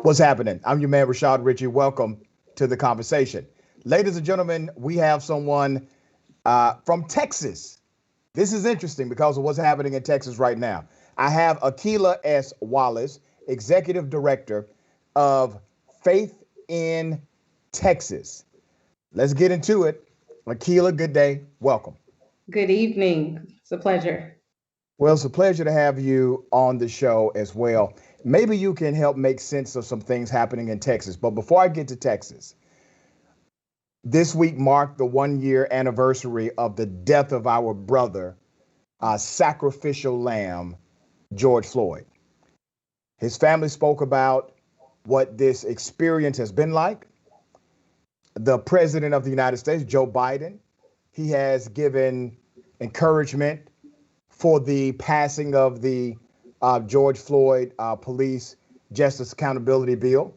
What's happening? I'm your man, Rashad Ritchie. Welcome to the conversation. Ladies and gentlemen, we have someone from Texas. This is interesting because of what's happening in Texas right now. I have Akilah S. Wallace, Executive Director of Faith in Texas. Let's get into it. Akilah, good day. Welcome. Good evening. It's a pleasure. Well, it's a pleasure to have you on the show as well. Maybe you can help make sense of some things happening in Texas. But before I get to Texas, this week marked the 1 year anniversary of the death of our brother, sacrificial lamb, George Floyd. His family spoke about what this experience has been like. The president of the United States, Joe Biden, he has given encouragement for the passing of the George Floyd Police Justice Accountability Bill,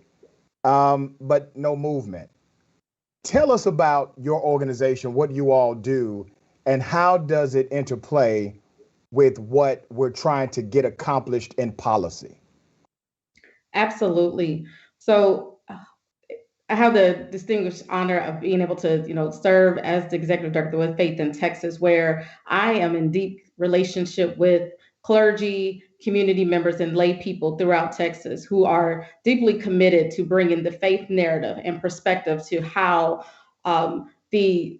but no movement. Tell us about your organization, what you all do, and how does it interplay with what we're trying to get accomplished in policy? Absolutely. So I have the distinguished honor of being able to, serve as the executive director with Faith in Texas, where I am in deep relationship with clergy, community members, and lay people throughout Texas who are deeply committed to bringing the faith narrative and perspective to how the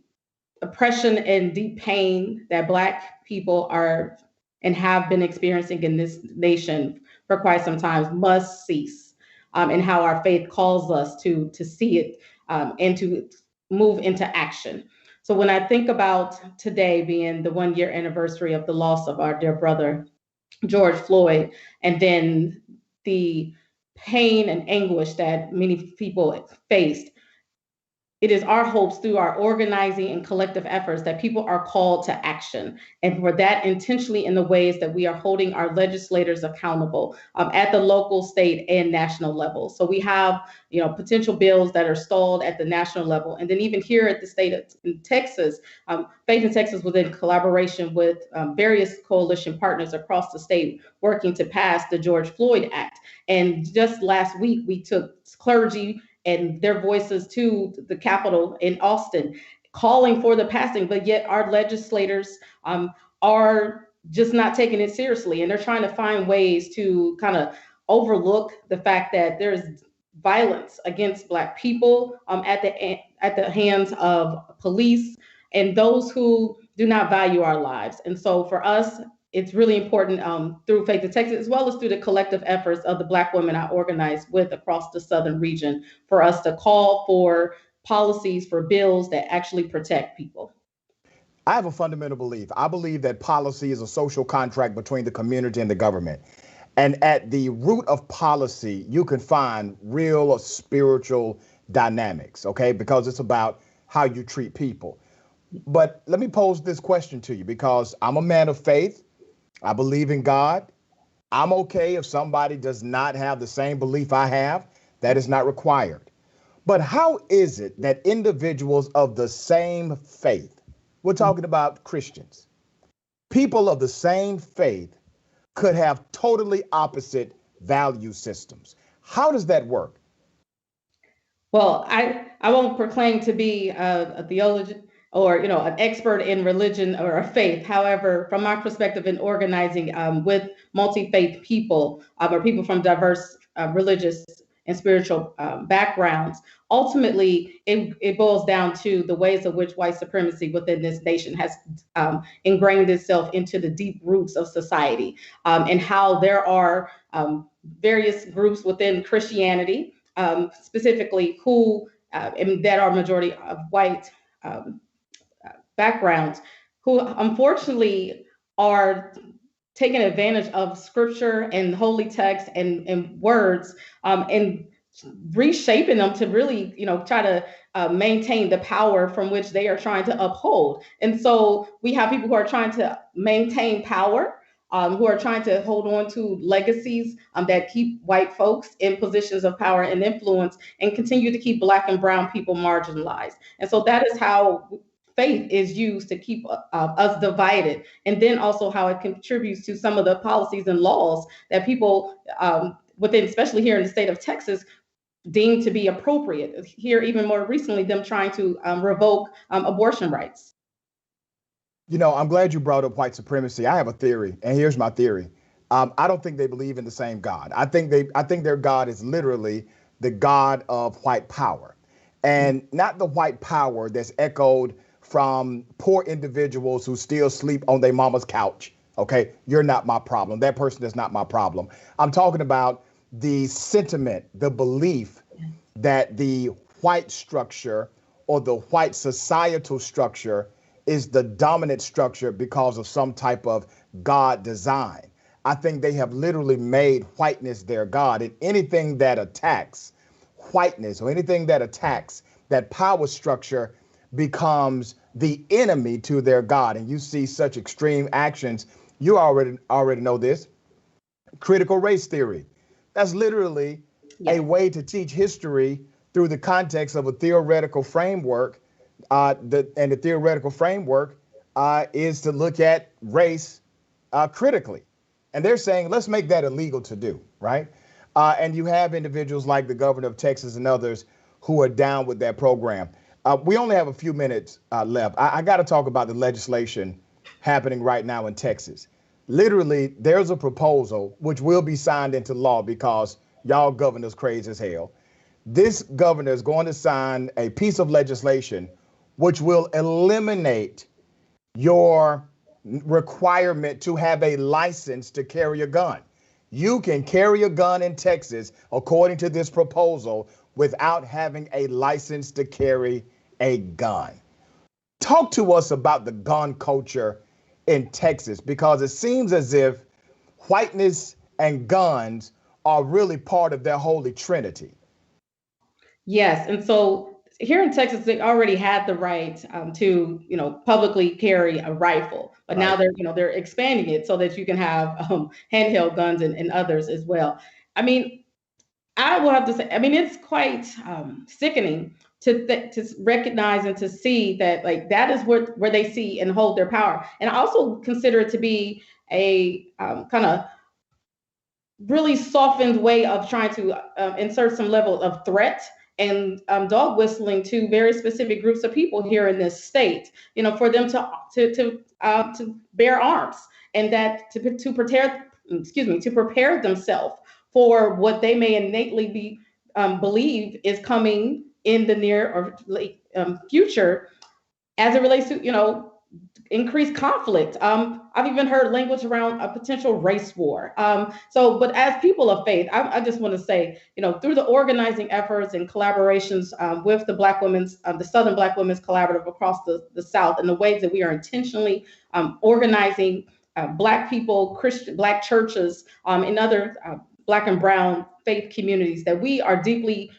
oppression and deep pain that Black people are and have been experiencing in this nation for quite some time must cease, and how our faith calls us to see it, and to move into action. So when I think about today being the 1 year anniversary of the loss of our dear brother, George Floyd, and then the pain and anguish that many people faced, it is our hopes through our organizing and collective efforts that people are called to action. And for that, intentionally in the ways that we are holding our legislators accountable, at the local, state, and national level. So we have, potential bills that are stalled at the national level. And then even here at the state of Texas, Faith in Texas was in collaboration with various coalition partners across the state working to pass the George Floyd Act. And just last week, we took clergy and their voices to the Capitol in Austin, calling for the passing, but yet our legislators are just not taking it seriously. And they're trying to find ways to kind of overlook the fact that there's violence against Black people at the hands of police and those who do not value our lives. And so for us, it's really important, through Faith in Texas, as well as through the collective efforts of the Black women I organize with across the Southern region, for us to call for policies, for bills that actually protect people. I have a fundamental belief. I believe that policy is a social contract between the community and the government. And at the root of policy, you can find real or spiritual dynamics, okay? Because it's about how you treat people. But let me pose this question to you because I'm a man of faith. I believe in God. I'm okay if somebody does not have the same belief I have. That is not required. But how is it that individuals of the same faith, we're talking about Christians, people of the same faith could have totally opposite value systems? How does that work? Well, I won't proclaim to be a theologian or an expert in religion or a faith. However, from my perspective in organizing with multi-faith people, or people from diverse religious and spiritual backgrounds, ultimately it boils down to the ways in which white supremacy within this nation has ingrained itself into the deep roots of society, and how there are various groups within Christianity, specifically who and that are majority of white backgrounds, who unfortunately are taking advantage of scripture and holy text and words, and reshaping them to really, try to maintain the power from which they are trying to uphold. And so we have people who are trying to maintain power, who are trying to hold on to legacies that keep white folks in positions of power and influence and continue to keep Black and brown people marginalized. And so that is how faith is used to keep us divided, and then also how it contributes to some of the policies and laws that people within, especially here in the state of Texas, deemed to be appropriate. Here, even more recently, them trying to revoke abortion rights. I'm glad you brought up white supremacy. I have a theory, and here's my theory. I don't think they believe in the same God. I think their God is literally the God of white power, and not the white power that's echoed from poor individuals who still sleep on their mama's couch. Okay, you're not my problem. That person is not my problem. I'm talking about the sentiment, the belief that the white structure or the white societal structure is the dominant structure because of some type of God design. I think they have literally made whiteness their God, and anything that attacks whiteness or anything that attacks that power structure becomes the enemy to their God. And you see such extreme actions. You already know this. Critical race theory. That's literally a way to teach history through the context of a theoretical framework. The theoretical framework is to look at race critically. And they're saying, let's make that illegal to do, right? And you have individuals like the governor of Texas and others who are down with that program. We only have a few minutes left. I got to talk about the legislation happening right now in Texas. Literally, there's a proposal which will be signed into law because y'all governors crazy as hell. This governor is going to sign a piece of legislation which will eliminate your requirement to have a license to carry a gun. You can carry a gun in Texas, according to this proposal, without having a license to carry a gun. Talk to us about the gun culture in Texas, because it seems as if whiteness and guns are really part of their holy trinity. Yes, and so here in Texas, they already had the right to, publicly carry a rifle, but now they're expanding it so that you can have handheld guns and others as well. I mean, I will have to say, I mean, it's quite sickening to recognize and to see that like that is where they see and hold their power. And I also consider it to be a kind of really softened way of trying to insert some level of threat and dog whistling to very specific groups of people here in this state, for them to bear arms, and that to prepare themselves for what they may innately be believe is coming in the near or late future, as it relates to increased conflict. I've even heard language around a potential race war. But as people of faith, I just want to say, through the organizing efforts and collaborations with the Southern Black Women's Collaborative across the South, and the ways that we are intentionally organizing Black people, Christian Black churches, and other Black and brown faith communities, that we are deeply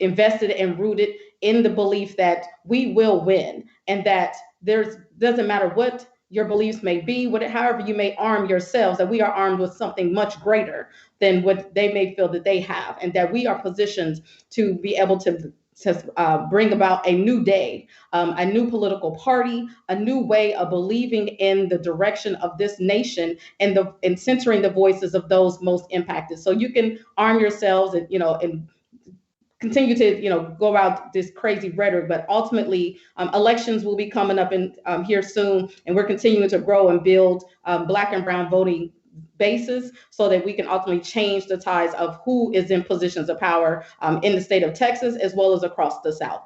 invested and rooted in the belief that we will win, and that doesn't matter what your beliefs may be, however you may arm yourselves, that we are armed with something much greater than what they may feel that they have, and that we are positioned to be able to bring about a new day, a new political party, a new way of believing in the direction of this nation, and centering the voices of those most impacted. So you can arm yourselves and continue to go about this crazy rhetoric, but ultimately elections will be coming up in here soon, and we're continuing to grow and build Black and brown voting bases so that we can ultimately change the tides of who is in positions of power in the state of Texas as well as across the South.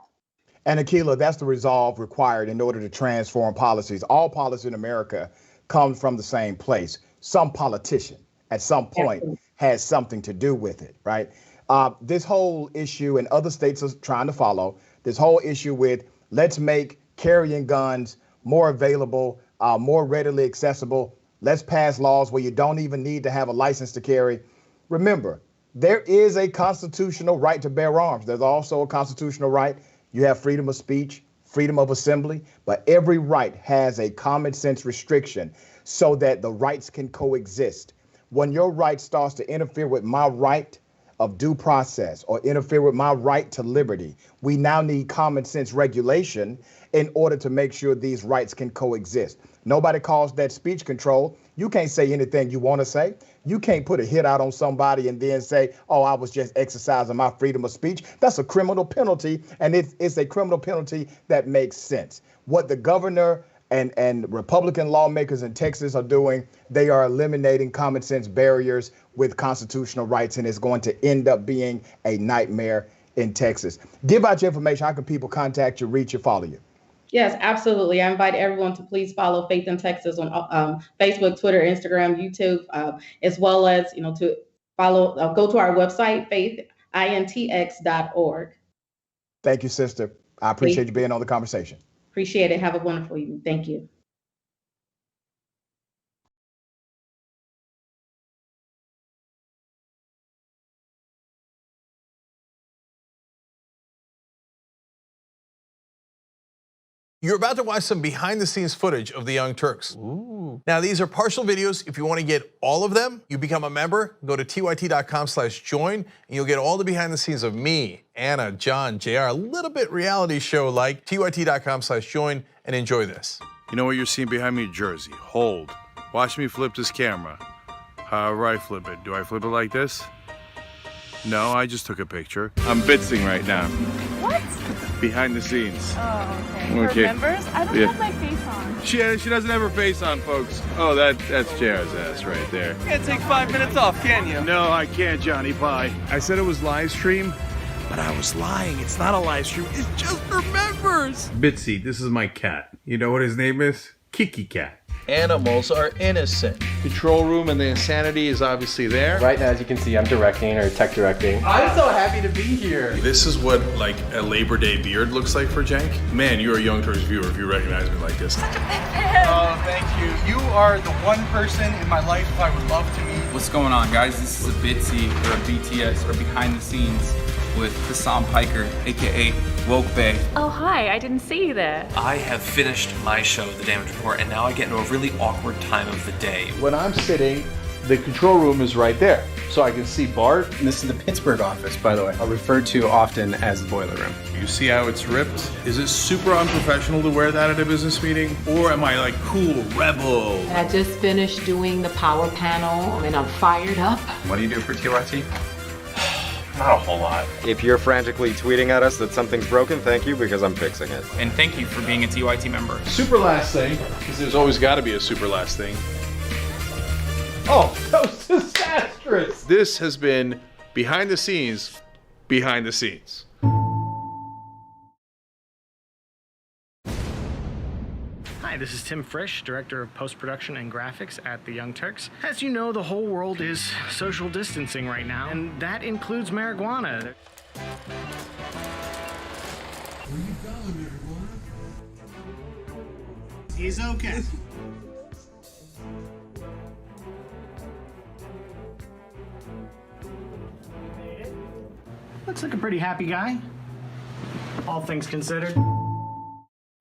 And Akilah, that's the resolve required in order to transform policies. All policy in America comes from the same place. Some politician at some point has something to do with it, right? This whole issue, and other states are trying to follow, this whole issue with let's make carrying guns more available, more readily accessible. Let's pass laws where you don't even need to have a license to carry. Remember, there is a constitutional right to bear arms. There's also a constitutional right. You have freedom of speech, freedom of assembly, but every right has a common sense restriction so that the rights can coexist. When your right starts to interfere with my right of due process or interfere with my right to liberty, we now need common sense regulation in order to make sure these rights can coexist. Nobody calls that speech control. You can't say anything you want to say. You can't put a hit out on somebody and then say, oh, I was just exercising my freedom of speech. That's a criminal penalty, and it's a criminal penalty that makes sense. What the governor and Republican lawmakers in Texas are doing, they are eliminating common sense barriers with constitutional rights, and it's going to end up being a nightmare in Texas. Give out your information. How can people contact you, reach you, follow you? Yes, absolutely. I invite everyone to please follow Faith in Texas on Facebook, Twitter, Instagram, YouTube, as well as, to follow, go to our website, faithintx.org. Thank you, sister. I appreciate you being on the conversation. Appreciate it. Have a wonderful evening. Thank you. You're about to watch some behind the scenes footage of the Young Turks. Ooh. Now, these are partial videos. If you want to get all of them, you become a member, go to tyt.com/join, and you'll get all the behind the scenes of me, Anna, John, JR, a little bit reality show like. tyt.com/join and enjoy this. You know what you're seeing behind me? Jersey. Hold. Watch me flip this camera. However I flip it. Do I flip it like this? No, I just took a picture. I'm bitzing right now. What? Behind the scenes. Oh, okay. For members? I don't have my face on. She doesn't have her face on, folks. Oh, that's JR's ass right there. You can't take 5 minutes off, can you? No, I can't, Johnny Pie. I said it was live stream, but I was lying. It's not a live stream. It's just for members. Bitsy, this is my cat. You know what his name is? Kiki Cat. Animals are innocent. Control room and the insanity is obviously there. Right now, as you can see, I'm directing or tech directing. I'm so happy to be here. This is what like a Labor Day beard looks like for Cenk. Man, you're a Young Turks viewer if you recognize me like this. Such a big fan. Oh, thank you. You are the one person in my life I would love to meet. What's going on, guys? This is a Bitsy or a BTS or behind the scenes with Hassan Piker, aka Woke Bay. Oh, hi. I didn't see you there. I have finished my show, The Damage Report, and now I get into a really awkward time of the day. When I'm sitting, the control room is right there. So I can see Bart. And this is the Pittsburgh office, by the way. I refer to often as the boiler room. You see how it's ripped? Is it super unprofessional to wear that at a business meeting? Or am I like cool rebel? I just finished doing the power panel and I'm fired up. What do you do for TYT? Not a whole lot. If you're frantically tweeting at us that something's broken, thank you, because I'm fixing it. And thank you for being a TYT member. Super last thing, because there's always got to be a super last thing. Oh, that was disastrous. This has been behind the scenes, behind the scenes. Hi, this is Tim Frisch, Director of Post-Production and Graphics at the Young Turks. As you know, the whole world is social distancing right now, and that includes marijuana. Where you going, marijuana? He's okay. Looks like a pretty happy guy, all things considered.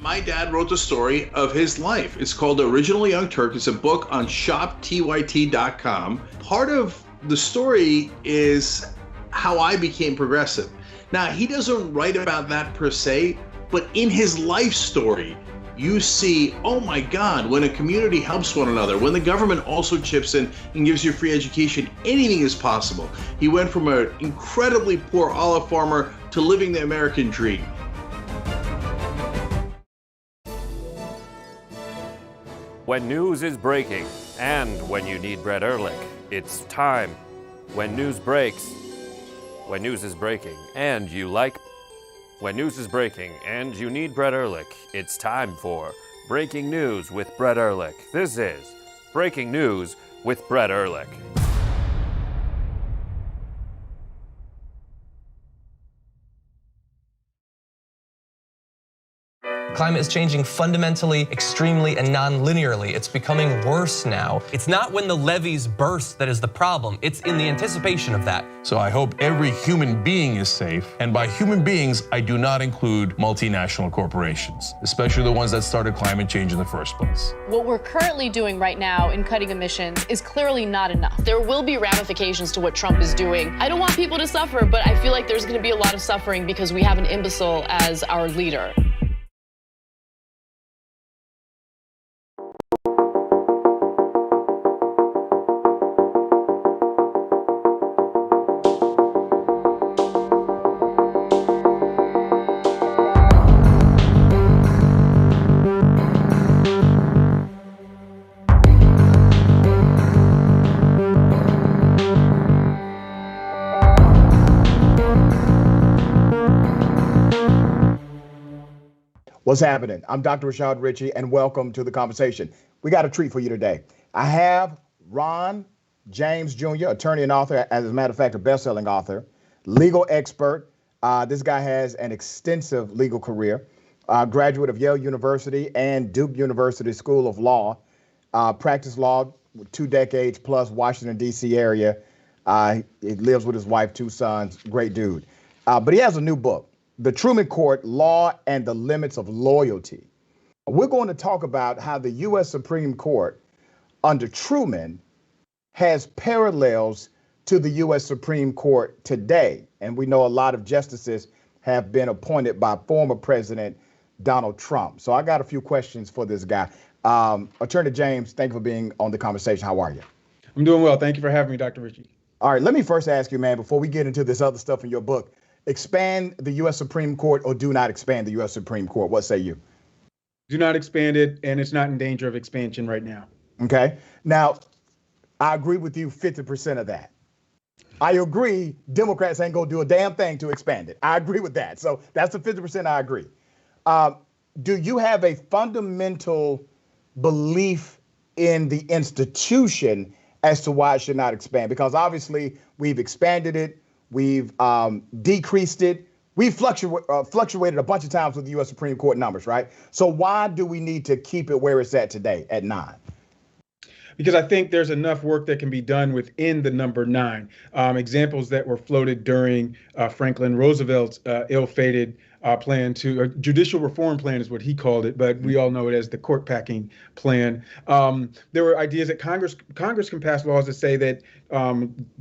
My dad wrote the story of his life. It's called The Original Young Turk. It's a book on shoptyt.com. Part of the story is how I became progressive. Now, he doesn't write about that per se, but in his life story, you see, oh my God, when a community helps one another, when the government also chips in and gives you free education, anything is possible. He went from an incredibly poor olive farmer to living the American dream. When news is breaking, and when you need Brett Ehrlich, it's time. When news breaks, when news is breaking, and you like... When news is breaking, and you need Brett Ehrlich, it's time for Breaking News with Brett Ehrlich. This is Breaking News with Brett Ehrlich. Climate is changing fundamentally, extremely, and non-linearly. It's becoming worse now. It's not when the levees burst that is the problem. It's in the anticipation of that. So I hope every human being is safe. And by human beings, I do not include multinational corporations, especially the ones that started climate change in the first place. What we're currently doing right now in cutting emissions is clearly not enough. There will be ramifications to what Trump is doing. I don't want people to suffer, but I feel like there's going to be a lot of suffering because we have an imbecile as our leader. What's happening? I'm Dr. Rashad Ritchie, and welcome to the conversation. We got a treat for you today. I have Ron James Jr., attorney and author, as a matter of fact, a best-selling author, legal expert. This guy has an extensive legal career, graduate of Yale University and Duke University School of Law, practiced law with 2 decades plus, Washington, D.C. area. He lives with his wife, 2 sons, great dude. But he has a new book, The Truman Court, Law and the Limits of Loyalty. We're going to talk about how the U.S. Supreme Court under Truman has parallels to the U.S. Supreme Court today. And we know a lot of justices have been appointed by former President Donald Trump. So I got a few questions for this guy. Attorney James, thank you for being on the conversation. How are you? I'm doing well. Thank you for having me, Dr. Ritchie. All right, let me first ask you, man, before we get into this other stuff in your book, expand the U.S. Supreme Court or do not expand the U.S. Supreme Court. What say you? Do not expand it, and it's not in danger of expansion right now. Okay. Now, I agree with you 50% of that. I agree Democrats ain't going to do a damn thing to expand it. I agree with that. So that's the 50% I agree. Do you have a fundamental belief in the institution as to why it should not expand? Because obviously we've expanded it, we've decreased it, we've fluctuated a bunch of times with the U.S. Supreme Court numbers, right? So why do we need to keep it where it's at today at 9? Because I think there's enough work that can be done within the number 9. Examples that were floated during Franklin Roosevelt's ill-fated plan to a judicial reform plan is what he called it, but we all know it as the court packing plan. There were ideas that Congress can pass laws that say that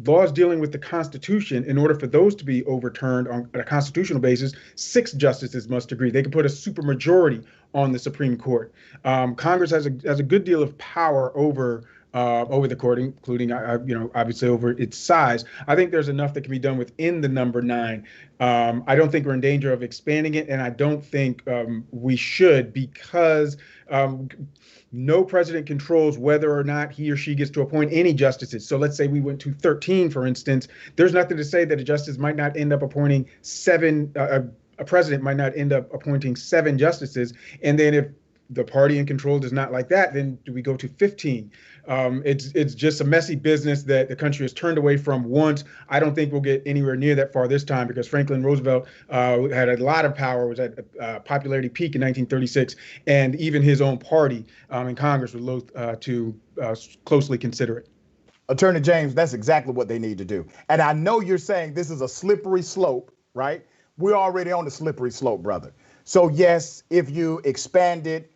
laws dealing with the Constitution, in order for those to be overturned on a constitutional basis, 6 justices must agree. They can put a supermajority on the Supreme Court. Congress has a good deal of power over the court, including, obviously over its size. I think there's enough that can be done within the number 9. I don't think we're in danger of expanding it, and I don't think we should, because no president controls whether or not he or she gets to appoint any justices. So let's say we went to 13, for instance. There's nothing to say that a justice might not end up appointing 7. A president might not end up appointing 7 justices. And then if the party in control does not like that, then do we go to 15? It's just a messy business that the country has turned away from once. I don't think we'll get anywhere near that far this time, because Franklin Roosevelt had a lot of power, was at a popularity peak in 1936, and even his own party in Congress was loath to closely consider it. Attorney James, that's exactly what they need to do. And I know you're saying this is a slippery slope, right? We're already on the slippery slope, brother. So yes, if you expand it,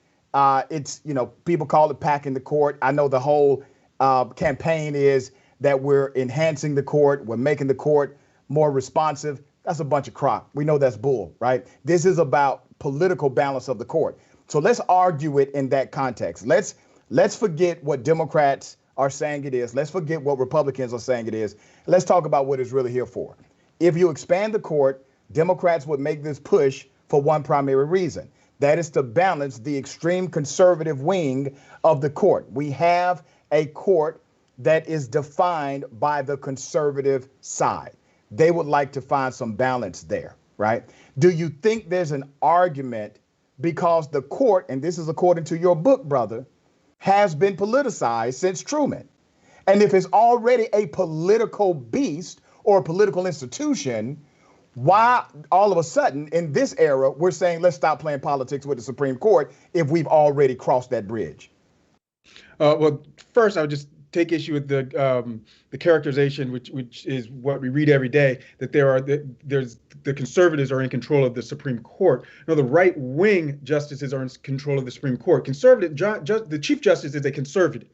it's, people call it packing the court. I know the whole campaign is that we're enhancing the court. We're making the court more responsive. That's a bunch of crock. We know that's bull, right? This is about political balance of the court. So let's argue it in that context. Let's forget what Democrats are saying it is. Let's forget what Republicans are saying it is. Let's talk about what it's really here for. If you expand the court, Democrats would make this push for one primary reason. That is to balance the extreme conservative wing of the court. We have a court that is defined by the conservative side. They would like to find some balance there, right? Do you think there's an argument because the court, and this is according to your book, brother, has been politicized since Truman? And if it's already a political beast or a political institution, why all of a sudden in this era, we're saying, let's stop playing politics with the Supreme Court if we've already crossed that bridge? Well, first, I would just take issue with the characterization, which is what we read every day, that the conservatives are in control of the Supreme Court. No, the right-wing justices are in control of the Supreme Court. The Chief Justice is a conservative.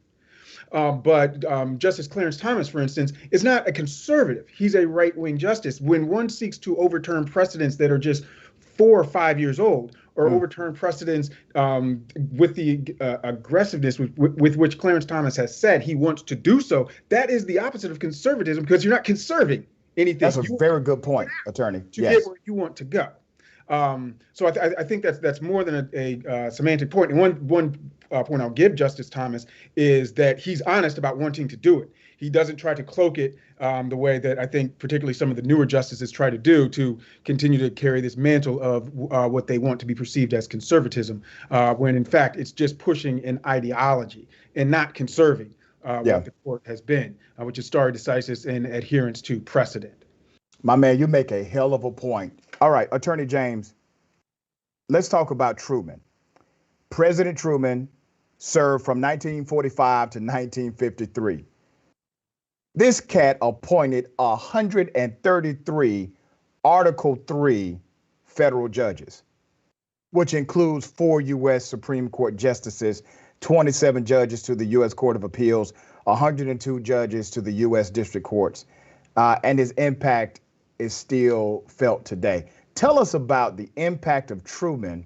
But Justice Clarence Thomas, for instance, is not a conservative. He's a right-wing justice. When one seeks to overturn precedents that are just 4 or 5 years old, or overturn precedents with the aggressiveness with which Clarence Thomas has said he wants to do so, that is the opposite of conservatism, because you're not conserving anything. That's a very good point, attorney. To get where you want to go. So I think that's more than a semantic point. And one point I'll give Justice Thomas is that he's honest about wanting to do it. He doesn't try to cloak it the way that I think particularly some of the newer justices try to do to continue to carry this mantle of what they want to be perceived as conservatism, when in fact it's just pushing an ideology and not conserving what the court has been, which is stare decisis and adherence to precedent. My man, you make a hell of a point. All right, Attorney James, let's talk about Truman. President Truman served from 1945 to 1953. This cat appointed 133 Article III federal judges, which includes 4 U.S. Supreme Court justices, 27 judges to the U.S. Court of Appeals, 102 judges to the U.S. District Courts, and his impact is still felt today. Tell us about the impact of Truman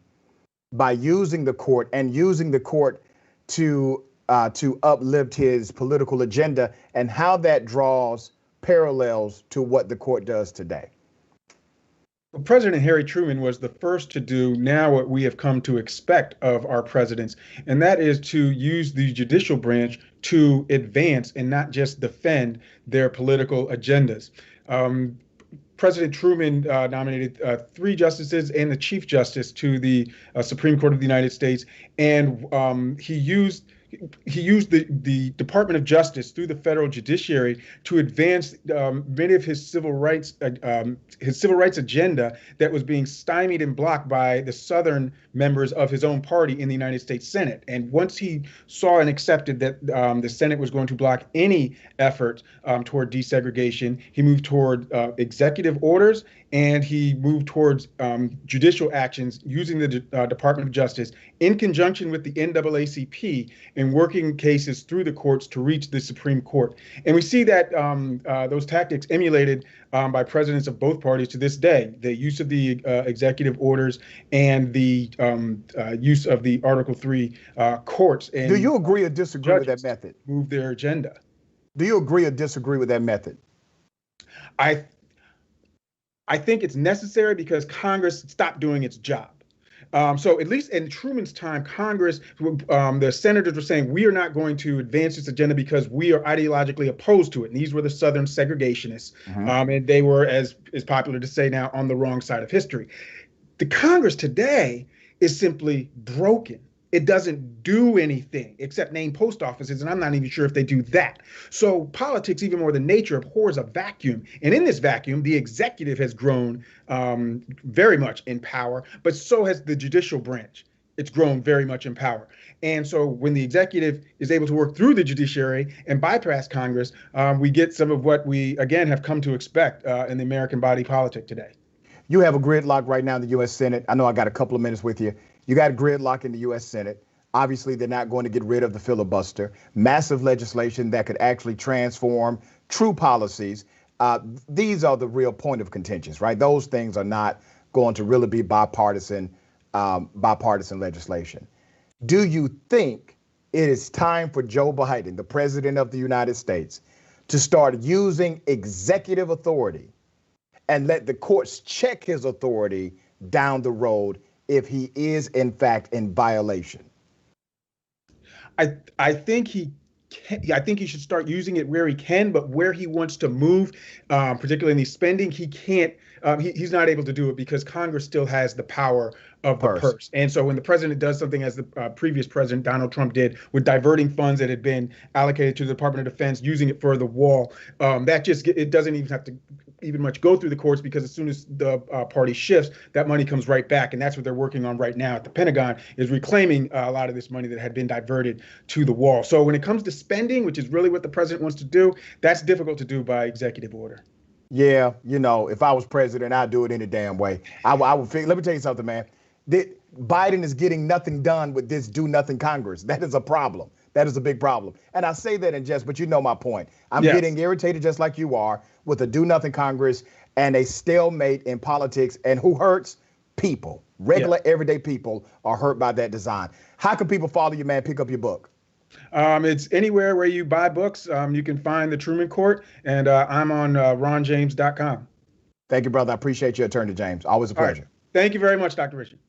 by using the court and using the court to uplift his political agenda and how that draws parallels to what the court does today. Well, President Harry Truman was the first to do now what we have come to expect of our presidents, and that is to use the judicial branch to advance and not just defend their political agendas. President Truman nominated 3 justices and the Chief Justice to the Supreme Court of the United States, and he used the Department of Justice through the federal judiciary to advance many of his civil rights agenda that was being stymied and blocked by the Southern members of his own party in the United States Senate. And once he saw and accepted that the Senate was going to block any effort toward desegregation, he moved toward executive orders, and he moved towards judicial actions using the Department of Justice in conjunction with the NAACP in working cases through the courts to reach the Supreme Court. And we see that those tactics emulated by presidents of both parties to this day, the use of the executive orders and the use of the Article III courts. And do you agree or disagree with that method? Move their agenda. Do you agree or disagree with that method? I think it's necessary because Congress stopped doing its job. So at least in Truman's time, Congress, the senators were saying, we are not going to advance this agenda because we are ideologically opposed to it. And these were the Southern segregationists. And they were, as is popular to say now, on the wrong side of history. The Congress today is simply broken. It doesn't do anything except name post offices, and I'm not even sure if they do that. So politics, even more than nature, abhors a vacuum. And in this vacuum, the executive has grown very much in power, but so has the judicial branch. It's grown very much in power. And so when the executive is able to work through the judiciary and bypass Congress, we get some of what we, again, have come to expect in the American body politic today. You have a gridlock right now in the U.S. Senate. I know I got a couple of minutes with you. You got a gridlock in the U.S. Senate. Obviously, they're not going to get rid of the filibuster. Massive legislation that could actually transform true policies. These are the real point of contentions, right? Those things are not going to really be bipartisan legislation. Do you think it is time for Joe Biden, the president of the United States, to start using executive authority and let the courts check his authority down the road if he is in fact in violation? I think he should start using it where he can, but where he wants to move, particularly in the spending, he can't. He's not able to do it because Congress still has the power of the purse. And so when the president does something, as the previous president, Donald Trump, did with diverting funds that had been allocated to the Department of Defense, using it for the wall, it doesn't even have to even much go through the courts, because as soon as the party shifts, that money comes right back. And that's what they're working on right now at the Pentagon, is reclaiming a lot of this money that had been diverted to the wall. So when it comes to spending, which is really what the president wants to do, that's difficult to do by executive order. Yeah, if I was president, I'd do it any damn way. I would figure, let me tell you something, man. Biden is getting nothing done with this do nothing Congress. That is a problem. That is a big problem. And I say that in jest, but you know my point. I'm getting irritated just like you are with a do nothing Congress and a stalemate in politics. And who hurts? People. Regular, everyday people are hurt by that design. How can people follow you, man? Pick up your book. It's anywhere where you buy books. You can find The Truman Court, and I'm on ronjames.com. Thank you, brother. I appreciate you, Attorney James. Always a pleasure. Right. Thank you very much, Dr. Richard.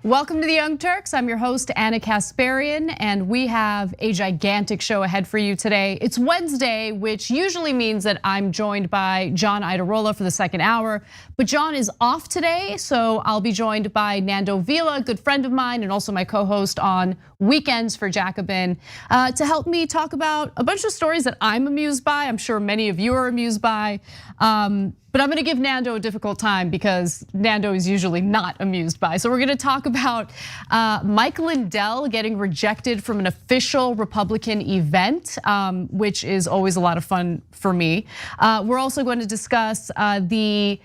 Welcome to the Young Turks. I'm your host, Anna Kasparian, and we have a gigantic show ahead for you today. It's Wednesday, which usually means that I'm joined by John Iadarola for the second hour, but John is off today, so I'll be joined by Nando Vila, a good friend of mine, and also my co-host on Weekends for Jacobin, to help me talk about a bunch of stories that I'm amused by. I'm sure many of you are amused by. But I'm gonna give Nando a difficult time because Nando is usually not amused by. So we're gonna talk about Mike Lindell getting rejected from an official Republican event, which is always a lot of fun for me. We're also going to discuss the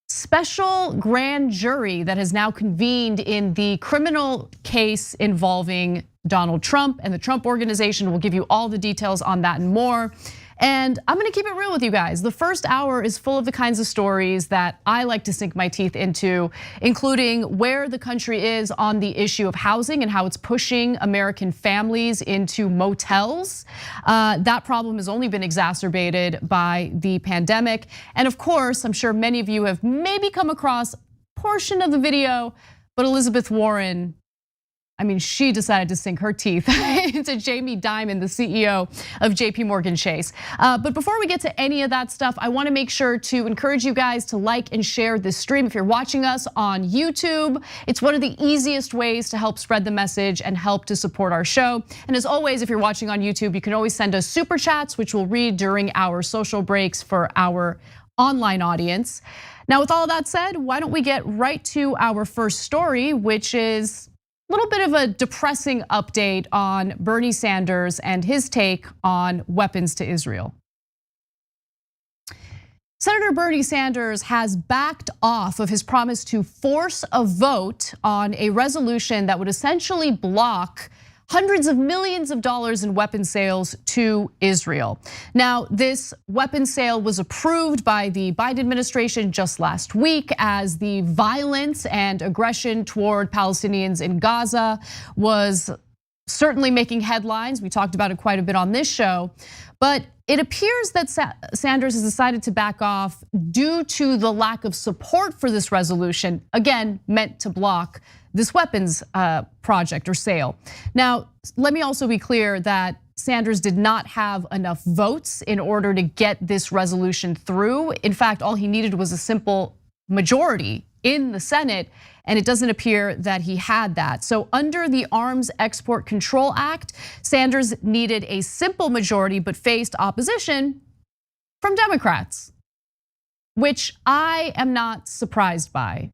special grand jury that has now convened in the criminal case involving Donald Trump and the Trump Organization. We'll give you all the details on that and more. And I'm gonna keep it real with you guys. The first hour is full of the kinds of stories that I like to sink my teeth into, including where the country is on the issue of housing and how it's pushing American families into motels. That problem has only been exacerbated by the pandemic. And of course, I'm sure many of you have maybe come across a portion of the video, but Elizabeth Warren, I mean, she decided to sink her teeth into Jamie Dimon, the CEO of JP Morgan Chase. But before we get to any of that stuff, I wanna make sure to encourage you guys to like and share this stream. If you're watching us on YouTube, it's one of the easiest ways to help spread the message and help to support our show. And as always, if you're watching on YouTube, you can always send us super chats, which we'll read during our social breaks for our online audience. Now, with all that said, why don't we get right to our first story, which is a little bit of a depressing update on Bernie Sanders and his take on weapons to Israel. Senator Bernie Sanders has backed off of his promise to force a vote on a resolution that would essentially block hundreds of millions of dollars in weapon sales to Israel. Now, this weapon sale was approved by the Biden administration just last week as the violence and aggression toward Palestinians in Gaza was certainly making headlines. We talked about it quite a bit on this show, but it appears that Sanders has decided to back off due to the lack of support for this resolution, again, meant to block this weapons project or sale. Now, let me also be clear that Sanders did not have enough votes in order to get this resolution through. In fact, all he needed was a simple majority in the Senate, and it doesn't appear that he had that. So under the Arms Export Control Act, Sanders needed a simple majority but faced opposition from Democrats, which I am not surprised by.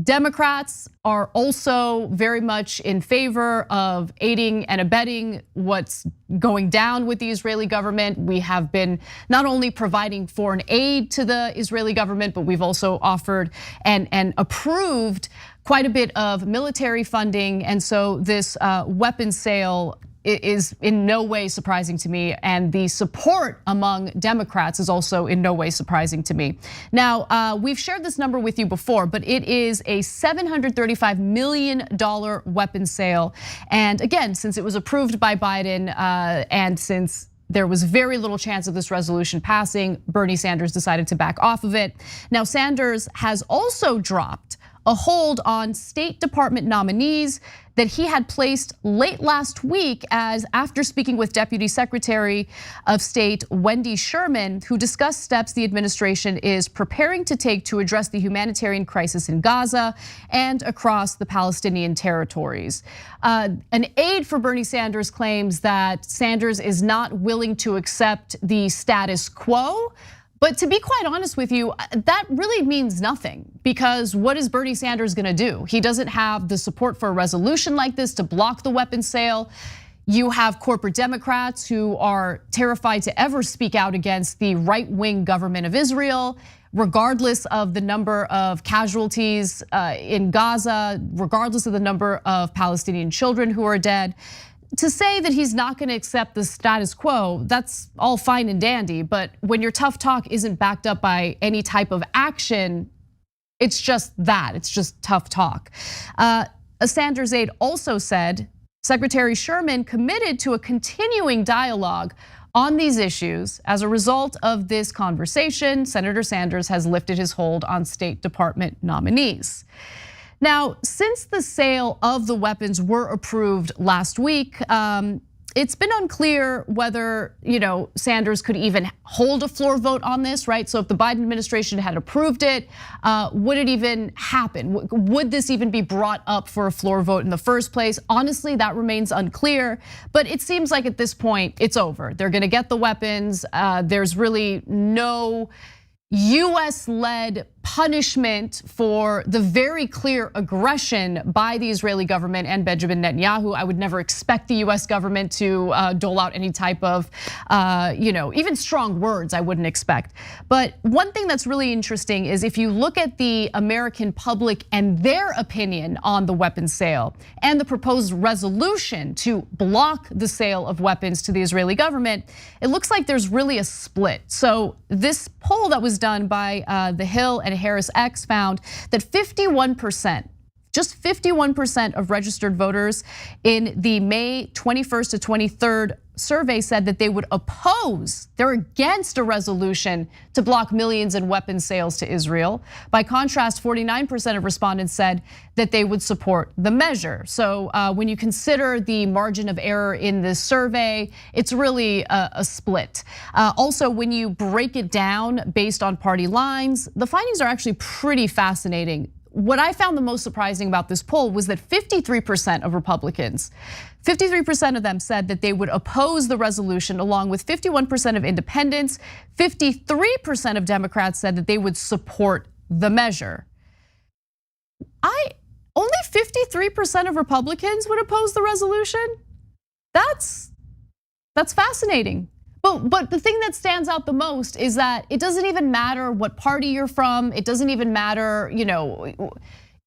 Democrats are also very much in favor of aiding and abetting what's going down with the Israeli government. We have been not only providing foreign aid to the Israeli government, but we've also offered and approved quite a bit of military funding. And so this weapons sale is in no way surprising to me, and the support among Democrats is also in no way surprising to me. Now, we've shared this number with you before, but it is a $735 million weapon sale. And again, since it was approved by Biden and since there was very little chance of this resolution passing, Bernie Sanders decided to back off of it. Now, Sanders has also dropped a hold on State Department nominees that he had placed late last week as after speaking with Deputy Secretary of State Wendy Sherman, who discussed steps the administration is preparing to take to address the humanitarian crisis in Gaza and across the Palestinian territories. An aide for Bernie Sanders claims that Sanders is not willing to accept the status quo. But to be quite honest with you, that really means nothing, because what is Bernie Sanders gonna do? He doesn't have the support for a resolution like this to block the weapons sale. You have corporate Democrats who are terrified to ever speak out against the right-wing government of Israel, regardless of the number of casualties in Gaza, regardless of the number of Palestinian children who are dead. To say that he's not gonna accept the status quo, that's all fine and dandy, but when your tough talk isn't backed up by any type of action, it's just that, it's just tough talk. A Sanders aide also said Secretary Sherman committed to a continuing dialogue on these issues. As a result of this conversation, Senator Sanders has lifted his hold on State Department nominees. Now, since the sale of the weapons were approved last week, it's been unclear whether, Sanders could even hold a floor vote on this, right? So if the Biden administration had approved it, would it even happen? Would this even be brought up for a floor vote in the first place? Honestly, that remains unclear, but it seems like at this point, it's over. They're gonna get the weapons. There's really no US-led punishment for the very clear aggression by the Israeli government and Benjamin Netanyahu. I would never expect the US government to dole out any type of, even strong words I wouldn't expect. But one thing that's really interesting is if you look at the American public and their opinion on the weapons sale and the proposed resolution to block the sale of weapons to the Israeli government, it looks like there's really a split. So this poll that was done by The Hill and Harris X found that 51%, just 51% of registered voters in the May 21st to 23rd survey said that they would oppose, they're against a resolution to block millions in weapons sales to Israel. By contrast, 49% of respondents said that they would support the measure. So when you consider the margin of error in this survey, it's really a split. Also, when you break it down based on party lines, the findings are actually pretty fascinating. What I found the most surprising about this poll was that 53% of Republicans, 53% of them said that they would oppose the resolution, along with 51% of independents. 53% of Democrats said that they would support the measure. Only 53% of Republicans would oppose the resolution? That's fascinating. But the thing that stands out the most is that it doesn't even matter what party you're from. It doesn't even matter,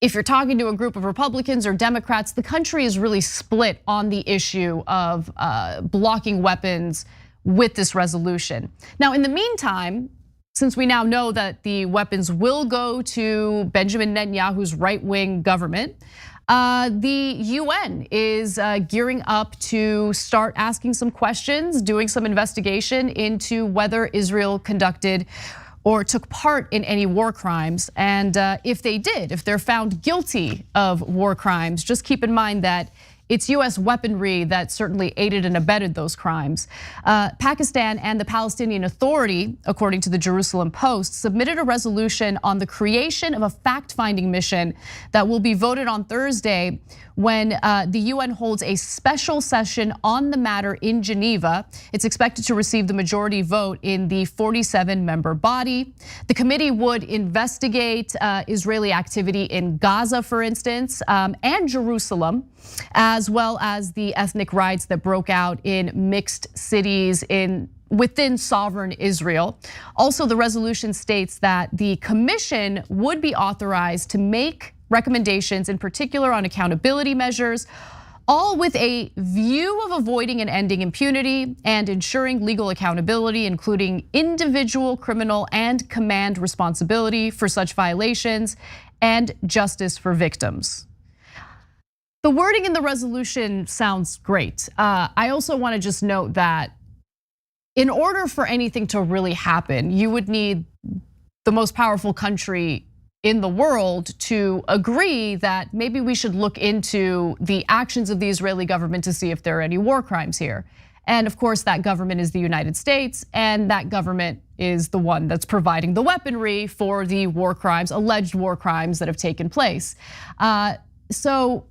if you're talking to a group of Republicans or Democrats. The country is really split on the issue of blocking weapons with this resolution. Now, in the meantime, since we now know that the weapons will go to Benjamin Netanyahu's right-wing government, the UN is gearing up to start asking some questions, doing some investigation into whether Israel conducted or took part in any war crimes. And if they did, if they're found guilty of war crimes, just keep in mind that it's US weaponry that certainly aided and abetted those crimes. Pakistan and the Palestinian Authority, according to the Jerusalem Post, submitted a resolution on the creation of a fact-finding mission that will be voted on Thursday when the UN holds a special session on the matter in Geneva. It's expected to receive the majority vote in the 47-member body. The committee would investigate Israeli activity in Gaza, for instance, and Jerusalem, as well as the ethnic riots that broke out in mixed cities within sovereign Israel. Also, the resolution states that the commission would be authorized to make recommendations, in particular on accountability measures, all with a view of avoiding and ending impunity and ensuring legal accountability, including individual criminal and command responsibility for such violations and justice for victims. The wording in the resolution sounds great. I also want to just note that in order for anything to really happen, you would need the most powerful country in the world to agree that maybe we should look into the actions of the Israeli government to see if there are any war crimes here. And of course, that government is the United States, and that government is the one that's providing the weaponry for the war crimes, alleged war crimes that have taken place. So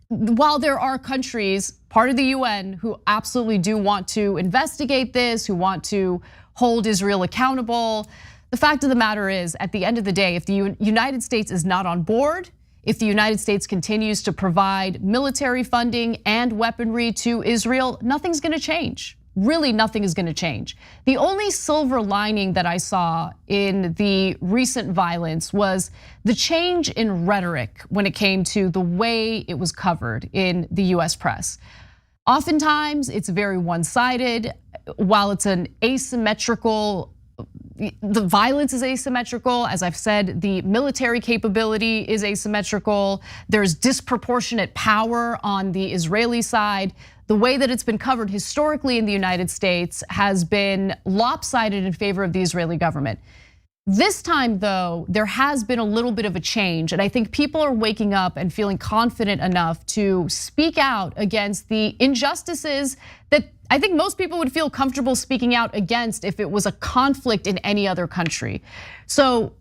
while there are countries, part of the UN, who absolutely do want to investigate this, who want to hold Israel accountable, the fact of the matter is, at the end of the day, if the United States is not on board, if the United States continues to provide military funding and weaponry to Israel, nothing's gonna change. Really, nothing is gonna change. The only silver lining that I saw in the recent violence was the change in rhetoric when it came to the way it was covered in the US press. Oftentimes, it's very one-sided. While it's an asymmetrical, the violence is asymmetrical. As I've said, the military capability is asymmetrical. There's disproportionate power on the Israeli side. The way that it's been covered historically in the United States has been lopsided in favor of the Israeli government. This time, though, there has been a little bit of a change, and I think people are waking up and feeling confident enough to speak out against the injustices that I think most people would feel comfortable speaking out against if it was a conflict in any other country. So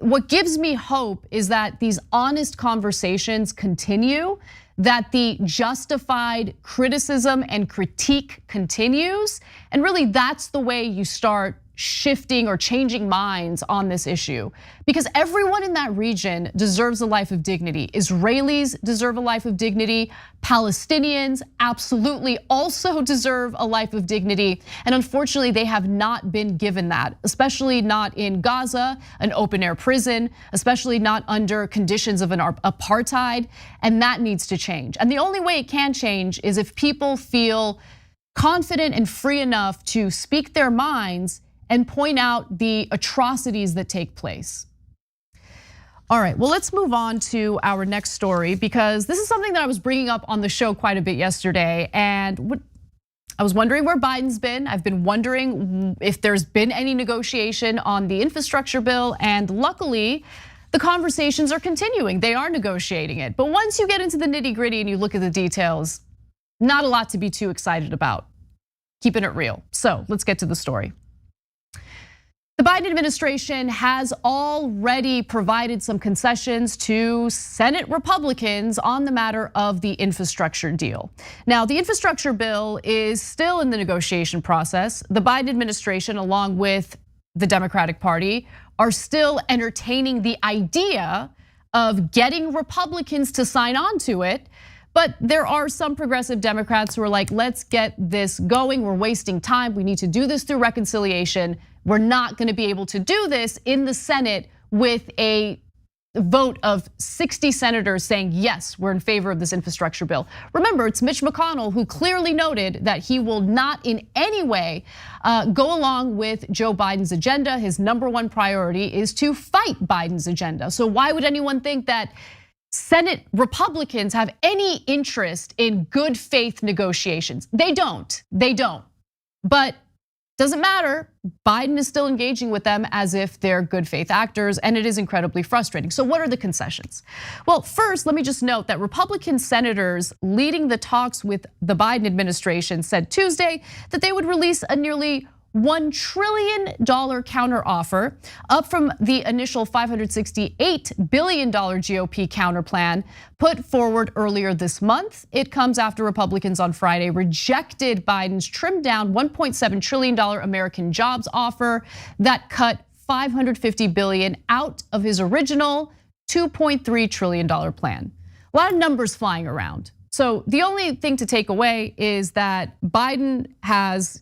what gives me hope is that these honest conversations continue, that the justified criticism and critique continues, and really that's the way you start shifting or changing minds on this issue, because everyone in that region deserves a life of dignity. Israelis deserve a life of dignity. Palestinians absolutely also deserve a life of dignity. And unfortunately, they have not been given that, especially not in Gaza, an open air prison, especially not under conditions of an apartheid. And that needs to change. And the only way it can change is if people feel confident and free enough to speak their minds and point out the atrocities that take place. All right, well, let's move on to our next story, because this is something that I was bringing up on the show quite a bit yesterday. And I was wondering where Biden's been. I've been wondering if there's been any negotiation on the infrastructure bill. And luckily, the conversations are continuing. They are negotiating it. But once you get into the nitty gritty and you look at the details, not a lot to be too excited about. Keeping it real. So let's get to the story. The Biden administration has already provided some concessions to Senate Republicans on the matter of the infrastructure deal. Now, the infrastructure bill is still in the negotiation process. The Biden administration, along with the Democratic Party, are still entertaining the idea of getting Republicans to sign on to it. But there are some progressive Democrats who are like, let's get this going. We're wasting time. We need to do this through reconciliation. We're not going to be able to do this in the Senate with a vote of 60 senators saying, yes, we're in favor of this infrastructure bill. Remember, it's Mitch McConnell who clearly noted that he will not in any way go along with Joe Biden's agenda. His #1 priority is to fight Biden's agenda. So why would anyone think that Senate Republicans have any interest in good faith negotiations? They don't. But doesn't matter. Biden is still engaging with them as if they're good faith actors, and it is incredibly frustrating. So what are the concessions? Well, first, let me just note that Republican senators leading the talks with the Biden administration said Tuesday that they would release a nearly $1 trillion counteroffer, up from the initial $568 billion GOP counterplan put forward earlier this month. It comes after Republicans on Friday rejected Biden's trimmed down $1.7 trillion American jobs offer that cut $550 billion out of his original $2.3 trillion plan. A lot of numbers flying around. So the only thing to take away is that Biden has,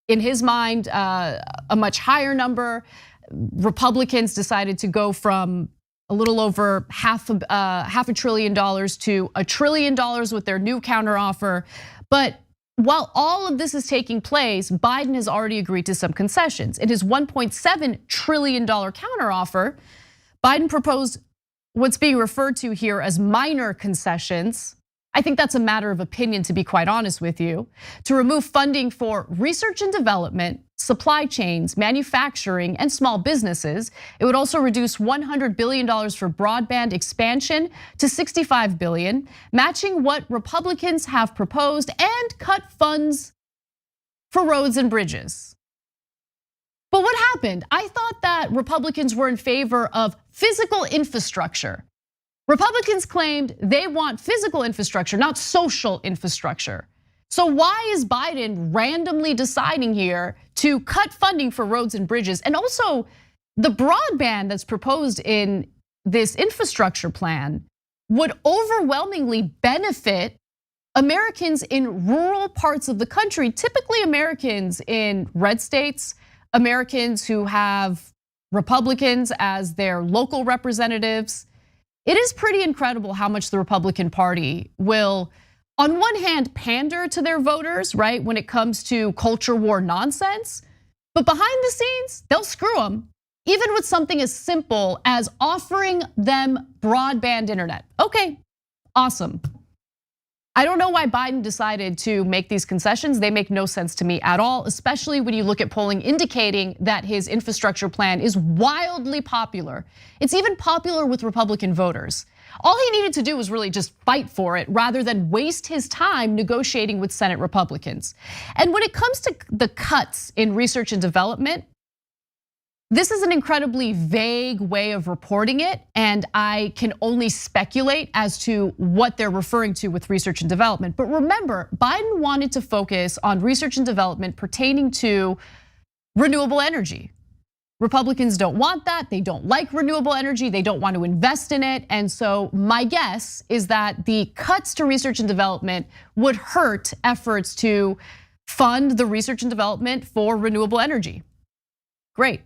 in his mind, a much higher number. Republicans decided to go from a little over half $500 billion to $1 trillion with their new counteroffer. But while all of this is taking place, Biden has already agreed to some concessions. In his $1.7 trillion counteroffer, Biden proposed what's being referred to here as minor concessions. I think that's a matter of opinion, to be quite honest with you, to remove funding for research and development, supply chains, manufacturing, and small businesses. It would also reduce $100 billion for broadband expansion to $65 billion, matching what Republicans have proposed, and cut funds for roads and bridges. But what happened? I thought that Republicans were in favor of physical infrastructure. Republicans claimed they want physical infrastructure, not social infrastructure. So why is Biden randomly deciding here to cut funding for roads and bridges? And also, the broadband that's proposed in this infrastructure plan would overwhelmingly benefit Americans in rural parts of the country, typically Americans in red states, Americans who have Republicans as their local representatives. It is pretty incredible how much the Republican Party will, on one hand, pander to their voters, right, when it comes to culture war nonsense, but behind the scenes, they'll screw them, even with something as simple as offering them broadband internet. Okay, awesome. I don't know why Biden decided to make these concessions. They make no sense to me at all, especially when you look at polling indicating that his infrastructure plan is wildly popular. It's even popular with Republican voters. All he needed to do was really just fight for it rather than waste his time negotiating with Senate Republicans. And when it comes to the cuts in research and development, this is an incredibly vague way of reporting it, and I can only speculate as to what they're referring to with research and development. But remember, Biden wanted to focus on research and development pertaining to renewable energy. Republicans don't want that. They don't like renewable energy. They don't want to invest in it. And so my guess is that the cuts to research and development would hurt efforts to fund the research and development for renewable energy. Great.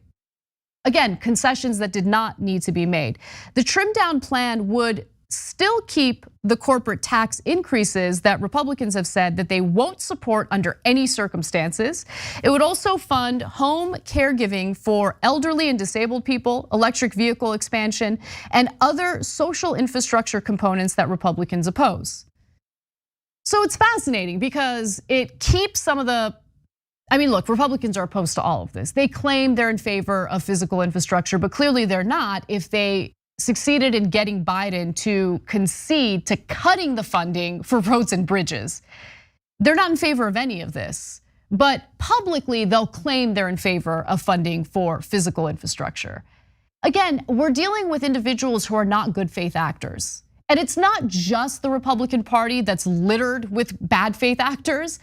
Again, concessions that did not need to be made. The trimmed down plan would still keep the corporate tax increases that Republicans have said that they won't support under any circumstances. It would also fund home caregiving for elderly and disabled people, electric vehicle expansion, and other social infrastructure components that Republicans oppose. So it's fascinating because it keeps some of the look, Republicans are opposed to all of this. They claim they're in favor of physical infrastructure, but clearly they're not if they succeeded in getting Biden to concede to cutting the funding for roads and bridges. They're not in favor of any of this, but publicly they'll claim they're in favor of funding for physical infrastructure. Again, we're dealing with individuals who are not good faith actors. And it's not just the Republican Party that's littered with bad faith actors.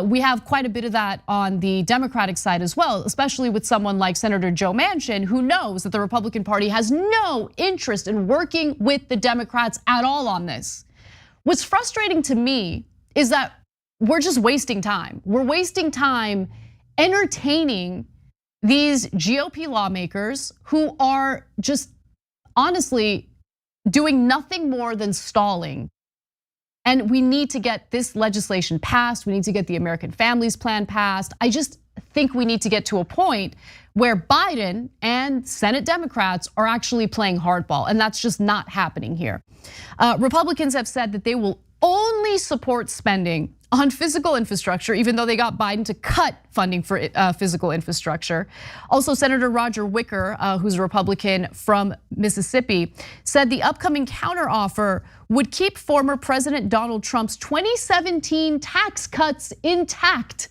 We have quite a bit of that on the Democratic side as well, especially with someone like Senator Joe Manchin, who knows that the Republican Party has no interest in working with the Democrats at all on this. What's frustrating to me is that we're just wasting time. We're wasting time entertaining these GOP lawmakers who are just honestly doing nothing more than stalling. And we need to get this legislation passed. We need to get the American Families Plan passed. I just think we need to get to a point where Biden and Senate Democrats are actually playing hardball, and that's just not happening here. Republicans have said that they will only support spending on physical infrastructure, even though they got Biden to cut funding for physical infrastructure. Also, Senator Roger Wicker, who's a Republican from Mississippi, said the upcoming counteroffer would keep former President Donald Trump's 2017 tax cuts intact,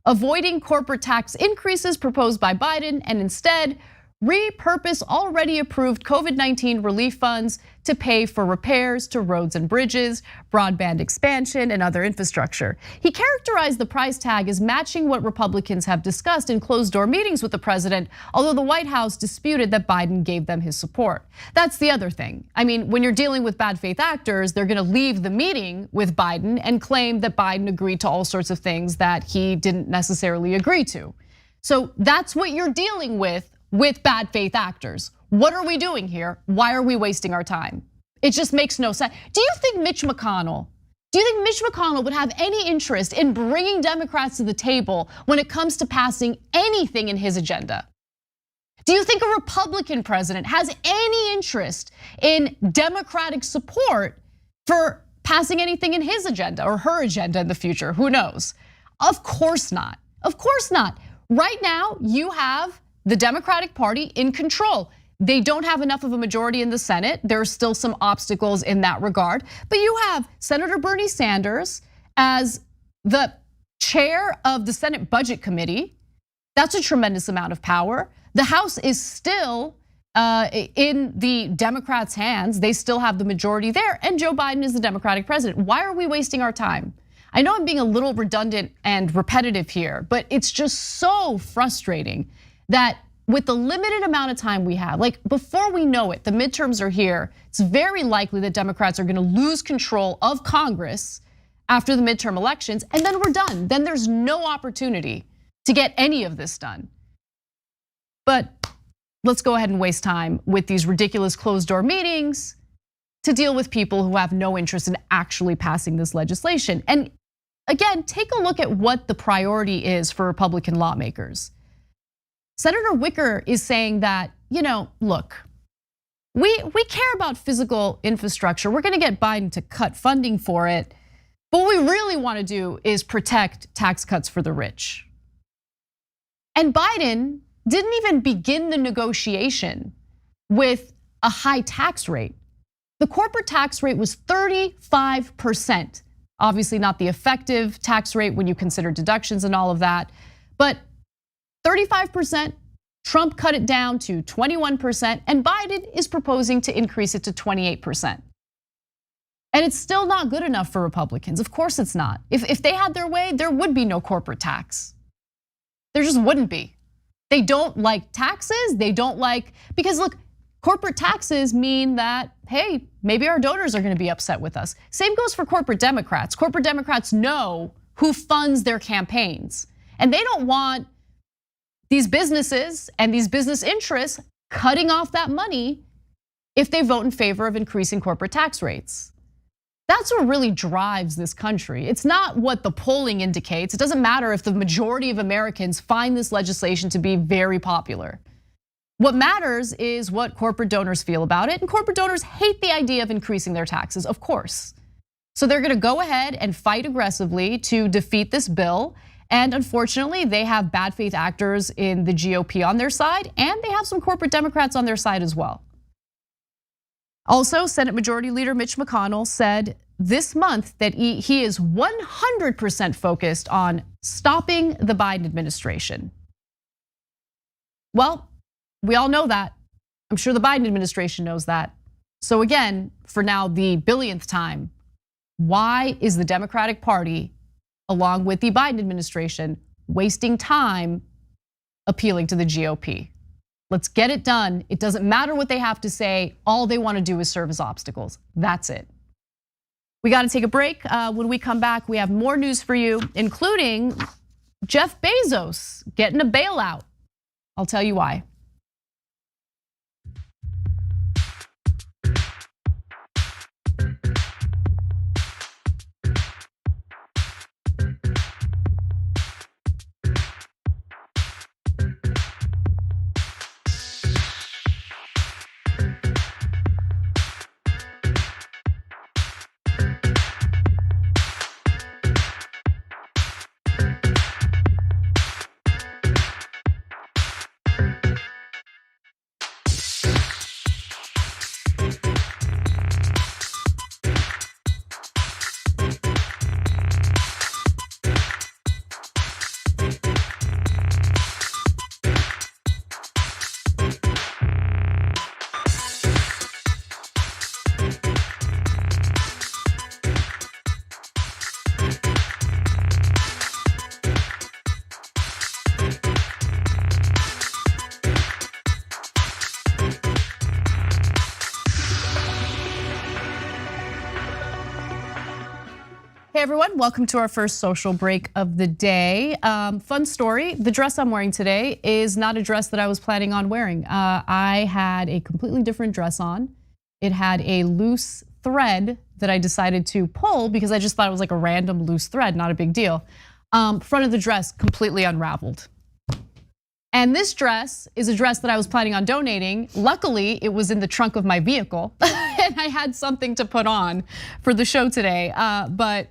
avoiding corporate tax increases proposed by Biden and instead repurpose already approved COVID-19 relief funds to pay for repairs to roads and bridges, broadband expansion, and other infrastructure. He characterized the price tag as matching what Republicans have discussed in closed-door meetings with the president, although the White House disputed that Biden gave them his support. That's the other thing. I mean, when you're dealing with bad faith actors, they're gonna leave the meeting with Biden and claim that Biden agreed to all sorts of things that he didn't necessarily agree to. So that's what you're dealing with bad faith actors. What are we doing here? Why are we wasting our time? It just makes no sense. Do you think Mitch McConnell would have any interest in bringing Democrats to the table when it comes to passing anything in his agenda? Do you think a Republican president has any interest in Democratic support for passing anything in his agenda or her agenda in the future? Who knows? Of course not. Of course not. Right now, you have the Democratic Party in control. They don't have enough of a majority in the Senate. There are still some obstacles in that regard. But you have Senator Bernie Sanders as the chair of the Senate Budget Committee. That's a tremendous amount of power. The House is still in the Democrats' hands. They still have the majority there. And Joe Biden is the Democratic president. Why are we wasting our time? I know I'm being a little redundant and repetitive here, but it's just so frustrating that with the limited amount of time we have, like before we know it, the midterms are here. It's very likely that Democrats are gonna lose control of Congress after the midterm elections, and then we're done. Then there's no opportunity to get any of this done. But let's go ahead and waste time with these ridiculous closed door meetings to deal with people who have no interest in actually passing this legislation. And again, take a look at what the priority is for Republican lawmakers. Senator Wicker is saying that, look, we care about physical infrastructure. We're gonna get Biden to cut funding for it. But what we really want to do is protect tax cuts for the rich. And Biden didn't even begin the negotiation with a high tax rate. The corporate tax rate was 35%. Obviously not the effective tax rate when you consider deductions and all of that, but 35%. Trump cut it down to 21%, and Biden is proposing to increase it to 28%. And it's still not good enough for Republicans. Of course it's not. If they had their way, there would be no corporate tax. There just wouldn't be. They don't like taxes. They don't like, because look, corporate taxes mean that, hey, maybe our donors are gonna be upset with us. Same goes for corporate Democrats. Corporate Democrats know who funds their campaigns. And they don't want these businesses and these business interests cutting off that money if they vote in favor of increasing corporate tax rates. That's what really drives this country. It's not what the polling indicates. It doesn't matter if the majority of Americans find this legislation to be very popular. What matters is what corporate donors feel about it, and corporate donors hate the idea of increasing their taxes, of course. So they're gonna go ahead and fight aggressively to defeat this bill. And unfortunately, they have bad faith actors in the GOP on their side, and they have some corporate Democrats on their side as well. Also, Senate Majority Leader Mitch McConnell said this month that he is 100% focused on stopping the Biden administration. Well, we all know that. I'm sure the Biden administration knows that. So again, for now the billionth time, why is the Democratic Party, along with the Biden administration, wasting time appealing to the GOP? Let's get it done. It doesn't matter what they have to say. All they want to do is serve as obstacles. That's it. We got to take a break. When we come back, we have more news for you, including Jeff Bezos getting a bailout. I'll tell you why. Hey everyone, welcome to our first social break of the day. Fun story, the dress I'm wearing today is not a dress that I was planning on wearing. I had a completely different dress on. It had a loose thread that I decided to pull because I just thought it was like a random loose thread, not a big deal. Front of the dress completely unraveled. And this dress is a dress that I was planning on donating. Luckily, it was in the trunk of my vehicle and I had something to put on for the show today, but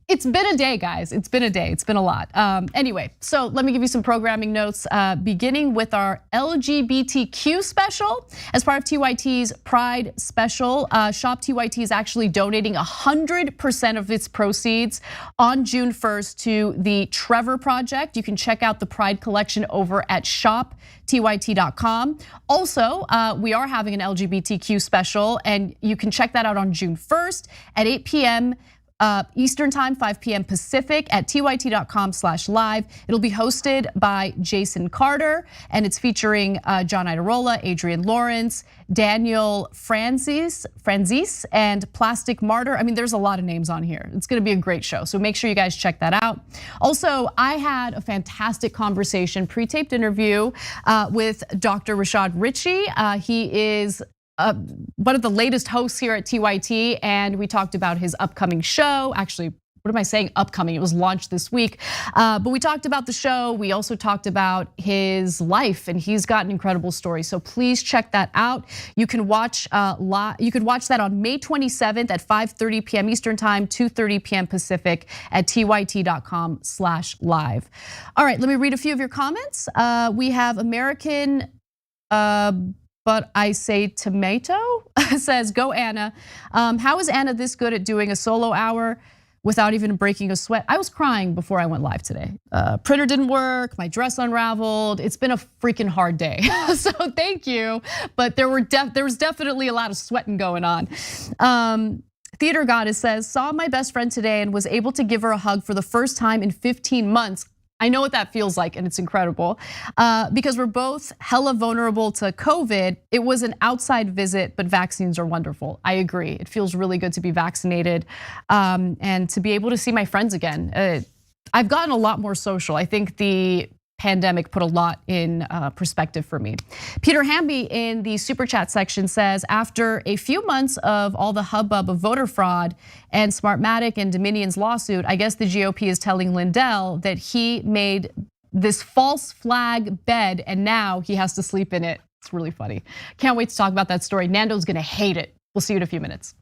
it's been a day, guys. It's been a day. It's been a lot. Anyway, so let me give you some programming notes, beginning with our LGBTQ special. As part of TYT's Pride special, Shop TYT is actually donating 100% of its proceeds on June 1st to the Trevor Project. You can check out the Pride collection over at shoptyt.com. Also, we are having an LGBTQ special, and you can check that out on June 1st at 8 p.m. Eastern time, 5 p.m. Pacific at tyt.com/live. It'll be hosted by Jason Carter, and it's featuring John Idarola, Adrian Lawrence, Daniel Franzis, and Plastic Martyr. I mean, there's a lot of names on here. It's gonna be a great show, so make sure you guys check that out. Also, I had a fantastic conversation, pre-taped interview with Dr. Rashad Ritchie. He is one of the latest hosts here at TYT, and we talked about his upcoming show, actually what am I saying? Upcoming. It was launched this week. But we talked about the show. We also talked about his life, and he's got an incredible story. So please check that out. You can watch that on May 27th at 5:30 p.m. Eastern Time, 2:30 p.m. Pacific at tyt.com/live. All right, let me read a few of your comments. We have American, but I say tomato says, "Go Anna." How is Anna this good at doing a solo hour without even breaking a sweat? I was crying before I went live today. Printer didn't work, my dress unraveled. It's been a freaking hard day. So thank you, but there was definitely a lot of sweating going on. Theater Goddess says, saw my best friend today and was able to give her a hug for the first time in 15 months. I know what that feels like, and it's incredible. Because we're both hella vulnerable to COVID. It was an outside visit, but vaccines are wonderful. I agree. It feels really good to be vaccinated and to be able to see my friends again. I've gotten a lot more social. I think the pandemic put a lot in perspective for me. Peter Hamby in the super chat section says, after a few months of all the hubbub of voter fraud and Smartmatic and Dominion's lawsuit, I guess the GOP is telling Lindell that he made this false flag bed and now he has to sleep in it. It's really funny. Can't wait to talk about that story. Nando's gonna hate it. We'll see you in a few minutes.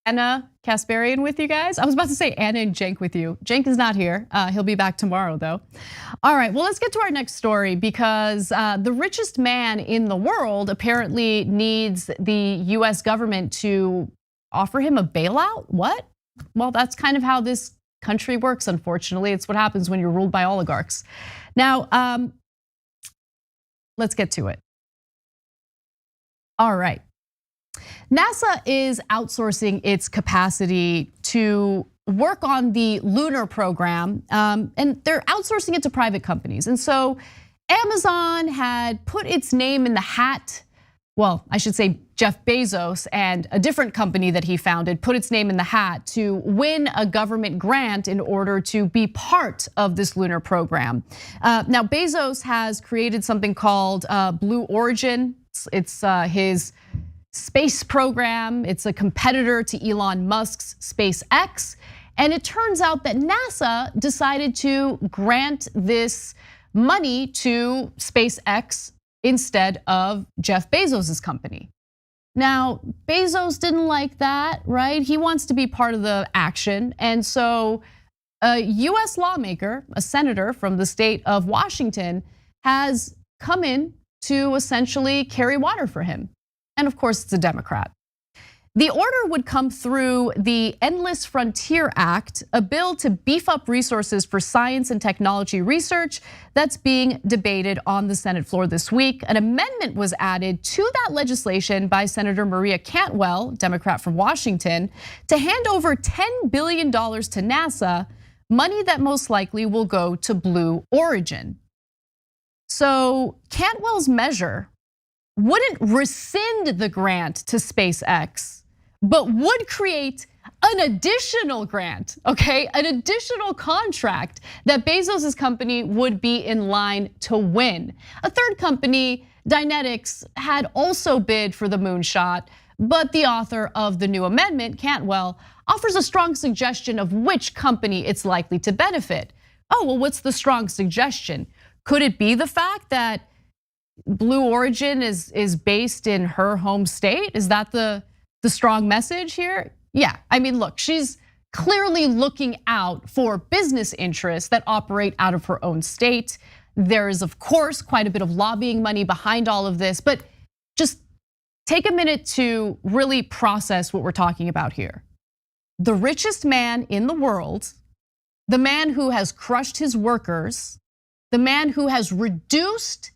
Anna Kasparian with you guys. I was about to say Anna and Cenk with you. Cenk is not here. He'll be back tomorrow though. All right, well, let's get to our next story because the richest man in the world apparently needs the US government to offer him a bailout. What? Well, that's kind of how this country works, unfortunately. It's what happens when you're ruled by oligarchs. Now, let's get to it. All right. NASA is outsourcing its capacity to work on the lunar program, and they're outsourcing it to private companies. And so Amazon had put its name in the hat. Well, I should say Jeff Bezos and a different company that he founded put its name in the hat to win a government grant in order to be part of this lunar program. Now, Bezos has created something called Blue Origin. It's his space program. It's a competitor to Elon Musk's SpaceX. And it turns out that NASA decided to grant this money to SpaceX instead of Jeff Bezos's company. Now, Bezos didn't like that, right? He wants to be part of the action. And so a US lawmaker, a senator from the state of Washington, has come in to essentially carry water for him. And of course, it's a Democrat. The order would come through the Endless Frontier Act, a bill to beef up resources for science and technology research that's being debated on the Senate floor this week. An amendment was added to that legislation by Senator Maria Cantwell, Democrat from Washington, to hand over $10 billion to NASA, money that most likely will go to Blue Origin. So Cantwell's measure wouldn't rescind the grant to SpaceX, but would create an additional grant, okay? An additional contract that Bezos's company would be in line to win. A third company, Dynetics, had also bid for the moonshot, but the author of the new amendment, Cantwell, offers a strong suggestion of which company it's likely to benefit. Oh, well, what's the strong suggestion? Could it be the fact that Blue Origin is based in her home state? Is that the strong message here? Yeah, I mean, look, she's clearly looking out for business interests that operate out of her own state. There is, of course, quite a bit of lobbying money behind all of this, but just take a minute to really process what we're talking about here. The richest man in the world, the man who has crushed his workers, the man who has reduced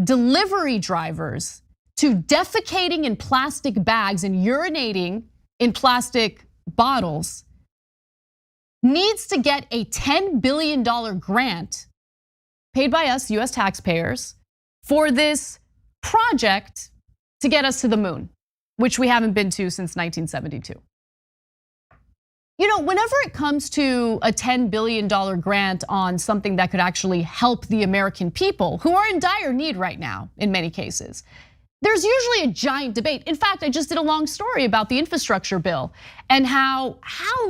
delivery drivers to defecating in plastic bags and urinating in plastic bottles, needs to get a $10 billion grant paid by us, US taxpayers, for this project to get us to the moon, which we haven't been to since 1972. You know, whenever it comes to a $10 billion grant on something that could actually help the American people, who are in dire need right now in many cases, there's usually a giant debate. In fact, I just did a long story about the infrastructure bill and how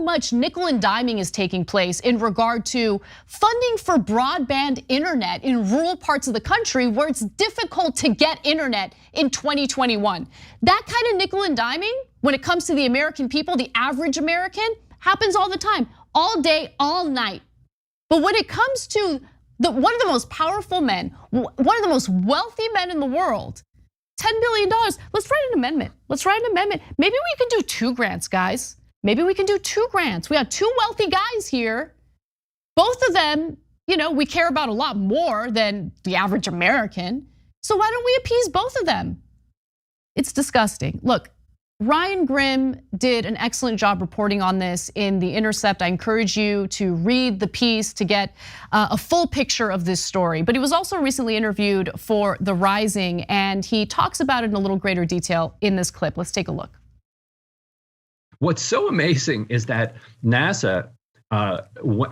much nickel and diming is taking place in regard to funding for broadband internet in rural parts of the country where it's difficult to get internet in 2021. That kind of nickel and diming, when it comes to the American people, the average American, happens all the time, all day, all night. But when it comes to one of the most powerful men, one of the most wealthy men in the world, $10 billion, let's write an amendment. Let's write an amendment. Maybe we can do 2 grants, guys. Maybe we can do 2 grants. We got 2 wealthy guys here. Both of them, you know, we care about a lot more than the average American. So why don't we appease both of them? It's disgusting. Look, Ryan Grim did an excellent job reporting on this in The Intercept. I encourage you to read the piece to get a full picture of this story. But he was also recently interviewed for The Rising, and he talks about it in a little greater detail in this clip. Let's take a look. What's so amazing is that NASA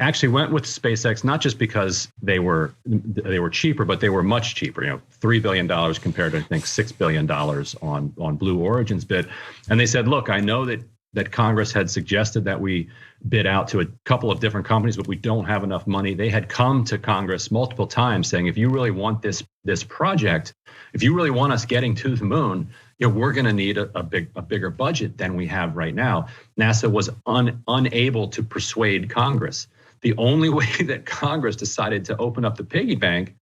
actually went with SpaceX, not just because they were cheaper, but they were much cheaper. You know, $3 billion compared to, I think, $6 billion on Blue Origin's bid. And they said, look, I know that Congress had suggested that we bid out to a couple of different companies, but we don't have enough money. They had come to Congress multiple times saying, if you really want this project, if you really want us getting to the moon, you know, we're going to need a bigger budget than we have right now. NASA was unable to persuade Congress. The only way that Congress decided to open up the piggy bank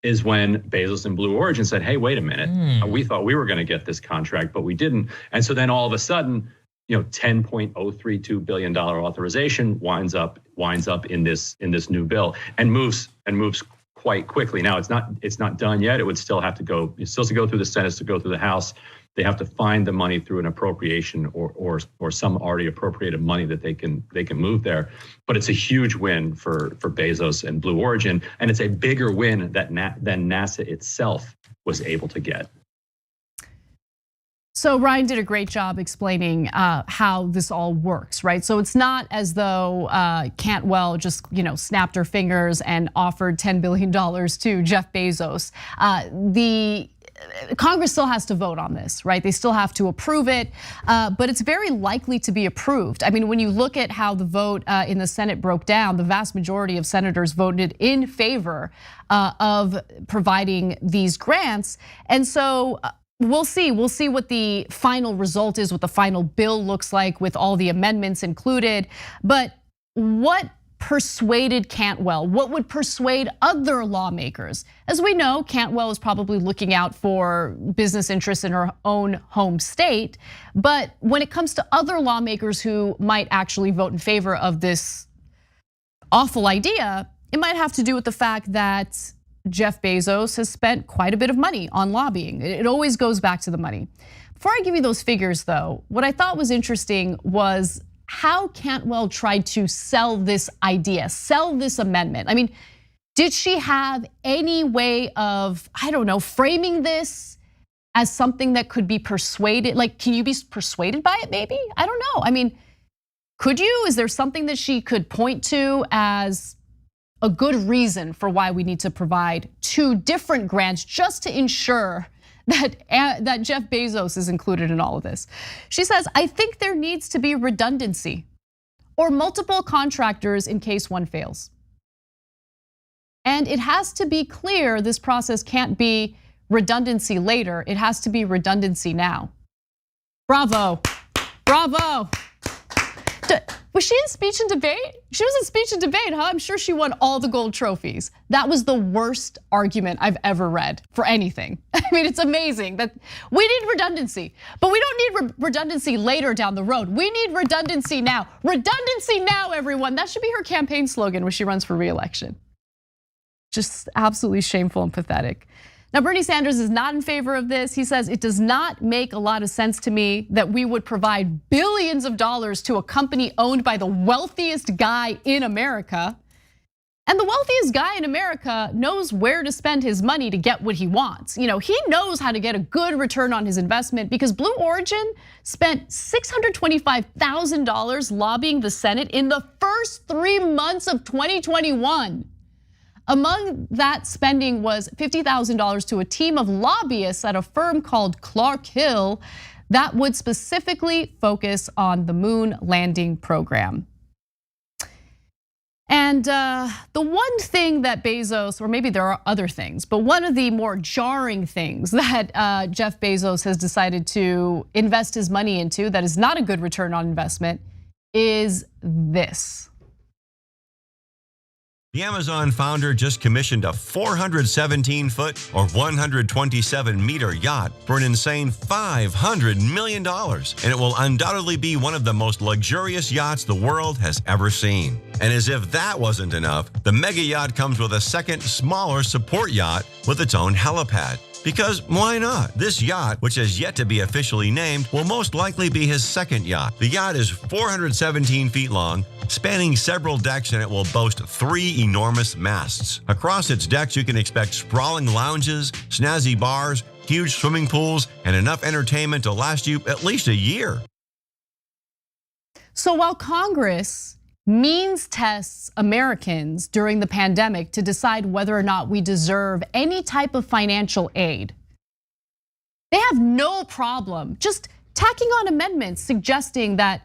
is when Bezos and Blue Origin said, hey, wait a minute, we thought we were going to get this contract, but we didn't. And so then all of a sudden, you know, $10.032 billion authorization winds up in this new bill and moves quite quickly. Now it's not done yet. It would still have to go. It still has to go through the Senate, to go through the House. They have to find the money through an appropriation or some already appropriated money that they can move there. But it's a huge win for Bezos and Blue Origin, and it's a bigger win than NASA itself was able to get. So Ryan did a great job explaining how this all works, right? So it's not as though Cantwell just, you know, snapped her fingers and offered $10 billion to Jeff Bezos. The Congress still has to vote on this, right? They still have to approve it, but it's very likely to be approved. I mean, when you look at how the vote in the Senate broke down, the vast majority of senators voted in favor of providing these grants. And so we'll see what the final result is, what the final bill looks like with all the amendments included. But what persuaded Cantwell? What would persuade other lawmakers? As we know, Cantwell is probably looking out for business interests in her own home state. But when it comes to other lawmakers who might actually vote in favor of this awful idea, it might have to do with the fact that Jeff Bezos has spent quite a bit of money on lobbying. It always goes back to the money. Before I give you those figures though, what I thought was interesting was how Cantwell tried to sell this idea, sell this amendment. I mean, did she have any way of, I don't know, framing this as something that could be persuaded? Like, can you be persuaded by it maybe? I don't know. I mean, could you? Is there something that she could point to as a good reason for why we need to provide 2 different grants just to ensure that Jeff Bezos is included in all of this? She says, I think there needs to be redundancy or multiple contractors in case one fails. And it has to be clear this process can't be redundancy later, it has to be redundancy now. Bravo, bravo. Was she in speech and debate? She was in speech and debate, huh? I'm sure she won all the gold trophies. That was the worst argument I've ever read for anything. I mean, it's amazing that we need redundancy, but we don't need redundancy later down the road. We need redundancy now. Redundancy now, everyone. That should be her campaign slogan when she runs for re-election. Just absolutely shameful and pathetic. Now, Bernie Sanders is not in favor of this. He says it does not make a lot of sense to me that we would provide billions of dollars to a company owned by the wealthiest guy in America. And the wealthiest guy in America knows where to spend his money to get what he wants. He knows how to get a good return on his investment because Blue Origin spent $625,000 lobbying the Senate in the first 3 months of 2021. Among that spending was $50,000 to a team of lobbyists at a firm called Clark Hill that would specifically focus on the moon landing program. And the one thing that Bezos, or maybe there are other things, but one of the more jarring things that Jeff Bezos has decided to invest his money into that is not a good return on investment is this. The Amazon founder just commissioned a 417-foot or 127-meter yacht for an insane $500 million. And it will undoubtedly be one of the most luxurious yachts the world has ever seen. And as if that wasn't enough, the mega yacht comes with a second, smaller support yacht with its own helipad. Because why not? This yacht, which has yet to be officially named, will most likely be his second yacht. The yacht is 417 feet long, spanning several decks, and it will boast 3 enormous masts. Across its decks, you can expect sprawling lounges, snazzy bars, huge swimming pools, and enough entertainment to last you at least a year. So while Congress means tests Americans during the pandemic to decide whether or not we deserve any type of financial aid, they have no problem just tacking on amendments suggesting that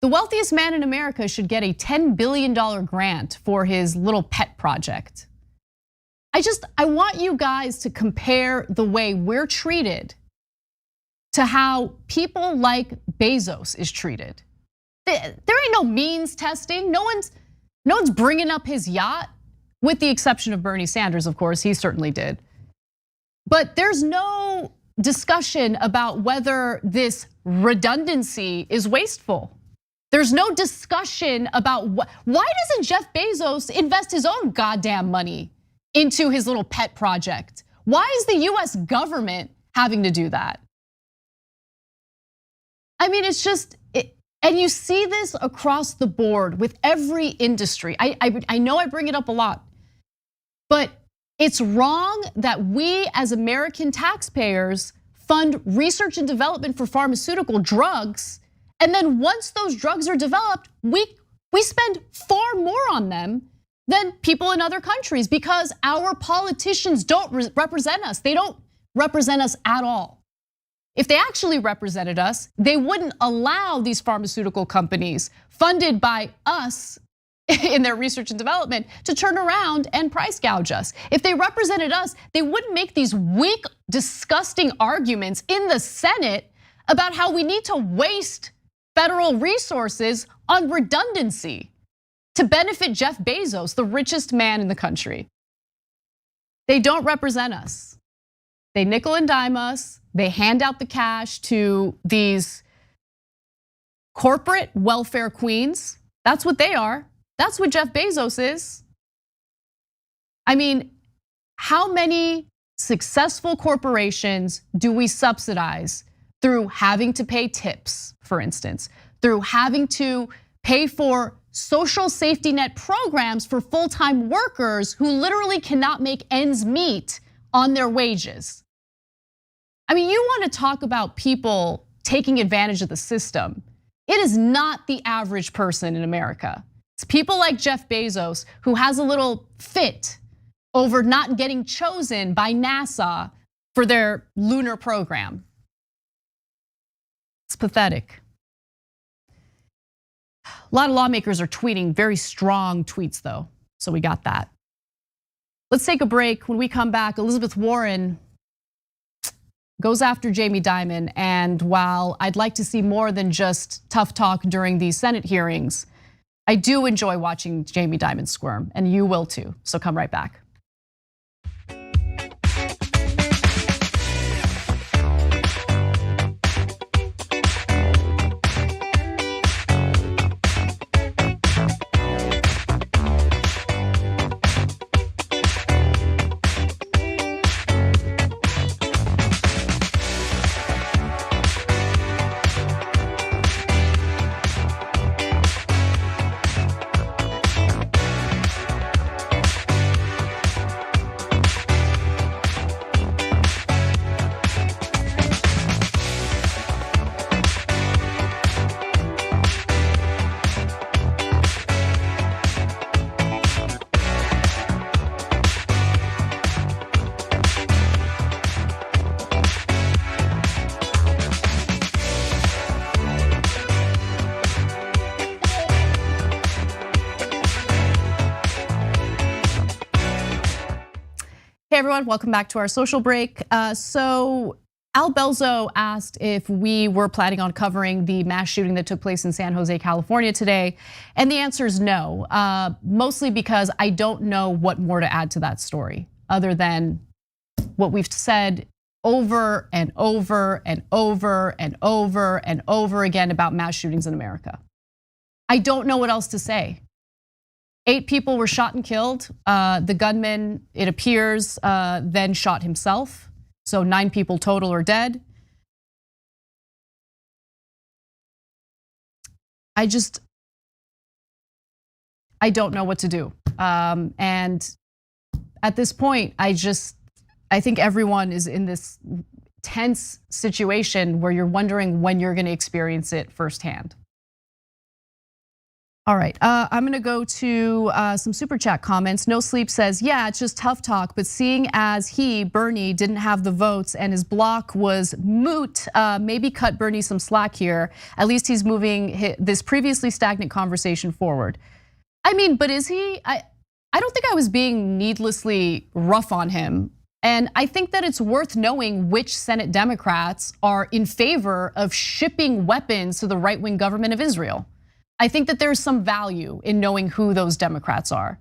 the wealthiest man in America should get a $10 billion grant for his little pet project. I want you guys to compare the way we're treated to how people like Bezos is treated. There ain't no means testing. No one's bringing up his yacht, with the exception of Bernie Sanders, of course, he certainly did. But there's no discussion about whether this redundancy is wasteful. There's no discussion about why doesn't Jeff Bezos invest his own goddamn money into his little pet project? Why is the US government having to do that? I mean, it's just, and you see this across the board with every industry. I know I bring it up a lot, but it's wrong that we as American taxpayers fund research and development for pharmaceutical drugs. And then once those drugs are developed, we spend far more on them than people in other countries because our politicians don't represent us. They don't represent us at all. If they actually represented us, they wouldn't allow these pharmaceutical companies funded by us in their research and development to turn around and price gouge us. If they represented us, they wouldn't make these weak, disgusting arguments in the Senate about how we need to waste federal resources on redundancy to benefit Jeff Bezos, the richest man in the country. They don't represent us. They nickel and dime us. They hand out the cash to these corporate welfare queens. That's what they are. That's what Jeff Bezos is. I mean, how many successful corporations do we subsidize through having to pay tips, for instance, through having to pay for social safety net programs for full-time workers who literally cannot make ends meet on their wages? I mean, you want to talk about people taking advantage of the system. It is not the average person in America. It's people like Jeff Bezos who has a little fit over not getting chosen by NASA for their lunar program. It's pathetic. A lot of lawmakers are tweeting very strong tweets though, so we got that. Let's take a break. When we come back, Elizabeth Warren goes after Jamie Dimon, and while I'd like to see more than just tough talk during these Senate hearings, I do enjoy watching Jamie Dimon squirm, and you will too, so come right back. everyone, welcome back to our social break. So Al Belzo asked if we were planning on covering the mass shooting that took place in San Jose, California today. And the answer is no, mostly because I don't know what more to add to that story other than what we've said over and over and over and over and over again about mass shootings in America. I don't know what else to say. 8 people were shot and killed. The gunman, it appears, then shot himself. So 9 people total are dead. I don't know what to do. And at this point, I think everyone is in this tense situation where you're wondering when you're gonna experience it firsthand. All right, I'm gonna go to some super chat comments. No Sleep says, yeah, it's just tough talk, but seeing as Bernie, didn't have the votes and his block was moot, maybe cut Bernie some slack here. At least he's moving this previously stagnant conversation forward. I mean, but is he? I don't think I was being needlessly rough on him. And I think that it's worth knowing which Senate Democrats are in favor of shipping weapons to the right-wing government of Israel. I think that there's some value in knowing who those Democrats are.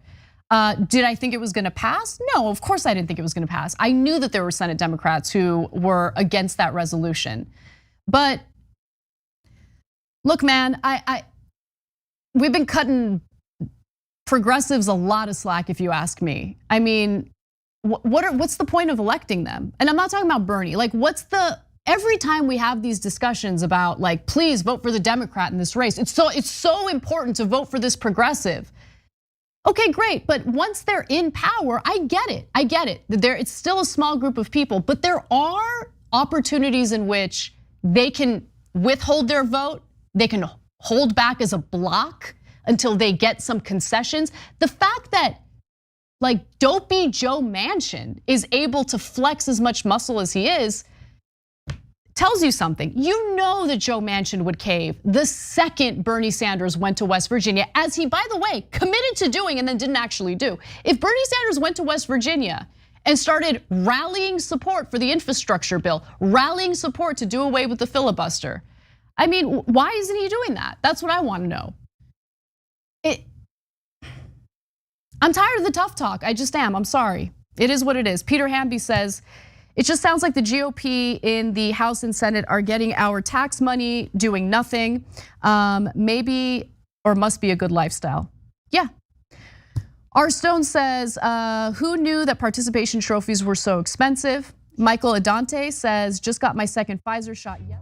Did I think it was gonna pass? No, of course I didn't think it was gonna pass. I knew that there were Senate Democrats who were against that resolution. But look, man, we've been cutting progressives a lot of slack, if you ask me. I mean, what's the point of electing them? And I'm not talking about Bernie. Like, every time we have these discussions about like, please vote for the Democrat in this race, it's so important to vote for this progressive. Okay, great, but once they're in power, I get it. It's still a small group of people, but there are opportunities in which they can withhold their vote, they can hold back as a block until they get some concessions. The fact that like dopey Joe Manchin is able to flex as much muscle as he is tells you something. You know that Joe Manchin would cave the second Bernie Sanders went to West Virginia, as he, by the way, committed to doing and then didn't actually do. If Bernie Sanders went to West Virginia and started rallying support for the infrastructure bill, rallying support to do away with the filibuster, I mean, why isn't he doing that? That's what I want to know. I'm tired of the tough talk. I just am. I'm sorry. It is what it is. Peter Hamby says, it just sounds like the GOP in the House and Senate are getting our tax money, doing nothing. Maybe or must be a good lifestyle. Yeah. R. Stone says, who knew that participation trophies were so expensive? Michael Adante says, just got my second Pfizer shot yet.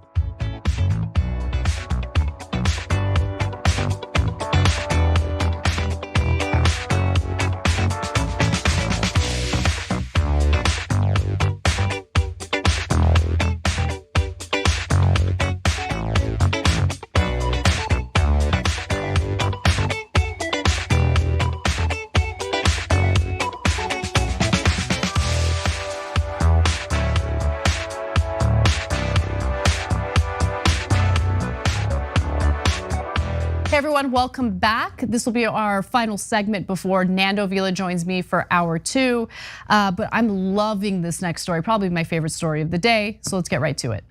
Everyone, welcome back. This will be our final segment before Nando Vila joins me for hour 2. But I'm loving this next story, probably my favorite story of the day. So let's get right to it.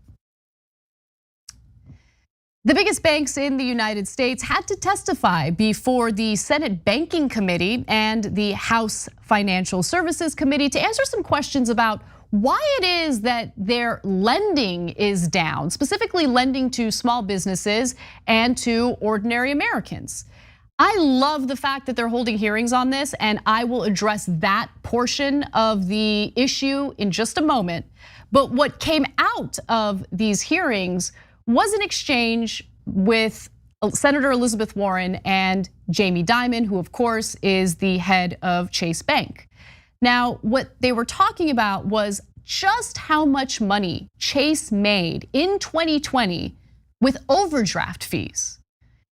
The biggest banks in the United States had to testify before the Senate Banking Committee and the House Financial Services Committee to answer some questions about why it is that their lending is down, specifically lending to small businesses and to ordinary Americans. I love the fact that they're holding hearings on this, and I will address that portion of the issue in just a moment. But what came out of these hearings was an exchange with Senator Elizabeth Warren and Jamie Dimon, who of course is the head of Chase Bank. Now, what they were talking about was just how much money Chase made in 2020 with overdraft fees.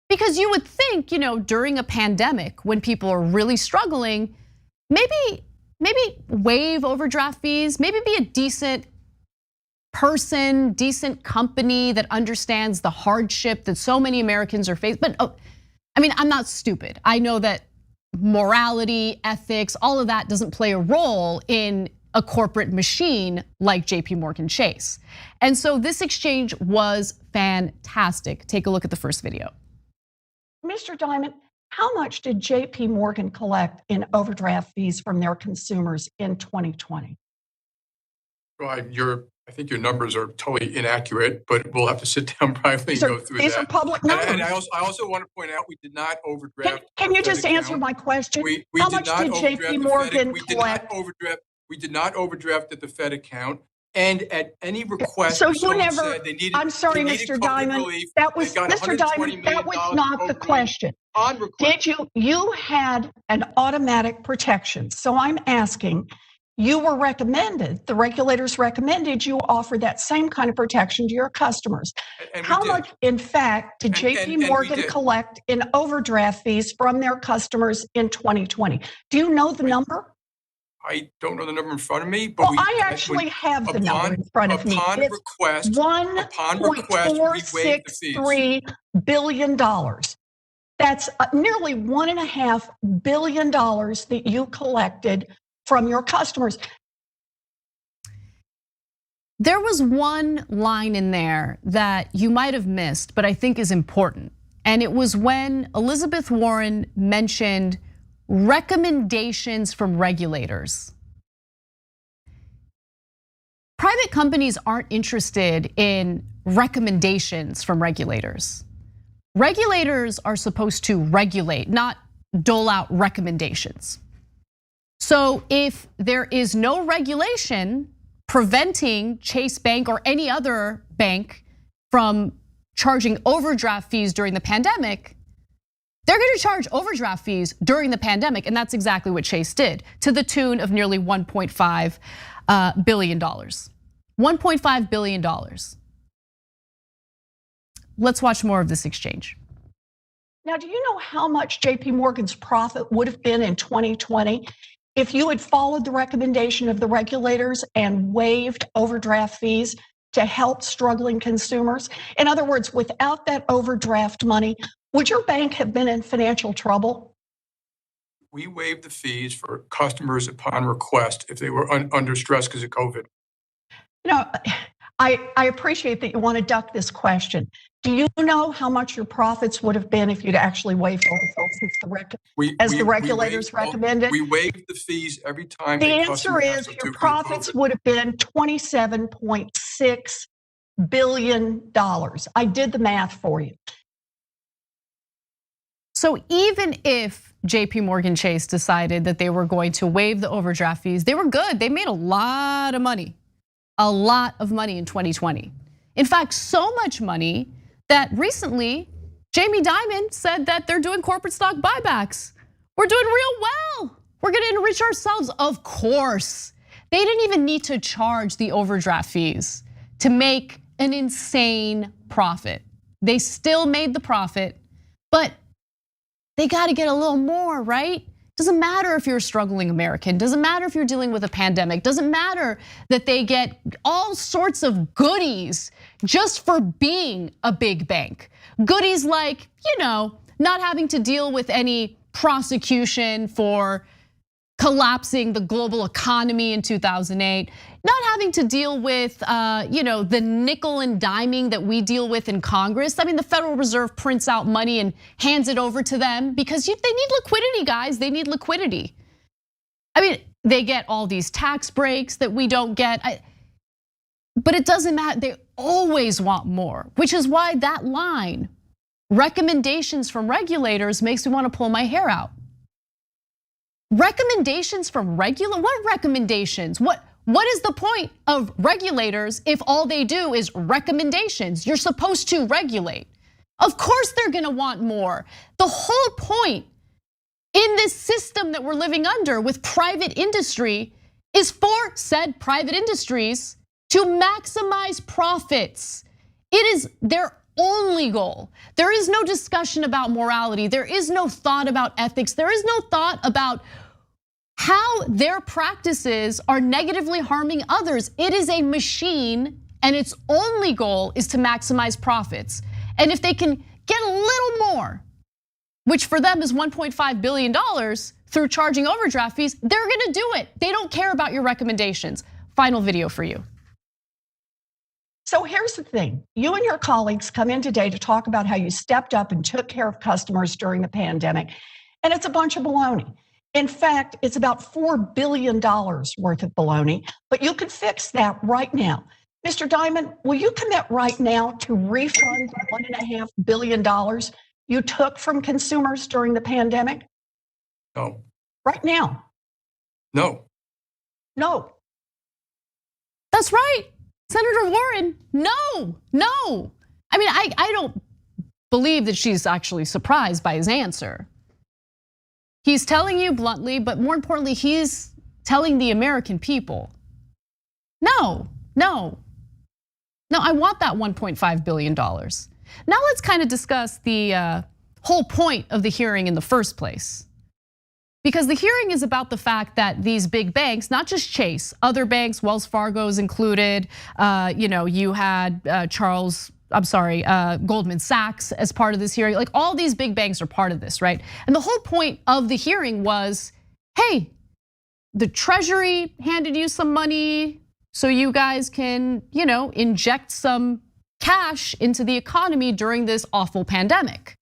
Because you would think, during a pandemic when people are really struggling, maybe waive overdraft fees, maybe be a decent person, decent company that understands the hardship that so many Americans are facing. But I'm not stupid. I know that morality, ethics, all of that doesn't play a role in a corporate machine like JP Morgan Chase. And so this exchange was fantastic. Take a look at the first video. Mr. Dimon, how much did JP Morgan collect in overdraft fees from their consumers in 2020? Well, I think your numbers are totally inaccurate, but we'll have to sit down privately and go through that. These are public numbers. And I also want to point out we did not overdraft. Can you just answer my question? How much did JP Morgan collect? We did not overdraft at the Fed account. And at any request, so you never. I'm sorry, Mr. Dimon. That was Mr. Dimon. That was not the question. Did you had an automatic protection? So I'm asking. You were recommended, the regulators recommended you offer that same kind of protection to your customers. How much, in fact, did JP Morgan collect in overdraft fees from their customers in 2020? Do you know the number? I don't know the number in front of me, but I actually have the number in front of me. It's $1.463 billion. That's nearly $1.5 billion that you collected from your customers. There was one line in there that you might have missed, but I think is important. And it was when Elizabeth Warren mentioned recommendations from regulators. Private companies aren't interested in recommendations from regulators. Regulators are supposed to regulate, not dole out recommendations. So if there is no regulation preventing Chase Bank or any other bank from charging overdraft fees during the pandemic, they're going to charge overdraft fees during the pandemic, and that's exactly what Chase did, to the tune of nearly $1.5 billion. $1.5 billion. Let's watch more of this exchange. Now, do you know how much JP Morgan's profit would have been in 2020 if you had followed the recommendation of the regulators and waived overdraft fees to help struggling consumers? In other words, without that overdraft money, would your bank have been in financial trouble? We waived the fees for customers upon request if they were under stress because of COVID. You know, I appreciate that you want to duck this question. Do you know how much your profits would have been if you'd actually waived all the fees as the regulators recommended? We waived the fees every time. The answer is your profits would have been $27.6 billion. I did the math for you. So even if JP Morgan Chase decided that they were going to waive the overdraft fees, they were good. They made a lot of money in 2020. In fact, so much money that recently Jamie Dimon said that they're doing corporate stock buybacks. We're doing real well. We're going to enrich ourselves. Of course, they didn't even need to charge the overdraft fees to make an insane profit. They still made the profit, but they got to get a little more, right? Doesn't matter if you're a struggling American, doesn't matter if you're dealing with a pandemic, doesn't matter that they get all sorts of goodies just for being a big bank. Goodies like, not having to deal with any prosecution for collapsing the global economy in 2008, not having to deal with the nickel and diming that we deal with in Congress. I mean, the Federal Reserve prints out money and hands it over to them because they need liquidity, guys. They need liquidity. I mean, they get all these tax breaks that we don't get. But it doesn't matter. They always want more, which is why that line, recommendations from regulators, makes me want to pull my hair out. Recommendations from what recommendations? What is the point of regulators if all they do is recommendations? You're supposed to regulate. Of course they're gonna want more. The whole point in this system that we're living under with private industry is for said private industries to maximize profits. It is their only goal. There is no discussion about morality. There is no thought about ethics. There is no thought about how their practices are negatively harming others. It is a machine, and its only goal is to maximize profits. And if they can get a little more, which for them is $1.5 billion through charging overdraft fees, they're gonna do it. They don't care about your recommendations. Final video for you. So here's the thing. You and your colleagues come in today to talk about how you stepped up and took care of customers during the pandemic. And it's a bunch of baloney. In fact, it's about $4 billion worth of baloney, but you can fix that right now. Mr. Diamond, will you commit right now to refund the $1.5 billion you took from consumers during the pandemic? No. Right now? No. No. That's right, Senator Warren, no. I mean, I don't believe that she's actually surprised by his answer. He's telling you bluntly, but more importantly, he's telling the American people, no, I want that $1.5 billion. Now let's kind of discuss the whole point of the hearing in the first place. Because the hearing is about the fact that these big banks, not just Chase, other banks, Wells Fargo is included. You had Goldman Sachs as part of this hearing. Like all these big banks are part of this, right? And the whole point of the hearing was, hey, the Treasury handed you some money so you guys can, inject some cash into the economy during this awful pandemic.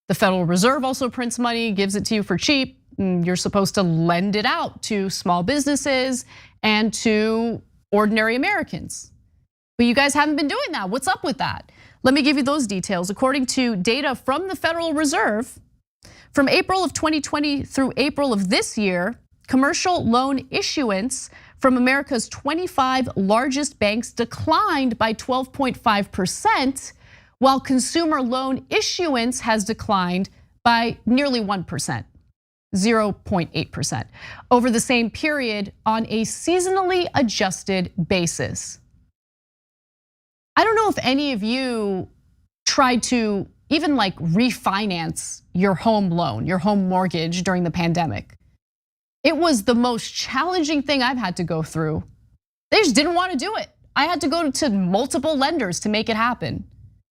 The Federal Reserve also prints money, gives it to you for cheap. You're supposed to lend it out to small businesses and to ordinary Americans. But you guys haven't been doing that. What's up with that? Let me give you those details. According to data from the Federal Reserve, from April of 2020 through April of this year, commercial loan issuance from America's 25 largest banks declined by 12.5%, while consumer loan issuance has declined by nearly 1%. 0.8% over the same period on a seasonally adjusted basis. I don't know if any of you tried to even like refinance your home loan, your home mortgage during the pandemic. It was the most challenging thing I've had to go through. They just didn't want to do it. I had to go to multiple lenders to make it happen.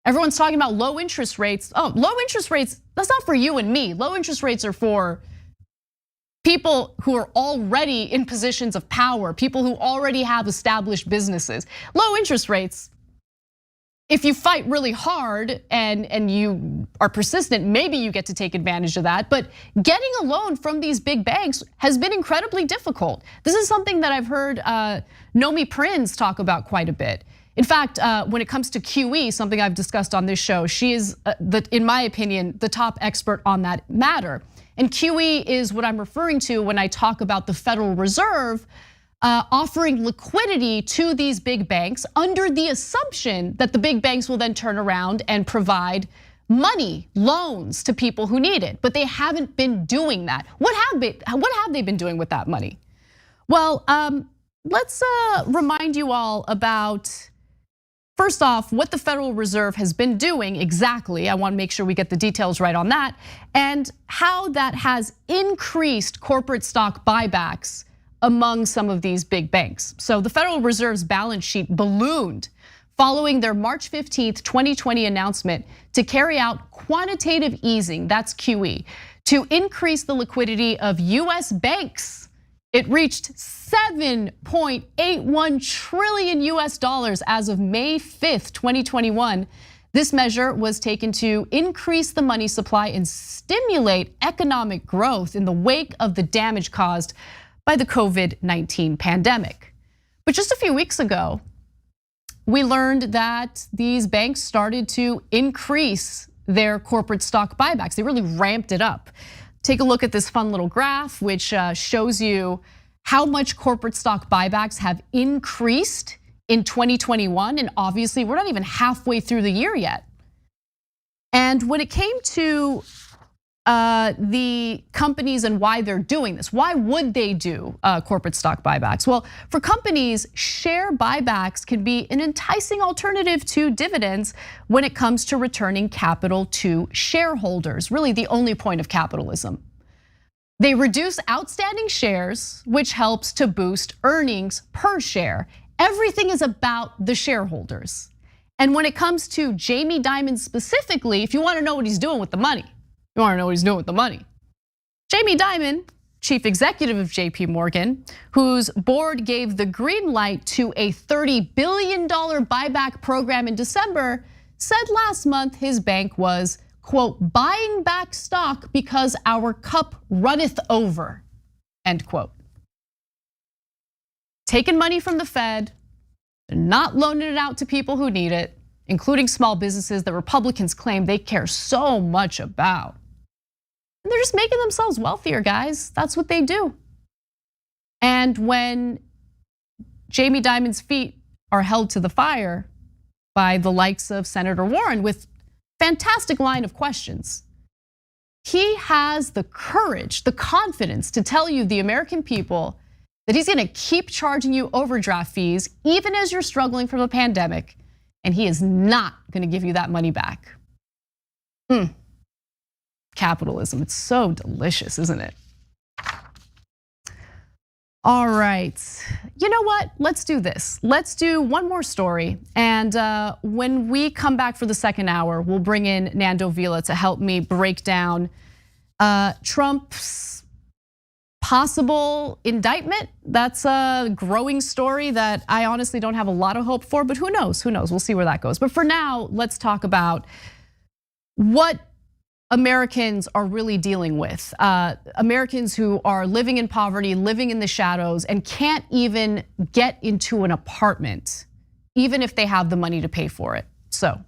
Everyone's talking about low interest rates. Oh, low interest rates, that's not for you and me. Low interest rates are for people who are already in positions of power, people who already have established businesses. Low interest rates, if you fight really hard and you are persistent, maybe you get to take advantage of that. But getting a loan from these big banks has been incredibly difficult. This is something that I've heard Nomi Prinz talk about quite a bit. In fact, when it comes to QE, something I've discussed on this show, she is, in my opinion, the top expert on that matter. And QE is what I'm referring to when I talk about the Federal Reserve offering liquidity to these big banks under the assumption that the big banks will then turn around and provide money, loans to people who need it. But they haven't been doing that. What have they been doing with that money? Well, let's remind you all about, first off, what the Federal Reserve has been doing exactly. I want to make sure we get the details right on that, and how that has increased corporate stock buybacks among some of these big banks. So the Federal Reserve's balance sheet ballooned following their March 15th, 2020 announcement to carry out quantitative easing, that's QE, to increase the liquidity of US banks. It reached $7.81 trillion as of May 5th, 2021. This measure was taken to increase the money supply and stimulate economic growth in the wake of the damage caused by the COVID-19 pandemic. But just a few weeks ago, we learned that these banks started to increase their corporate stock buybacks. They really ramped it up. Take a look at this fun little graph, which shows you how much corporate stock buybacks have increased in 2021. And obviously, we're not even halfway through the year yet. And when it came to the companies and why they're doing this, why would they do corporate stock buybacks? Well, for companies, share buybacks can be an enticing alternative to dividends when it comes to returning capital to shareholders, really the only point of capitalism. They reduce outstanding shares, which helps to boost earnings per share. Everything is about the shareholders. And when it comes to Jamie Dimon specifically, if you want to know what he's doing with the money, Jamie Dimon chief executive of JP Morgan, whose board gave the green light to a $30 billion buyback program in December, said last month his bank was, quote, buying back stock because our cup runneth over, end quote. Taking money from the Fed, not loaning it out to people who need it, including small businesses that Republicans claim they care so much about. And they're just making themselves wealthier, guys. That's what they do. And when Jamie Dimon's feet are held to the fire by the likes of Senator Warren with fantastic line of questions, he has the courage, the confidence to tell you, the American people, that he's gonna keep charging you overdraft fees even as you're struggling from the pandemic, and he is not gonna give you that money back. Capitalism, it's so delicious, isn't it? All right, you know what? Let's do this. Let's do one more story. And when we come back for the second hour, we'll bring in Nando Vila to help me break down Trump's possible indictment. That's a growing story that I honestly don't have a lot of hope for, but who knows? Who knows? We'll see where that goes. But for now, let's talk about what Americans are really dealing with. Americans who are living in poverty, living in the shadows, and can't even get into an apartment, even if they have the money to pay for it. So,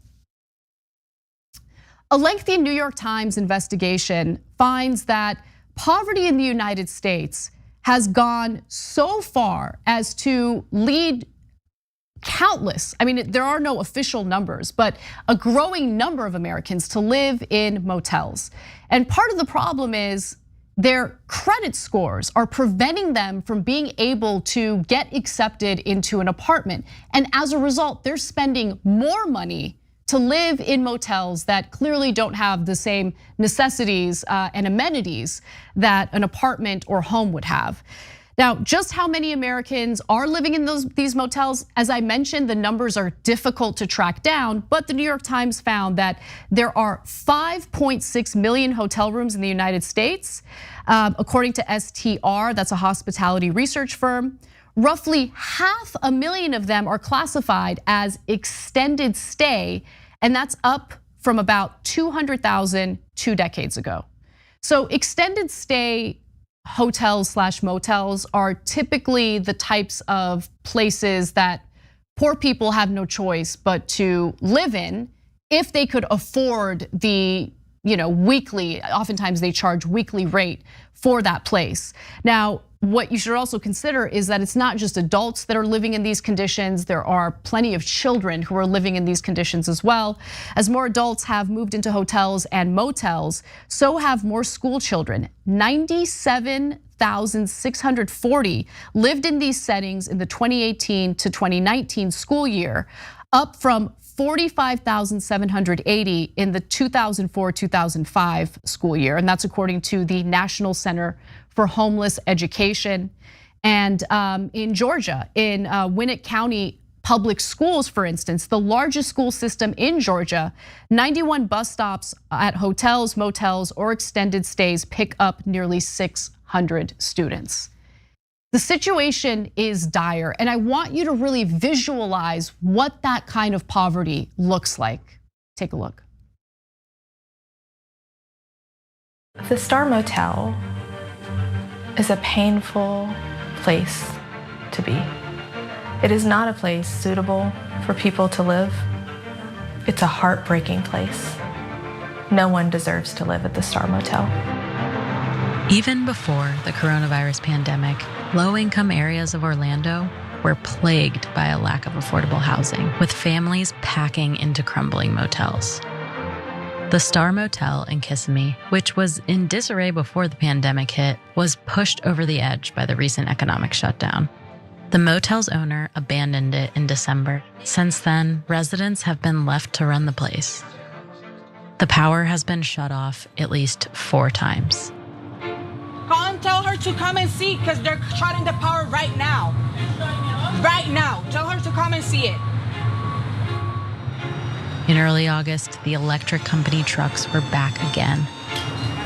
a lengthy New York Times investigation finds that poverty in the United States has gone so far as to lead countless, I mean, there are no official numbers, but a growing number of Americans to live in motels. And part of the problem is their credit scores are preventing them from being able to get accepted into an apartment. And as a result, they're spending more money to live in motels that clearly don't have the same necessities and amenities that an apartment or home would have. Now, just how many Americans are living in these motels? As I mentioned, the numbers are difficult to track down, but the New York Times found that there are 5.6 million hotel rooms in the United States. According to STR, that's a hospitality research firm. Roughly 500,000 of them are classified as extended stay, and that's up from about 200,000 2 decades ago. So extended stay hotels/motels are typically the types of places that poor people have no choice but to live in if they could afford the weekly, oftentimes they charge weekly rate for that place. Now, what you should also consider is that it's not just adults that are living in these conditions. There are plenty of children who are living in these conditions as well. As more adults have moved into hotels and motels, so have more school children. 97,640 lived in these settings in the 2018 to 2019 school year, up from 45,780 in the 2004-2005 school year. And that's according to the National Center for Homeless Education. And in Georgia, in Gwinnett County Public Schools, for instance, the largest school system in Georgia, 91 bus stops at hotels, motels, or extended stays pick up nearly 600 students. The situation is dire, and I want you to really visualize what that kind of poverty looks like. Take a look. The Star Motel is a painful place to be. It is not a place suitable for people to live. It's a heartbreaking place. No one deserves to live at the Star Motel. Even before the coronavirus pandemic, low-income areas of Orlando were plagued by a lack of affordable housing, with families packing into crumbling motels. The Star Motel in Kissimmee, which was in disarray before the pandemic hit, was pushed over the edge by the recent economic shutdown. The motel's owner abandoned it in December. Since then, residents have been left to run the place. The power has been shut off at least 4 times. Call and tell her to come and see, because they're shutting the power right now. Right now. Tell her to come and see it. In early August, the electric company trucks were back again.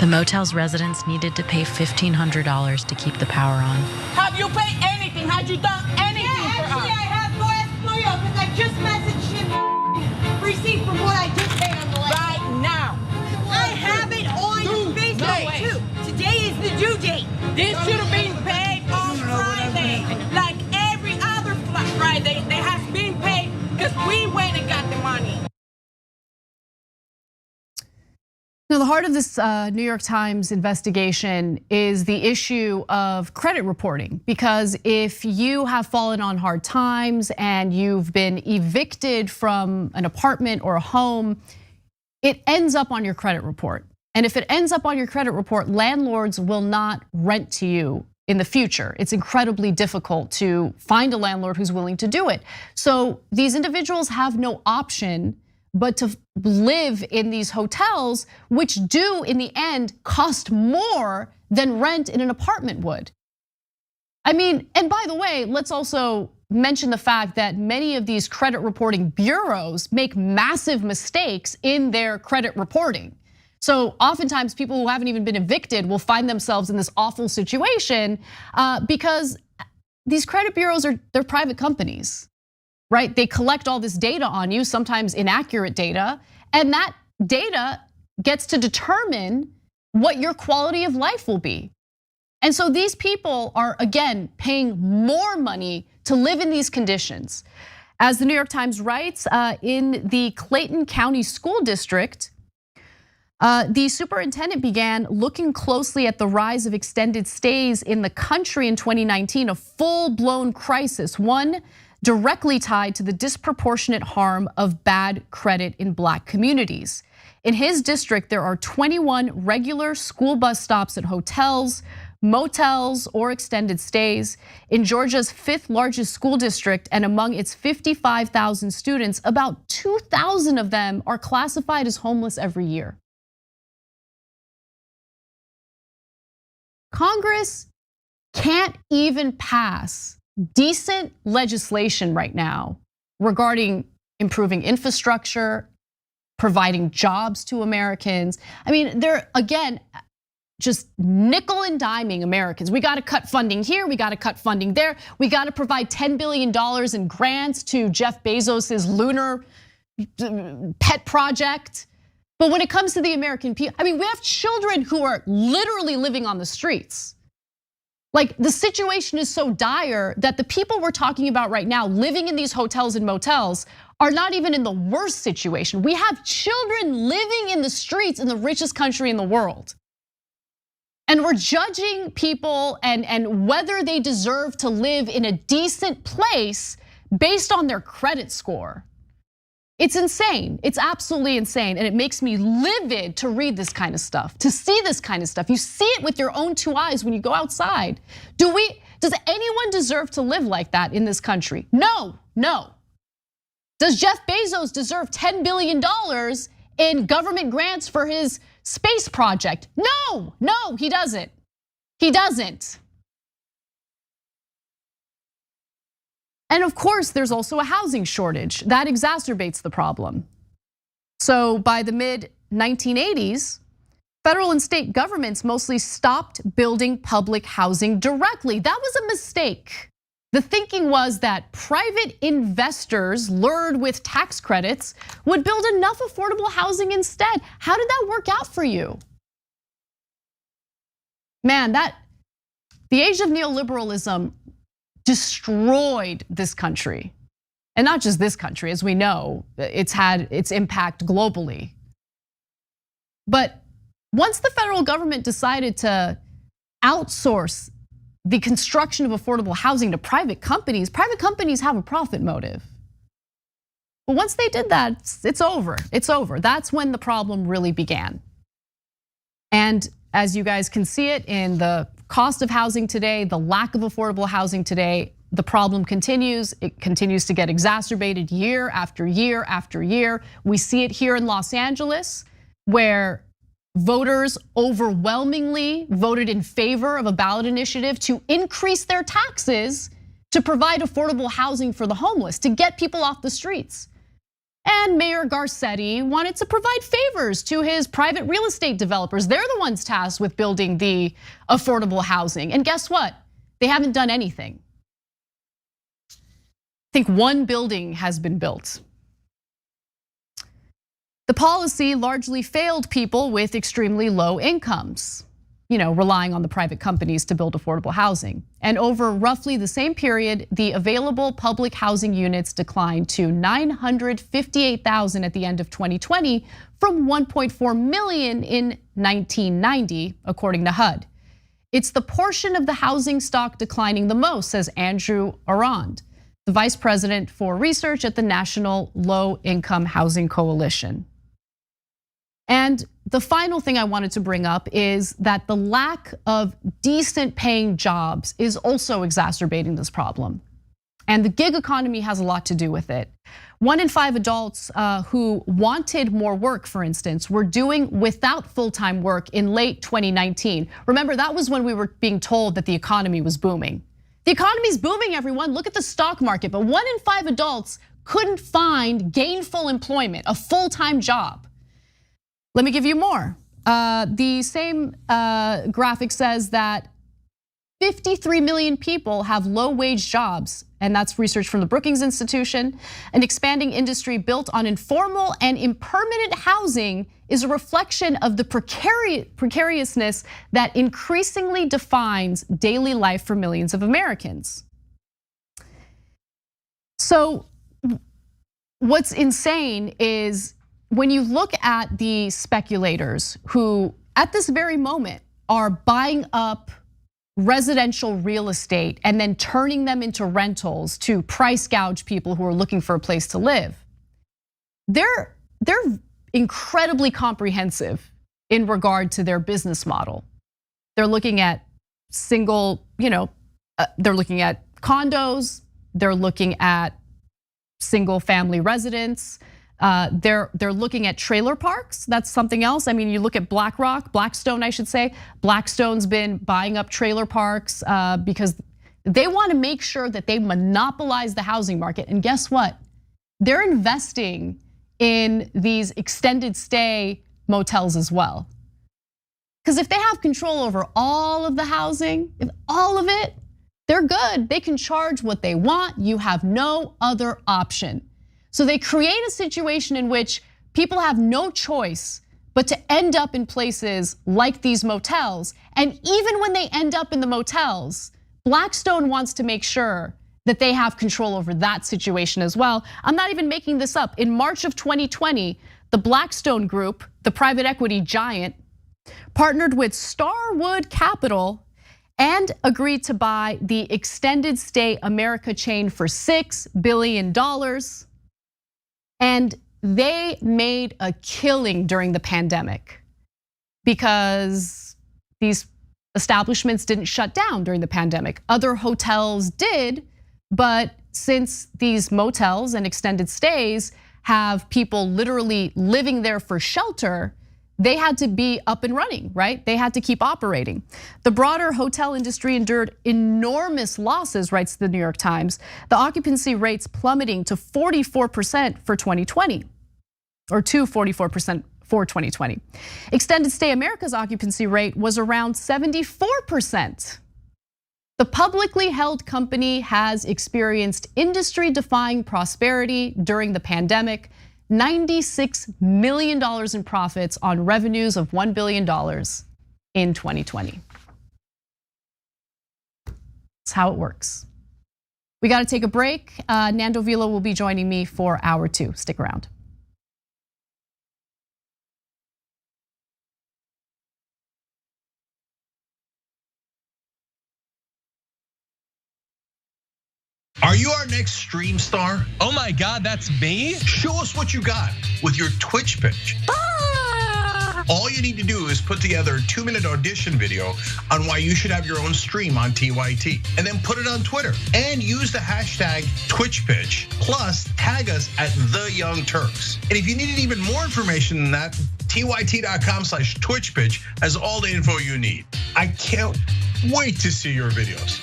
The motel's residents needed to pay $1,500 to keep the power on. Have you paid anything? Had you done anything for us? Actually, I have no Exployo because I just messaged him receipt from what I just paid on the last Right now. I have it on Facebook too. Today is the due date. This should have been paid on Friday. Like every other Friday, they has been paid because we went and got the money. Now, the heart of this New York Times investigation is the issue of credit reporting, because if you have fallen on hard times and you've been evicted from an apartment or a home, it ends up on your credit report. And if it ends up on your credit report, landlords will not rent to you in the future. It's incredibly difficult to find a landlord who's willing to do it. So these individuals have no option but to live in these hotels, which do in the end cost more than rent in an apartment would. I mean, and by the way, let's also mention the fact that many of these credit reporting bureaus make massive mistakes in their credit reporting. So oftentimes people who haven't even been evicted will find themselves in this awful situation because these credit bureaus they're private companies. Right? They collect all this data on you, sometimes inaccurate data, and that data gets to determine what your quality of life will be. And so these people are, again, paying more money to live in these conditions. As the New York Times writes, in the Clayton County School District, the superintendent began looking closely at the rise of extended stays in the country in 2019, a full-blown crisis, one directly tied to the disproportionate harm of bad credit in Black communities. In his district, there are 21 regular school bus stops at hotels, motels, or extended stays. In Georgia's 5th largest school district and among its 55,000 students, about 2,000 of them are classified as homeless every year. Congress can't even pass decent legislation right now regarding improving infrastructure, providing jobs to Americans. I mean, they're, again, just nickel and diming Americans. We gotta cut funding here, we gotta cut funding there. We gotta provide $10 billion in grants to Jeff Bezos's lunar pet project. But when it comes to the American people, I mean, we have children who are literally living on the streets. Like, the situation is so dire that the people we're talking about right now living in these hotels and motels are not even in the worst situation. We have children living in the streets in the richest country in the world. And we're judging people and whether they deserve to live in a decent place based on their credit score. It's insane. It's absolutely insane. And it makes me livid to read this kind of stuff, to see this kind of stuff. You see it with your own two eyes when you go outside. Does anyone deserve to live like that in this country? No, no. Does Jeff Bezos deserve $10 billion in government grants for his space project? No, no, he doesn't. He doesn't. And of course, there's also a housing shortage that exacerbates the problem. So by the mid-1980s, federal and state governments mostly stopped building public housing directly. That was a mistake. The thinking was that private investors lured with tax credits would build enough affordable housing instead. How did that work out for you? Man, the age of neoliberalism destroyed this country. And not just this country, as we know, it's had its impact globally. But once the federal government decided to outsource the construction of affordable housing to private companies have a profit motive. But once they did that, it's over, it's over. That's when the problem really began. And as you guys can see it in the cost of housing today, the lack of affordable housing today, the problem continues. It continues to get exacerbated year after year after year. We see it here in Los Angeles, where voters overwhelmingly voted in favor of a ballot initiative to increase their taxes to provide affordable housing for the homeless, to get people off the streets. And Mayor Garcetti wanted to provide favors to his private real estate developers. They're the ones tasked with building the affordable housing. And guess what? They haven't done anything. I think one building has been built. The policy largely failed people with extremely low incomes, relying on the private companies to build affordable housing. And over roughly the same period, the available public housing units declined to 958,000 at the end of 2020 from 1.4 million in 1990, according to HUD. It's the portion of the housing stock declining the most, says Andrew Arand, the vice president for research at the National Low Income Housing Coalition. And the final thing I wanted to bring up is that the lack of decent paying jobs is also exacerbating this problem. And the gig economy has a lot to do with it. 1 in 5 adults who wanted more work, for instance, were doing without full-time work in late 2019. Remember, that was when we were being told that the economy was booming. The economy's booming, everyone. Look at the stock market. But 1 in 5 adults couldn't find gainful employment, a full-time job. Let me give you more. The same graphic says that 53 million people have low-wage jobs, and that's research from the Brookings Institution. An expanding industry built on informal and impermanent housing is a reflection of the precariousness that increasingly defines daily life for millions of Americans. So what's insane is when you look at the speculators who, at this very moment, are buying up residential real estate and then turning them into rentals to price gouge people who are looking for a place to live, they're incredibly comprehensive in regard to their business model. They're looking at they're looking at condos, they're looking at single family residents. They're looking at trailer parks. That's something else. I mean, you look at Blackstone, I should say. Blackstone's been buying up trailer parks because they want to make sure that they monopolize the housing market. And guess what? They're investing in these extended stay motels as well. Because if they have control over all of the housing, if all of it, they're good. They can charge what they want. You have no other option. So they create a situation in which people have no choice but to end up in places like these motels. And even when they end up in the motels, Blackstone wants to make sure that they have control over that situation as well. I'm not even making this up. In March of 2020, the Blackstone Group, the private equity giant, partnered with Starwood Capital and agreed to buy the Extended Stay America chain for $6 billion. And they made a killing during the pandemic because these establishments didn't shut down during the pandemic. Other hotels did, but since these motels and extended stays have people literally living there for shelter, they had to be up and running, right? They had to keep operating. The broader hotel industry endured enormous losses, writes the New York Times. The occupancy rates plummeting to 44% for 2020, or to 44% for 2020. Extended Stay America's occupancy rate was around 74%. The publicly held company has experienced industry-defying prosperity during the pandemic. $96 million in profits on revenues of $1 billion in 2020. That's how it works. We got to take a break. Nando Vila will be joining me for hour 2. Stick around. Are you our next stream star? Oh my God, that's me? Show us what you got with your Twitch pitch. All you need to do is put together a 2-minute audition video on why you should have your own stream on TYT, and then put it on Twitter and use the hashtag TwitchPitch. Plus, tag us at The Young Turks. And if you needed even more information than that, TYT.com/TwitchPitch has all the info you need. I can't wait to see your videos.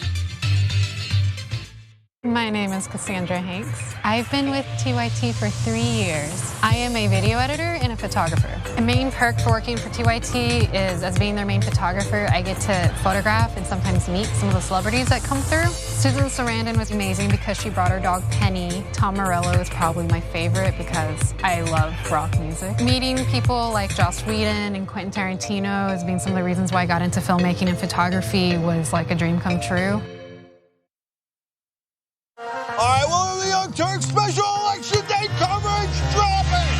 My name is Cassandra Hanks. I've been with TYT for 3 years. I am a video editor and a photographer. A main perk for working for TYT is, as being their main photographer, I get to photograph and sometimes meet some of the celebrities that come through. Susan Sarandon was amazing because she brought her dog Penny. Tom Morello is probably my favorite because I love rock music. Meeting people like Joss Whedon and Quentin Tarantino has been some of the reasons why I got into filmmaking and photography was like a dream come true. All right, well, the Young Turks special election day coverage dropping.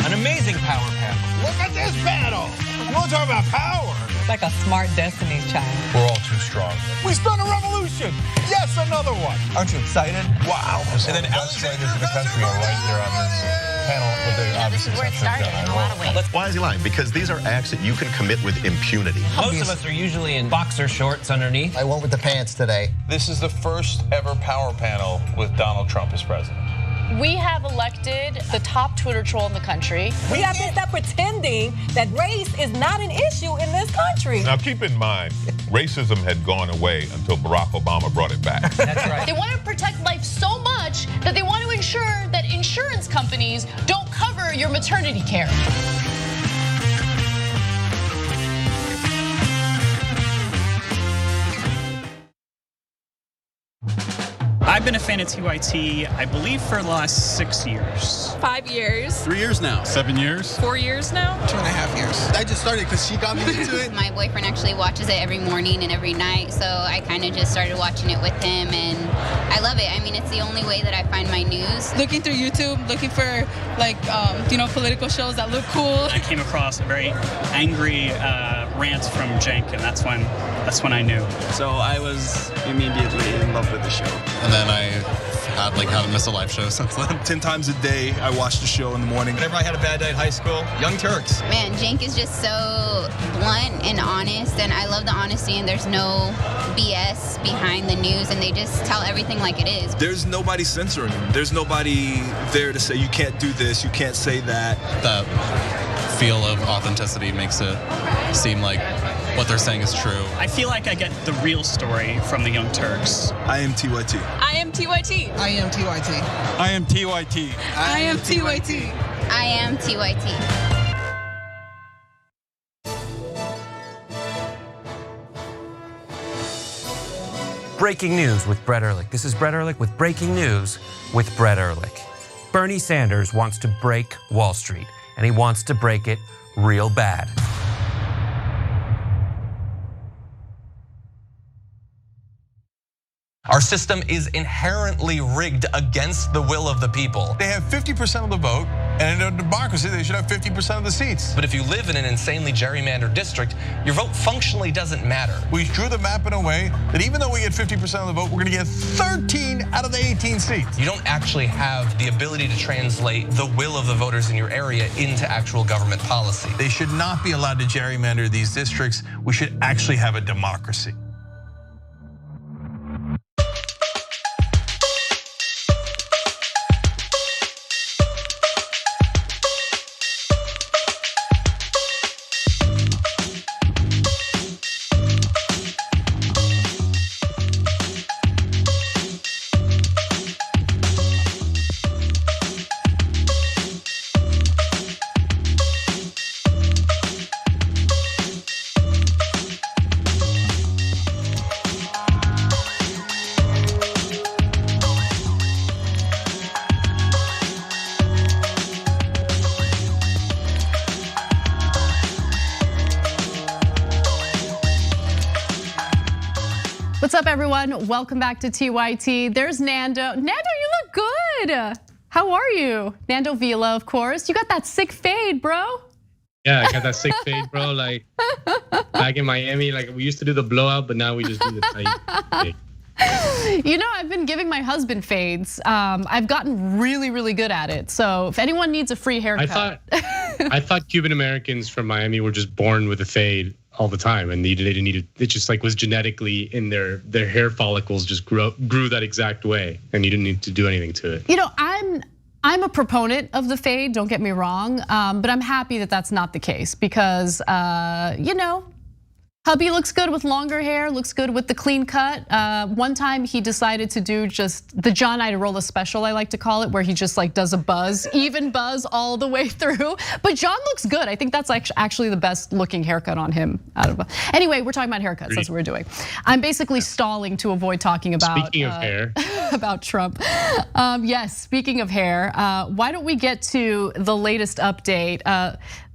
An amazing power panel. Look at this panel. You want to talk about power? Like a smart Destiny's Child. We're all too strong. We start a revolution. Yes, another one. Aren't you excited? Wow. And then outsiders in the country are right there on this panel with the obvious exception of John. In a lot of ways. Why is he lying? Because these are acts that you can commit with impunity. Most of us are usually in boxer shorts underneath. I went with the pants today. This is the first ever power panel with Donald Trump as president. We have elected the top Twitter troll in the country. We have to stop pretending that race is not an issue in this country. Now keep in mind, racism had gone away until Barack Obama brought it back. That's right. They want to protect life so much that they want to ensure that insurance companies don't cover your maternity care. I've been a fan of TYT, I believe, for the last 6 years. 5 years. 3 years now. 7 years. 4 years now. 2.5 years. I just started because she got me into it. My boyfriend actually watches it every morning and every night, so I kind of just started watching it with him, and I love it. I mean, it's the only way that I find my news. Looking through YouTube, looking for political shows that look cool. I came across a very angry rant from Cenk, and that's when I knew. So I was immediately in love with the show. And then I haven't missed a live show since then. 10 times a day, I watched the show in the morning. Whenever I had a bad day at high school, Young Turks. Man, Cenk is just so blunt and honest, and I love the honesty, and there's no BS behind the news, and they just tell everything like it is. There's nobody censoring him. There's nobody there to say you can't do this, you can't say that. That feel of authenticity makes it seem like what they're saying is true. I feel like I get the real story from the Young Turks. I am TYT. I am TYT. I am TYT. I am TYT. I am TYT. I am TYT. Breaking news with Brett Ehrlich. This is Brett Ehrlich with breaking news with Brett Ehrlich. Bernie Sanders wants to break Wall Street, and he wants to break it real bad. Our system is inherently rigged against the will of the people. They have 50% of the vote, and in a democracy, they should have 50% of the seats. But if you live in an insanely gerrymandered district, your vote functionally doesn't matter. We drew the map in a way that even though we get 50% of the vote, we're gonna get 13 out of the 18 seats. You don't actually have the ability to translate the will of the voters in your area into actual government policy. They should not be allowed to gerrymander these districts. We should actually have a democracy. What's up, everyone? Welcome back to TYT. There's Nando. Nando, you look good. How are you? Nando Vila, of course. You got that sick fade, bro. Yeah, I got that sick fade, bro. Like back in Miami, like we used to do the blowout, but now we just do the tight fade. You know, I've been giving my husband fades. I've gotten really, really good at it. So if anyone needs a free haircut. I thought Cuban Americans from Miami were just born with a fade all the time, and they didn't need it. It just like was genetically in their hair follicles just grew that exact way, and you didn't need to do anything to it. You know, I'm a proponent of the fade. Don't get me wrong, but I'm happy that that's not the case because you know, Hubby looks good with longer hair, looks good with the clean cut. One time he decided to do just the John Iadarola special, I like to call it, where he just like does a buzz, even buzz all the way through. But John looks good. I think that's actually the best looking haircut on him out of. Anyway, we're talking about haircuts, that's what we're doing. I'm basically stalling to avoid talking about Speaking of hair. about Trump. Yes, speaking of hair, why don't we get to the latest update,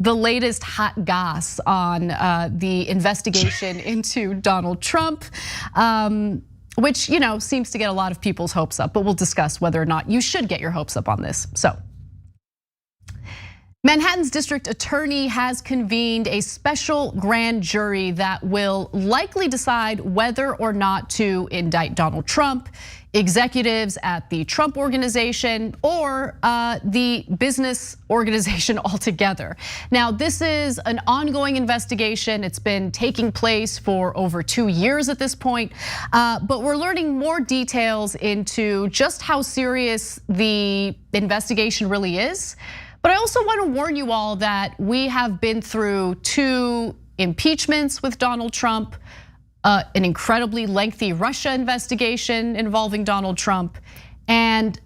the latest hot goss on the investigation into Donald Trump, which seems to get a lot of people's hopes up, but we'll discuss whether or not you should get your hopes up on this. So, Manhattan's district attorney has convened a special grand jury that will likely decide whether or not to indict Donald Trump, executives at the Trump Organization, or the business organization altogether. Now, this is an ongoing investigation. It's been taking place for over 2 years at this point, but we're learning more details into just how serious the investigation really is. But I also want to warn you all that we have been through 2 impeachments with Donald Trump, an incredibly lengthy Russia investigation involving Donald Trump, and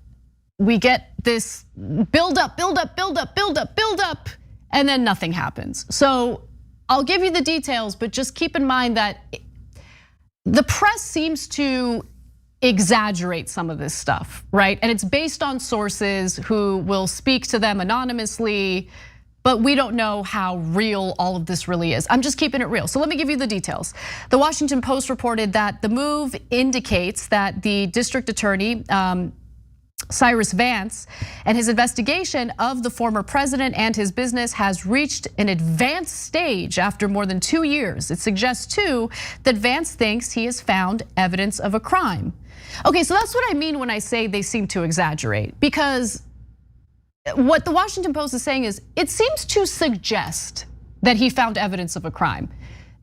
we get this build up, and then nothing happens. So I'll give you the details, but just keep in mind that the press seems to exaggerate some of this stuff, right? And it's based on sources who will speak to them anonymously, but we don't know how real all of this really is. I'm just keeping it real. So let me give you the details. The Washington Post reported that the move indicates that the district attorney, Cyrus Vance, and his investigation of the former president and his business has reached an advanced stage after more than 2 years. It suggests too that Vance thinks he has found evidence of a crime. Okay, so that's what I mean when I say they seem to exaggerate, because what the Washington Post is saying is it seems to suggest that he found evidence of a crime.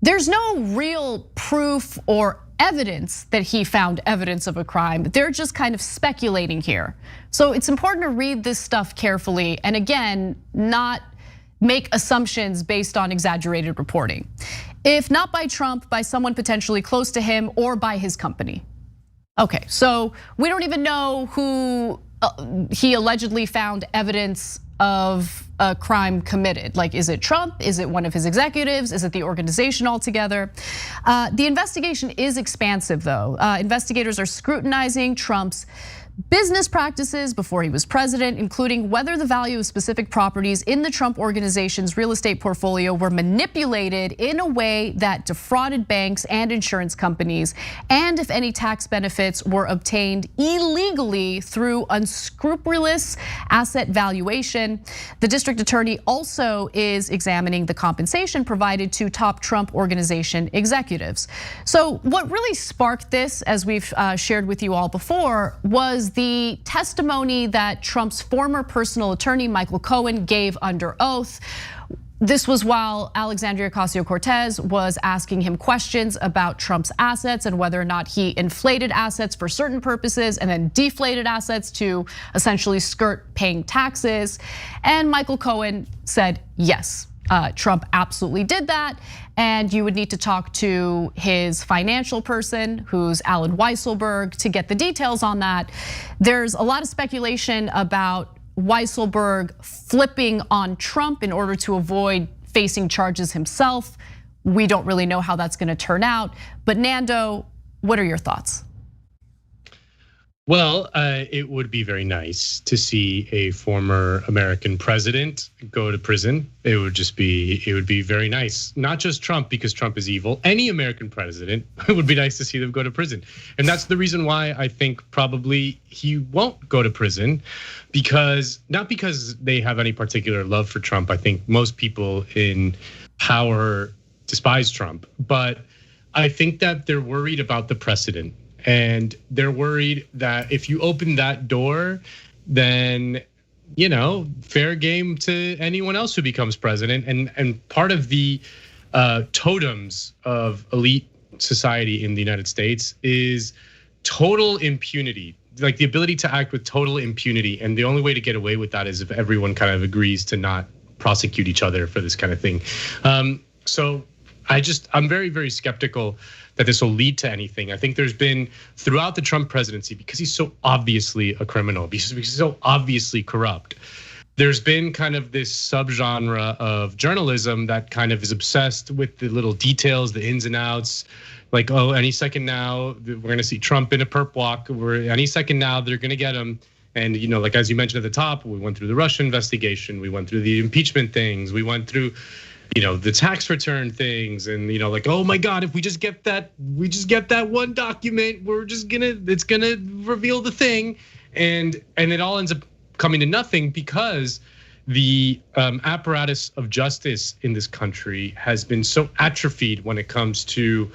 There's no real proof or evidence that he found evidence of a crime. They're just kind of speculating here. So it's important to read this stuff carefully and again, not make assumptions based on exaggerated reporting. If not by Trump, by someone potentially close to him or by his company. Okay, so we don't even know who he allegedly found evidence of a crime committed. Like, is it Trump? Is it one of his executives? Is it the organization altogether? The investigation is expansive though. Investigators are scrutinizing Trump's business practices before he was president, including whether the value of specific properties in the Trump Organization's real estate portfolio were manipulated in a way that defrauded banks and insurance companies, and if any tax benefits were obtained illegally through unscrupulous asset valuation. The district attorney also is examining the compensation provided to top Trump Organization executives. So what really sparked this, as we've shared with you all before, was the testimony that Trump's former personal attorney, Michael Cohen, gave under oath. This was while Alexandria Ocasio-Cortez was asking him questions about Trump's assets and whether or not he inflated assets for certain purposes and then deflated assets to essentially skirt paying taxes. And Michael Cohen said, yes, Trump absolutely did that. And you would need to talk to his financial person, who's Alan Weisselberg, to get the details on that. There's a lot of speculation about Weisselberg flipping on Trump in order to avoid facing charges himself. We don't really know how that's gonna turn out. But Nando, what are your thoughts? Well, it would be very nice to see a former American president go to prison. It would be very nice. Not just Trump, because Trump is evil. Any American president, it would be nice to see them go to prison. And that's the reason why I think probably he won't go to prison, because not because they have any particular love for Trump. I think most people in power despise Trump, but I think that they're worried about the precedent. And they're worried that if you open that door, then, fair game to anyone else who becomes president. And part of the totems of elite society in the United States is total impunity, like the ability to act with total impunity. And the only way to get away with that is if everyone kind of agrees to not prosecute each other for this kind of thing. So I'm very, very skeptical that this will lead to anything. I think there's been throughout the Trump presidency, because he's so obviously a criminal, because he's so obviously corrupt, there's been kind of this subgenre of journalism that kind of is obsessed with the little details, the ins and outs. Like, oh, any second now we're going to see Trump in a perp walk. Any second now they're going to get him. And like as you mentioned at the top, we went through the Russia investigation, we went through the impeachment things, we went through, the tax return things, and like, oh my God, if we just get that one document, it's gonna reveal the thing, and it all ends up coming to nothing because the apparatus of justice in this country has been so atrophied when it comes to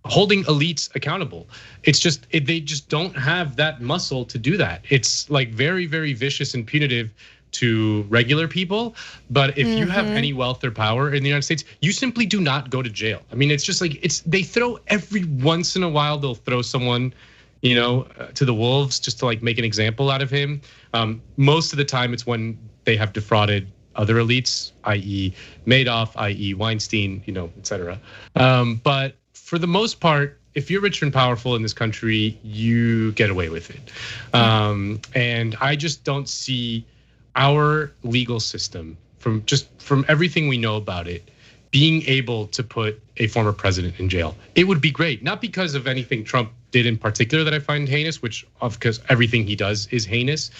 holding elites accountable. It's just they just don't have that muscle to do that. It's like very, very vicious and punitive to regular people, but if you have any wealth or power in the United States, you simply do not go to jail. I mean, it's just like they throw every once in a while they'll throw someone, to the wolves just to like make an example out of him. Most of the time, it's when they have defrauded other elites, i.e., Madoff, i.e., Weinstein, et cetera. But for the most part, if you're rich and powerful in this country, you get away with it. And I just don't see our legal system, from everything we know about it, being able to put a former president in jail. It would be great, not because of anything Trump did in particular that I find heinous, because everything he does is heinous,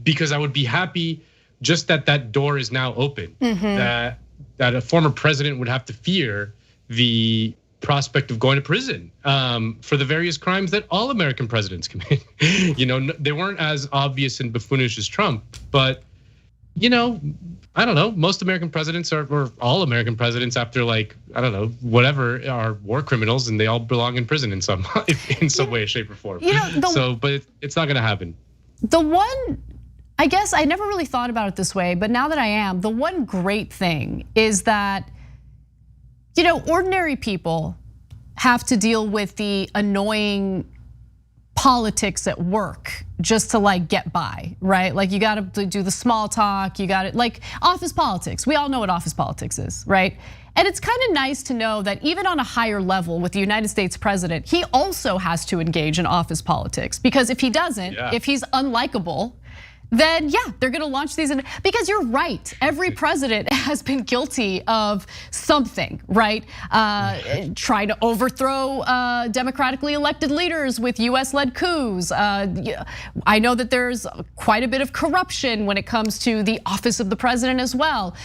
because I would be happy just that door is now open, that a former president would have to fear the prospect of going to prison for the various crimes that all American presidents commit. They weren't as obvious and buffoonish as Trump, but I don't know. Most American presidents or all American presidents, after whatever, are war criminals, and they all belong in prison in some way, shape, or form. But it's not going to happen. The one, I guess I never really thought about it this way, but now that I am, the one great thing is that, ordinary people have to deal with the annoying politics at work just to get by, right? Like you got to do the small talk, you got to like office politics. We all know what office politics is, right? And it's kind of nice to know that even on a higher level with the United States president, he also has to engage in office politics, because if he doesn't, if he's unlikable, then they're gonna launch these because you're right. Every president has been guilty of something, right? Trying to overthrow democratically elected leaders with US-led coups. I know that there's quite a bit of corruption when it comes to the office of the president as well.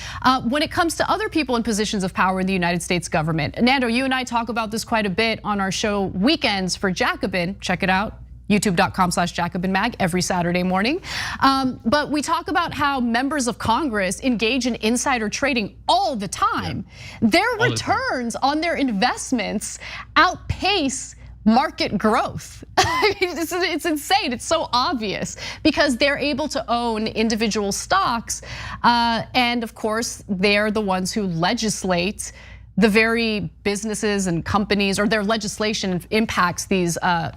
When it comes to other people in positions of power in the United States government. Nando, you and I talk about this quite a bit on our show Weekends for Jacobin. Check it out. YouTube.com/JacobinMag every Saturday morning. But we talk about how members of Congress engage in insider trading all the time. Their returns on their investments outpace market growth. It's insane, it's so obvious, because they're able to own individual stocks. And of course, they're the ones who legislate the very businesses and companies, or their legislation impacts these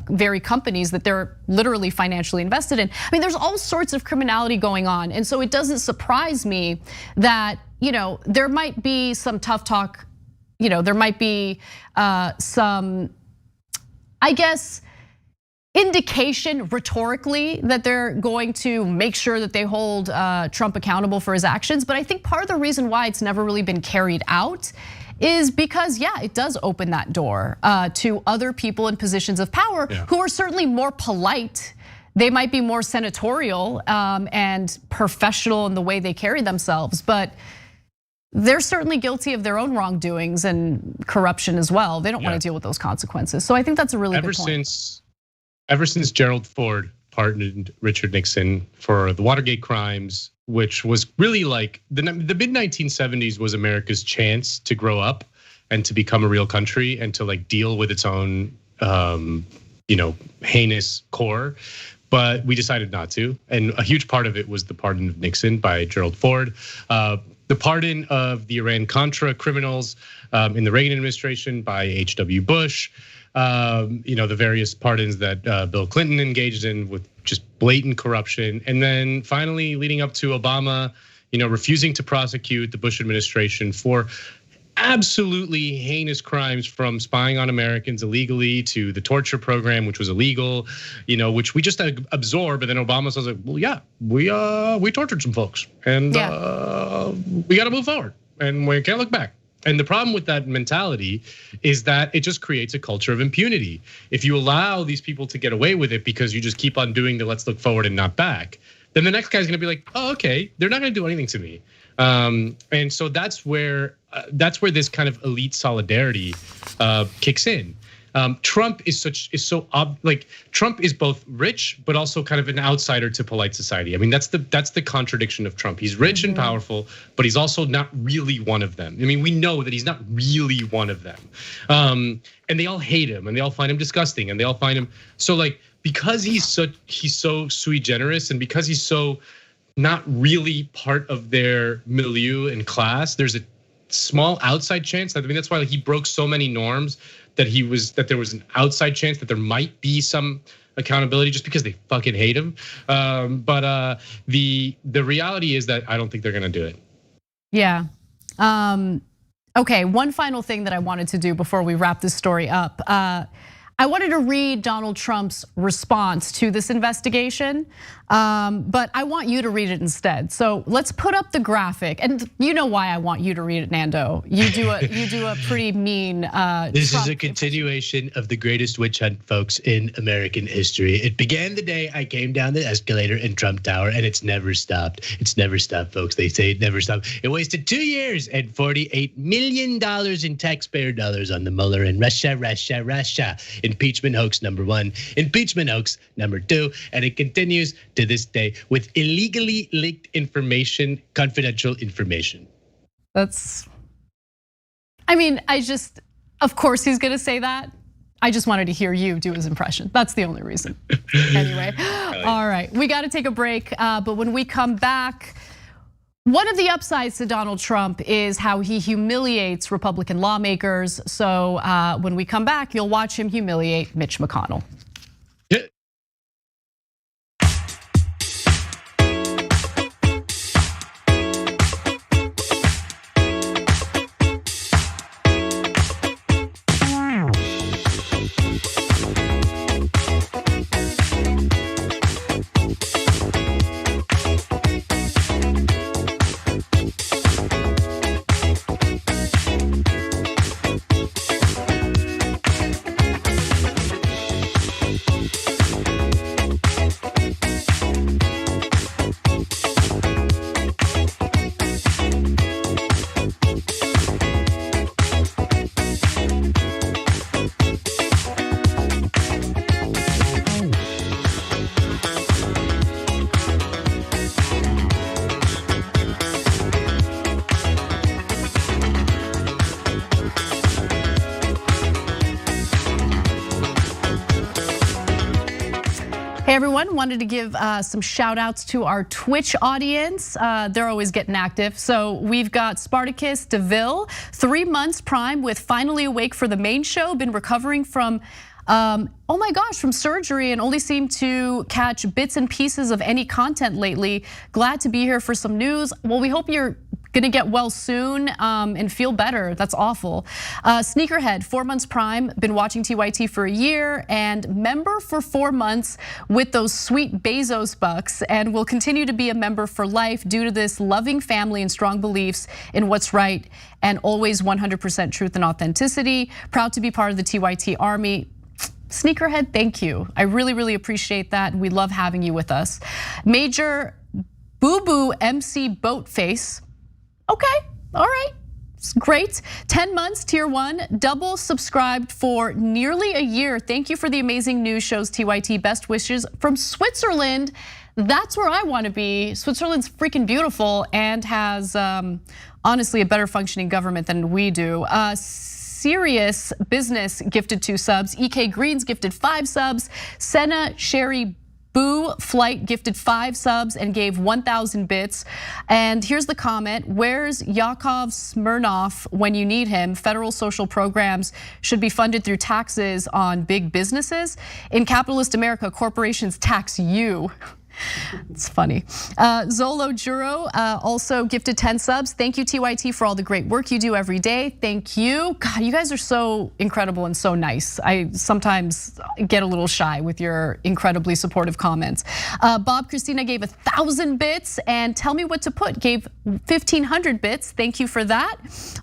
very companies that they're literally financially invested in. I mean, there's all sorts of criminality going on. And so it doesn't surprise me that, there might be some tough talk, there might be some, I guess, indication rhetorically that they're going to make sure that they hold Trump accountable for his actions. But I think part of the reason why it's never really been carried out is because, it does open that door to other people in positions of power who are certainly more polite. They might be more senatorial and professional in the way they carry themselves, but they're certainly guilty of their own wrongdoings and corruption as well. They don't want to deal with those consequences. So I think that's a really good point. Ever since Gerald Ford pardoned Richard Nixon for the Watergate crimes, which was really like the mid-1970s was America's chance to grow up and to become a real country and to deal with its own heinous core. But we decided not to. And a huge part of it was the pardon of Nixon by Gerald Ford. The pardon of the Iran-Contra criminals in the Reagan administration by H.W. Bush. The various pardons that Bill Clinton engaged in with just blatant corruption. And then finally leading up to Obama, refusing to prosecute the Bush administration for absolutely heinous crimes, from spying on Americans illegally to the torture program, which was illegal, which we just absorb. And then Obama says, like, well, yeah, we tortured some folks, and we got to move forward, and we can't look back. And the problem with that mentality is that it just creates a culture of impunity. If you allow these people to get away with it because you just keep on doing the let's look forward and not back, then the next guy's gonna be like, oh, okay, they're not gonna do anything to me. And so that's where this kind of elite solidarity kicks in. Trump Trump is both rich but also kind of an outsider to polite society. I mean, that's the contradiction of Trump. He's rich and powerful, but he's also not really one of them. I mean, we know that he's not really one of them. And they all hate him, and they all find him disgusting, and they all find him so, like, because he's so sui generis, and because he's so not really part of their milieu and class, there's a small outside chance. I mean, that's why, like, he broke so many norms, that there was an outside chance that there might be some accountability just because they fucking hate him. But the reality is that I don't think they're gonna do it. Yeah. Okay, one final thing that I wanted to do before we wrap this story up. I wanted to read Donald Trump's response to this investigation, but I want you to read it instead. So let's put up the graphic, and you know why I want you to read it, Nando. You do a pretty mean. This Trump is a continuation of the greatest witch hunt, folks, in American history. It began the day I came down the escalator in Trump Tower, and it's never stopped. It's never stopped, folks. They say it never stopped. It wasted 2 years and $48 million in taxpayer dollars on the Mueller and Russia. Impeachment hoax number 1, impeachment hoax number 2, and it continues to this day with illegally leaked information, confidential information. Of course he's gonna say that. I just wanted to hear you do his impression. That's the only reason. Anyway, all right, we gotta take a break, but when we come back, one of the upsides to Donald Trump is how he humiliates Republican lawmakers. So when we come back, you'll watch him humiliate Mitch McConnell. Hey everyone, wanted to give some shout outs to our Twitch audience. They're always getting active. So we've got Spartacus DeVille, 3 months Prime with Finally Awake for the main show, been recovering from oh my gosh, from surgery and only seem to catch bits and pieces of any content lately. Glad to be here for some news. Well, we hope you're gonna get well soon and feel better. That's awful. Sneakerhead, 4 months Prime, been watching TYT for a year and member for 4 months with those sweet Bezos bucks, and will continue to be a member for life due to this loving family and strong beliefs in what's right and always 100% truth and authenticity. Proud to be part of the TYT army. Sneakerhead, thank you. I really, really appreciate that, and we love having you with us. Major Boo Boo MC Boatface. Okay, all right, great. 10 months, tier 1, double subscribed for nearly a year. Thank you for the amazing news shows, TYT. Best wishes from Switzerland. That's where I want to be. Switzerland's freaking beautiful and has honestly a better functioning government than we do. Serious Business gifted 2 subs. EK Greens gifted 5 subs. Senna Sherry Boo Flight gifted 5 subs and gave 1,000 bits. And here's the comment: where's Yakov Smirnov when you need him? Federal social programs should be funded through taxes on big businesses. In capitalist America, corporations tax you. It's funny. Zolo Juro also gifted 10 subs. Thank you, TYT, for all the great work you do every day. Thank you. God, you guys are so incredible and so nice. I sometimes get a little shy with your incredibly supportive comments. Bob Christina gave 1,000 bits, and Tell Me What to Put gave 1,500 bits. Thank you for that.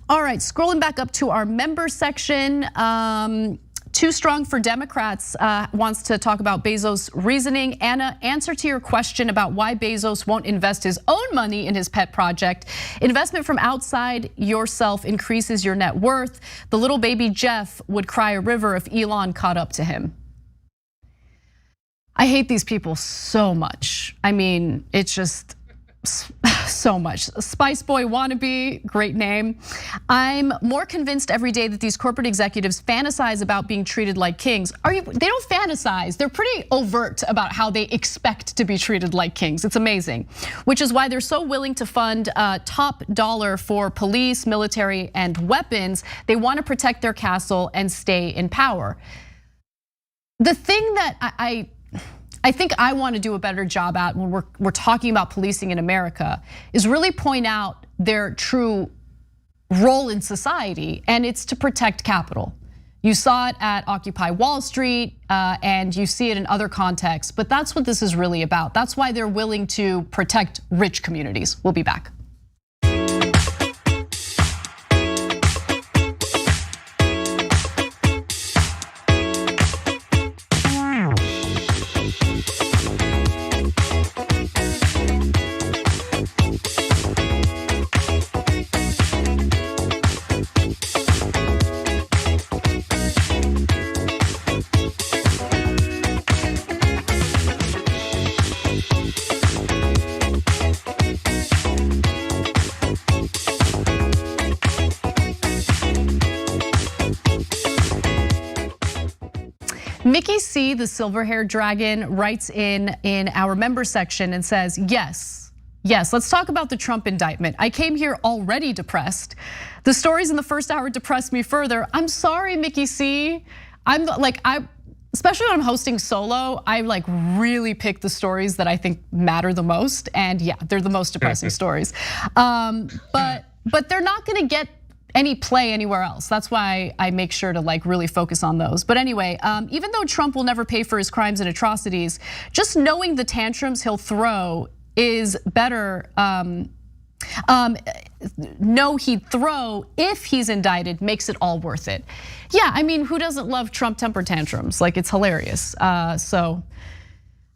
All right, scrolling back up to our member section. Too Strong for Democrats wants to talk about Bezos' reasoning. Anna, answer to your question about why Bezos won't invest his own money in his pet project. Investment from outside yourself increases your net worth. The little baby Jeff would cry a river if Elon caught up to him. I hate these people so much. I mean, it's just so much. Spice Boy Wannabe, great name. I'm more convinced every day that these corporate executives fantasize about being treated like kings. They don't fantasize, they're pretty overt about how they expect to be treated like kings. It's amazing, which is why they're so willing to fund top dollar for police, military, and weapons. They want to protect their castle and stay in power. The thing that I think I want to do a better job at when we're talking about policing in America is really point out their true role in society, and it's to protect capital. You saw it at Occupy Wall Street, and you see it in other contexts, but that's what this is really about. That's why they're willing to protect rich communities. We'll be back. Mickey C, the silver-haired dragon, writes in our member section and says, yes, let's talk about the Trump indictment. I came here already depressed. The stories in the first hour depressed me further. I'm sorry, Mickey C. Especially when I'm hosting solo, I really pick the stories that I think matter the most. And yeah, they're the most depressing stories. But they're not gonna get any play anywhere else. That's why I make sure to really focus on those. But anyway, even though Trump will never pay for his crimes and atrocities, just knowing the tantrums he'll throw is better. No, he'd throw if he's indicted makes it all worth it. Yeah, I mean, who doesn't love Trump temper tantrums? It's hilarious. So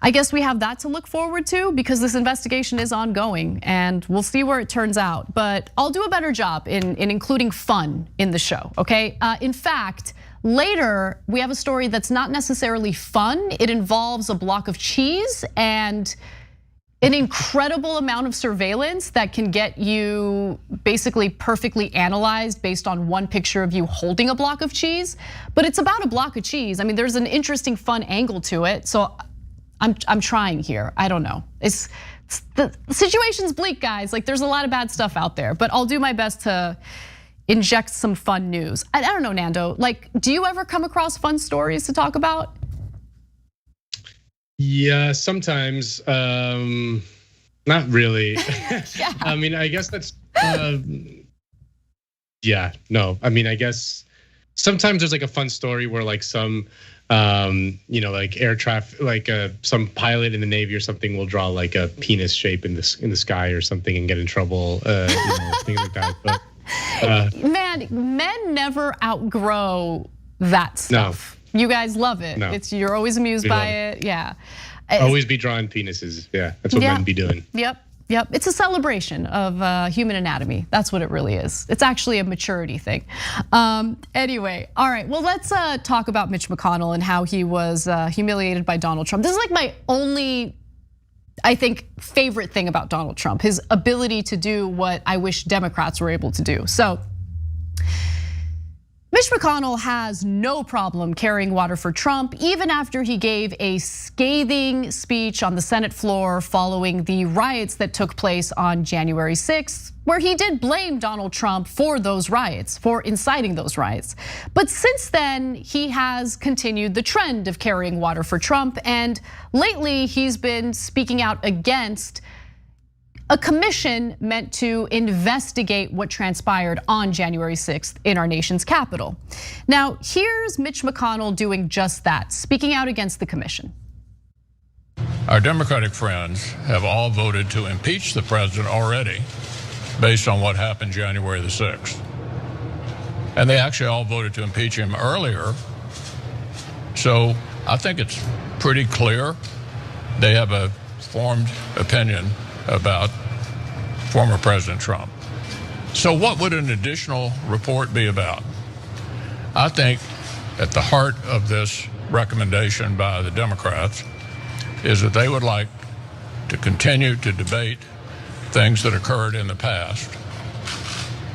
I guess we have that to look forward to because this investigation is ongoing and we'll see where it turns out. But I'll do a better job in including fun in the show, okay? In fact, later we have a story that's not necessarily fun. It involves a block of cheese and an incredible amount of surveillance that can get you basically perfectly analyzed based on one picture of you holding a block of cheese. But it's about a block of cheese. I mean, there's an interesting, fun angle to it. So I'm trying here. I don't know. The situation's bleak, guys. There's a lot of bad stuff out there, but I'll do my best to inject some fun news. I don't know, Nando. Do you ever come across fun stories to talk about? Yeah, sometimes. Not really. Yeah. I mean, I guess that's. Yeah, no. I mean, I guess sometimes there's a fun story where some. Air traffic, some pilot in the Navy or something will draw a penis shape in the sky or something and get in trouble, things like that. But man, men never outgrow that stuff. No. You guys love it. No. You're always amused by it. Yeah. Always be drawing penises. Yeah, that's what men be doing. Yep, it's a celebration of human anatomy. That's what it really is. It's actually a maturity thing. Anyway, all right, well, let's talk about Mitch McConnell and how he was humiliated by Donald Trump. This is my only, I think, favorite thing about Donald Trump, his ability to do what I wish Democrats were able to do. So, Mitch McConnell has no problem carrying water for Trump, even after he gave a scathing speech on the Senate floor following the riots that took place on January 6th. where he did blame Donald Trump for those riots, for inciting those riots. But since then, he has continued the trend of carrying water for Trump, and lately he's been speaking out against a commission meant to investigate what transpired on January 6th in our nation's capital. Now, here's Mitch McConnell doing just that, speaking out against the commission. Our Democratic friends have all voted to impeach the president already based on what happened January the 6th. And they actually all voted to impeach him earlier. So I think it's pretty clear they have a formed opinion about former President Trump. So what would an additional report be about? I think at the heart of this recommendation by the Democrats is that they would like to continue to debate things that occurred in the past.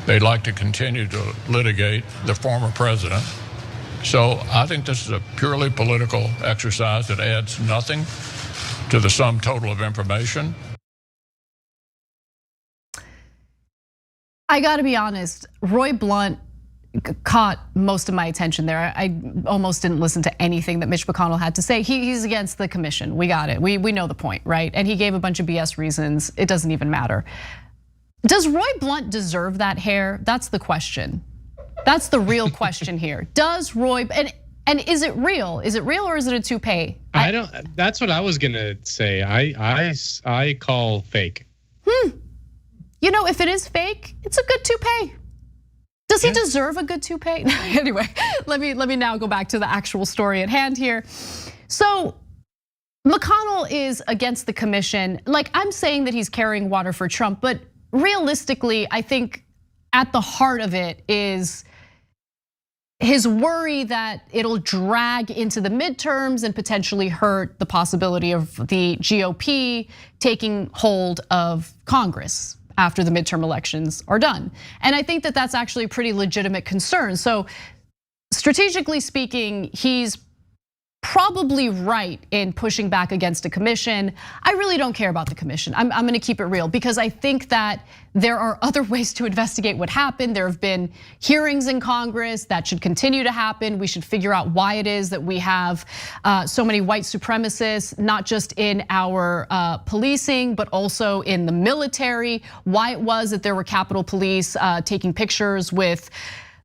They'd like to continue to litigate the former president. So I think this is a purely political exercise that adds nothing to the sum total of information. I gotta be honest, Roy Blunt caught most of my attention there. I almost didn't listen to anything that Mitch McConnell had to say. He's against the commission, we got it, we know the point, right? And he gave a bunch of BS reasons, it doesn't even matter. Does Roy Blunt deserve that hair? That's the question. That's the real question here. Does Roy, and is it real? Is it real or is it a toupee? I don't, that's what I was gonna say. I call fake. You know, if it is fake, it's a good toupee. Does he deserve a good toupee? Anyway, let me now go back to the actual story at hand here. So McConnell is against the commission. Like, I'm saying that he's carrying water for Trump, but realistically, I think at the heart of it is his worry that it'll drag into the midterms and potentially hurt the possibility of the GOP taking hold of Congress after the midterm elections are done. And I think that that's actually a pretty legitimate concern. So strategically speaking, he's probably right in pushing back against a commission. I really don't care about the commission. I'm gonna keep it real because I think that there are other ways to investigate what happened. There have been hearings in Congress that should continue to happen. We should figure out why it is that we have so many white supremacists, not just in our policing, but also in the military. Why it was that there were Capitol Police taking pictures with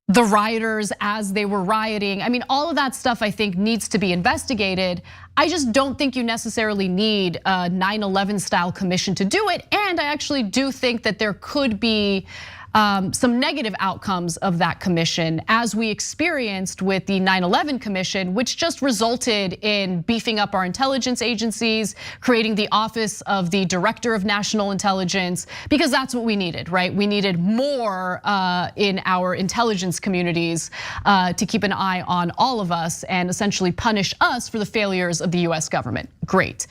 the rioters as they were rioting. I mean, all of that stuff I think needs to be investigated. I just don't think you necessarily need a 9/11 style commission to do it. And I actually do think that there could be some negative outcomes of that commission, as we experienced with the 9/11 commission, which just resulted in beefing up our intelligence agencies, creating the office of the Director of National Intelligence, because that's what we needed, right? We needed more in our intelligence communities to keep an eye on all of us and essentially punish us for the failures of the US government. Great.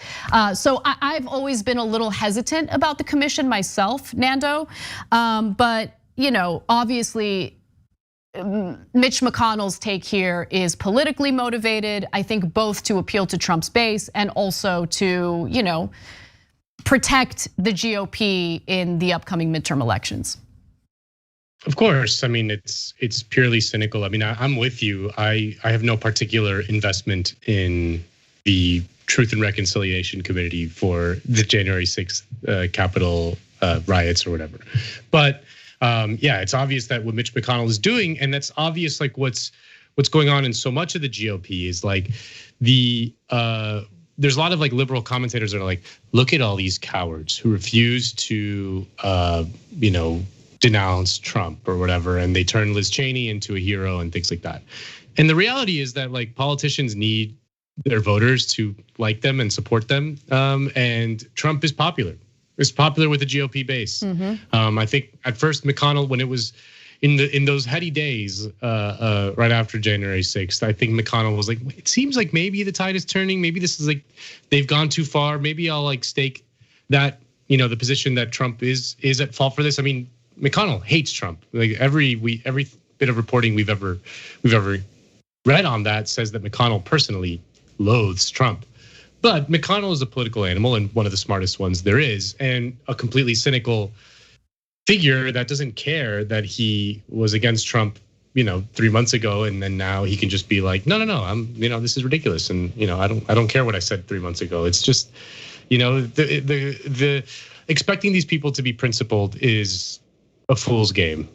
So I've always been a little hesitant about the commission myself, Nando, but you know, obviously, Mitch McConnell's take here is politically motivated. I think both to appeal to Trump's base and also to, you know, protect the GOP in the upcoming midterm elections. Of course, I mean, it's purely cynical. I mean, I'm with you. I have no particular investment in the Truth and Reconciliation Committee for the January 6th Capitol riots or whatever. But yeah, it's obvious that what Mitch McConnell is doing, and that's obvious. Like what's going on in so much of the GOP is like there's a lot of like liberal commentators that are like, look at all these cowards who refuse to denounce Trump or whatever, and they turn Liz Cheney into a hero and things like that. And the reality is that like politicians need their voters to like them and support them, and Trump is popular. It's popular with the GOP base. I think at first McConnell, when it was in those heady days right after January 6th, I think McConnell was like, it seems like maybe the tide is turning. Maybe this is like they've gone too far. Maybe I'll like stake that the position that Trump is at fault for this. I mean, McConnell hates Trump. Like every bit of reporting we've ever read on that says that McConnell personally loathes Trump. But McConnell is a political animal and one of the smartest ones there is, and a completely cynical figure that doesn't care that he was against Trump, 3 months ago, and then now he can just be like, no, this is ridiculous, and I don't care what I said 3 months ago. It's just, the expecting these people to be principled is a fool's game.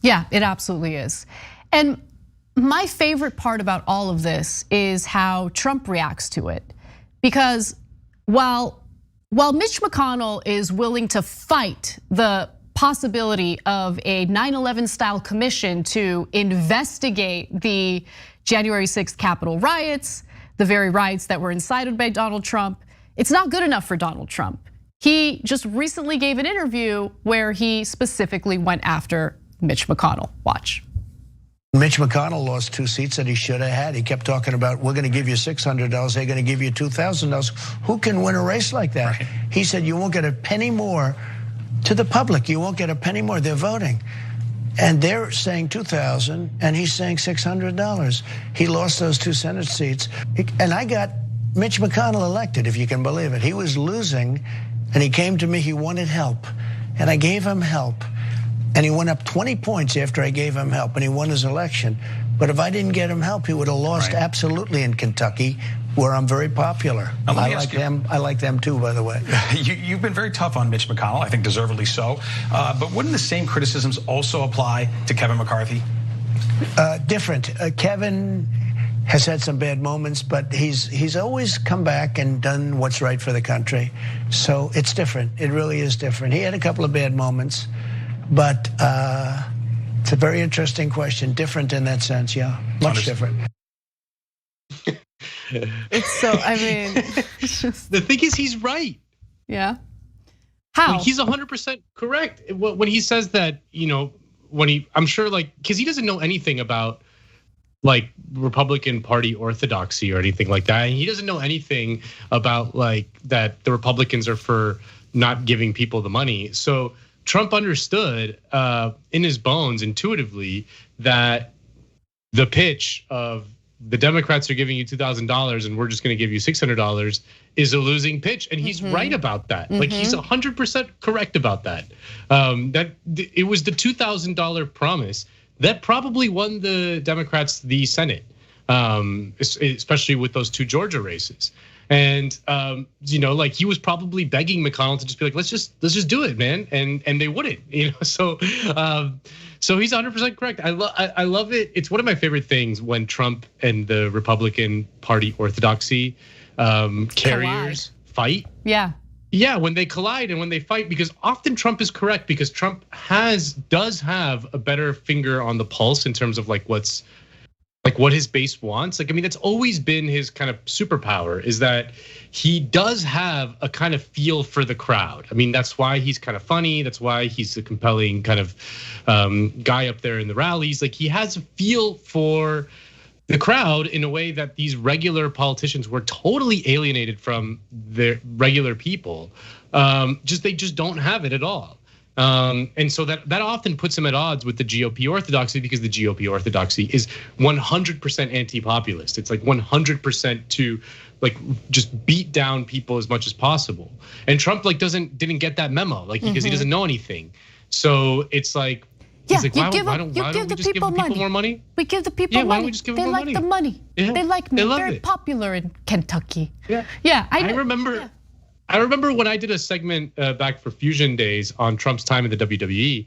Yeah, it absolutely is. And my favorite part about all of this is how Trump reacts to it, because while Mitch McConnell is willing to fight the possibility of a 9/11 style commission to investigate the January 6th Capitol riots, the very riots that were incited by Donald Trump, it's not good enough for Donald Trump. He just recently gave an interview where he specifically went after Mitch McConnell. Watch. Mitch McConnell lost 2 seats that he should have had. He kept talking about, we're gonna give you $600, they're gonna give you $2,000. Who can win a race like that? Right. He said, you won't get a penny more to the public. You won't get a penny more, they're voting. And they're saying $2,000 and he's saying $600. He lost those 2 Senate seats. And I got Mitch McConnell elected, if you can believe it. He was losing and he came to me, he wanted help. And I gave him help. And he went up 20 points after I gave him help and he won his election. But if I didn't get him help, he would have lost absolutely in Kentucky, where I'm very popular. I like them too, by the way. You've been very tough on Mitch McConnell, I think deservedly so. But wouldn't the same criticisms also apply to Kevin McCarthy? Different. Kevin has had some bad moments, but he's always come back and done what's right for the country. So it's different. It really is different. He had a couple of bad moments, but it's a very interesting question. Different in that sense, yeah, much different. It's so, I mean, the thing is, he's right. Yeah. How? Like, he's 100% correct when he says that. I'm sure, because he doesn't know anything about Republican Party orthodoxy or anything like that. And he doesn't know anything about that the Republicans are for not giving people the money. So Trump understood in his bones intuitively that the pitch of the Democrats are giving you $2,000 and we're just going to give you $600 is a losing pitch, and he's right about that. He's 100% correct about that. That it was the $2,000 promise that probably won the Democrats the Senate, especially with those 2 Georgia races. And he was probably begging McConnell to just be like, let's just do it, man. And they wouldn't, So he's 100% correct. I love it. It's one of my favorite things when Trump and the Republican Party orthodoxy carriers fight. Yeah. Yeah, when they collide and when they fight, because often Trump is correct, because Trump does have a better finger on the pulse in terms of what his base wants. That's always been his kind of superpower, is that he does have a kind of feel for the crowd. That's why he's kind of funny. That's why he's a compelling kind of guy up there in the rallies. He has a feel for the crowd in a way that these regular politicians were totally alienated from their regular people. They just don't have it at all. And so that often puts him at odds with the GOP orthodoxy, because the GOP orthodoxy is 100% anti-populist. It's 100% to just beat down people as much as possible. And Trump didn't get that memo, because he doesn't know anything. So it's he's why don't we just give people more money? We give the people money. Why don't we just give them more money? They like the money. Yeah, they like me. They love Very it. popular in Kentucky. Yeah. I remember. Yeah. I remember when I did a segment back for Fusion Days on Trump's time in the WWE.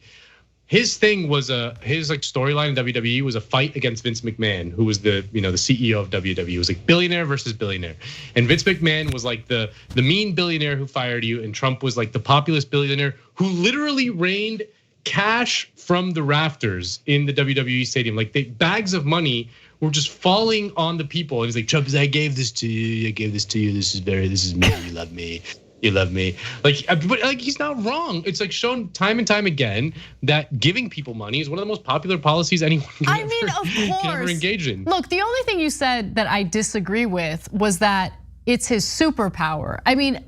His thing was his storyline in WWE was a fight against Vince McMahon, who was the CEO of WWE. It was billionaire versus billionaire, and Vince McMahon was the mean billionaire who fired you, and Trump was the populist billionaire who literally rained cash from the rafters in the WWE stadium. Bags of money were just falling on the people. And he's like, Trump, I gave this to you. I gave this to you. This is me. You love me. You love me. But he's not wrong. It's shown time and time again that giving people money is one of the most popular policies anyone can ever engage in. Look, the only thing you said that I disagree with was that it's his superpower.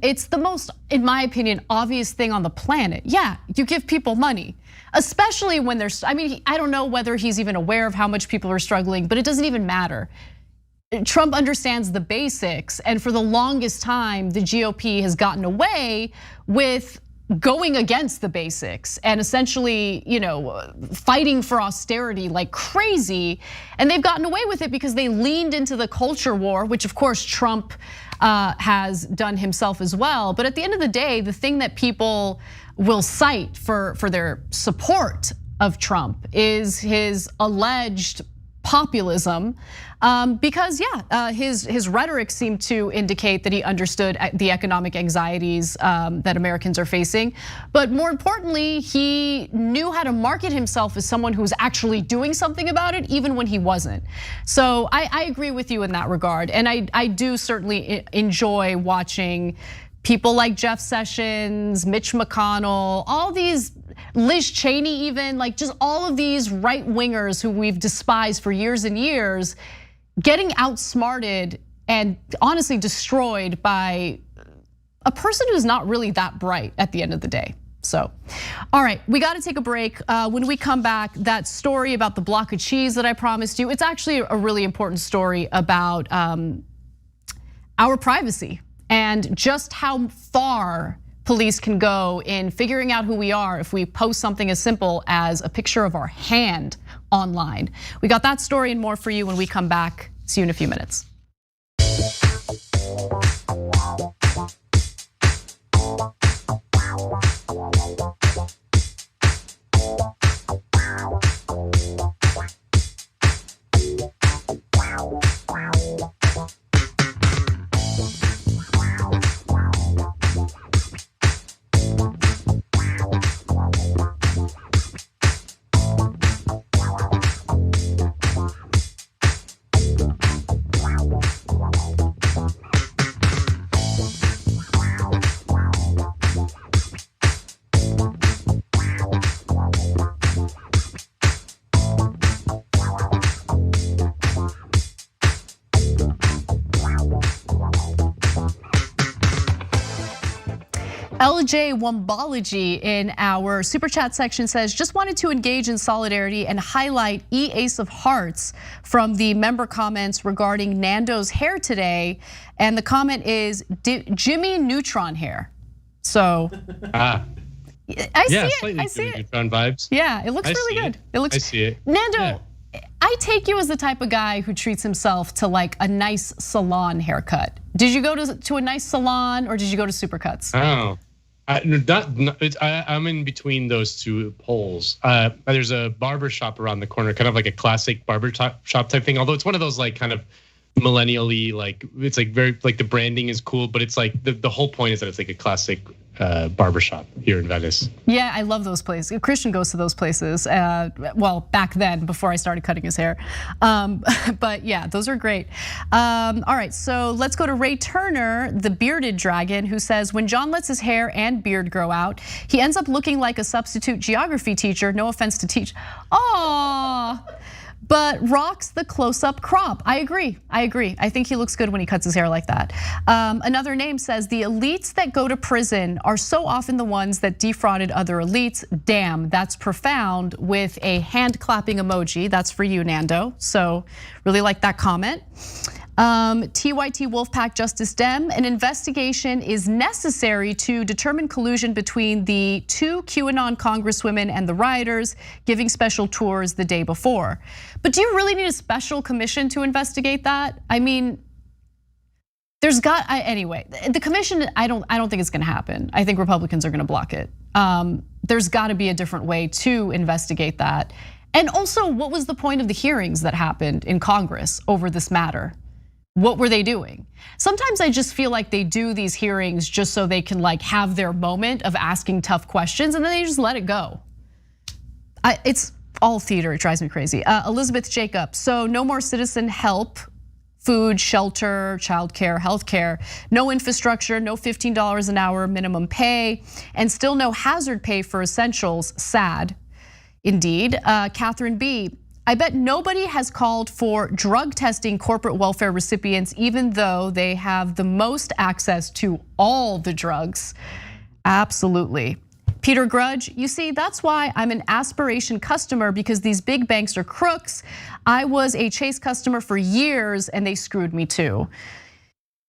It's the most, in my opinion, obvious thing on the planet. Yeah, you give people money, especially when there's, I don't know whether he's even aware of how much people are struggling, but it doesn't even matter. Trump understands the basics, and for the longest time, the GOP has gotten away with going against the basics and essentially, fighting for austerity like crazy. And they've gotten away with it because they leaned into the culture war, which of course Trump has done himself as well. But at the end of the day, the thing that people will cite for their support of Trump is his alleged populism, because his rhetoric seemed to indicate that he understood the economic anxieties that Americans are facing. But more importantly, he knew how to market himself as someone who's actually doing something about it, even when he wasn't. So I agree with you in that regard. And I do certainly enjoy watching people like Jeff Sessions, Mitch McConnell, all these, Liz Cheney even, like just all of these right wingers who we've despised for years and years, getting outsmarted and honestly destroyed by a person who's not really that bright at the end of the day. So, all right, we got to take a break. When we come back, that story about the block of cheese that I promised you, it's actually a really important story about our privacy and just how far police can go in figuring out who we are if we post something as simple as a picture of our hand online. We got that story and more for you when we come back. See you in a few minutes. LJ Wombology in our super chat section says, just wanted to engage in solidarity and highlight Ace of Hearts from the member comments regarding Nando's hair today. And the comment is Jimmy Neutron hair. So I see it. I see it. Neutron vibes. Yeah, it looks really good. It looks. I see it. Nando, yeah. I take you as the type of guy who treats himself to like a nice salon haircut. Did you go to a nice salon or did you go to Supercuts? Oh. I'm in between those two poles. There's a barber shop around the corner, kind of like a classic barber shop type thing. Although it's one of those like kind of millennially, like it's like very like the branding is cool, but it's like the whole point is that it's like a classic barber shop here in Venice. Yeah, I love those places. Christian goes to those places. Well, back then before I started cutting his hair. But yeah, those are great. All right, so let's go to Ray Turner, the bearded dragon, who says, when John lets his hair and beard grow out, he ends up looking like a substitute geography teacher. No offense to teach. Aww. But rocks the close-up crop. I agree. I think he looks good when he cuts his hair like that. Another name says, the elites that go to prison are so often the ones that defrauded other elites. Damn, that's profound, with a hand-clapping emoji. That's for you, Nando. So really like that comment. TYT Wolfpack Justice Dem, an investigation is necessary to determine collusion between the two QAnon congresswomen and the rioters giving special tours the day before. But do you really need a special commission to investigate that? I mean, anyway, the commission, I don't think it's gonna happen. I think Republicans are gonna block it. There's gotta be a different way to investigate that. And also, what was the point of the hearings that happened in Congress over this matter? What were they doing? Sometimes I just feel like they do these hearings just so they can like have their moment of asking tough questions and then they just let it go. It's all theater, it drives me crazy. Elizabeth Jacob, so no more citizen help, food, shelter, childcare, healthcare, no infrastructure, no $15 an hour minimum pay, and still no hazard pay for essentials, sad. Indeed, Catherine B, I bet nobody has called for drug testing corporate welfare recipients, even though they have the most access to all the drugs. Absolutely. Peter Grudge, you see, that's why I'm an Aspiration customer, because these big banks are crooks. I was a Chase customer for years and they screwed me too.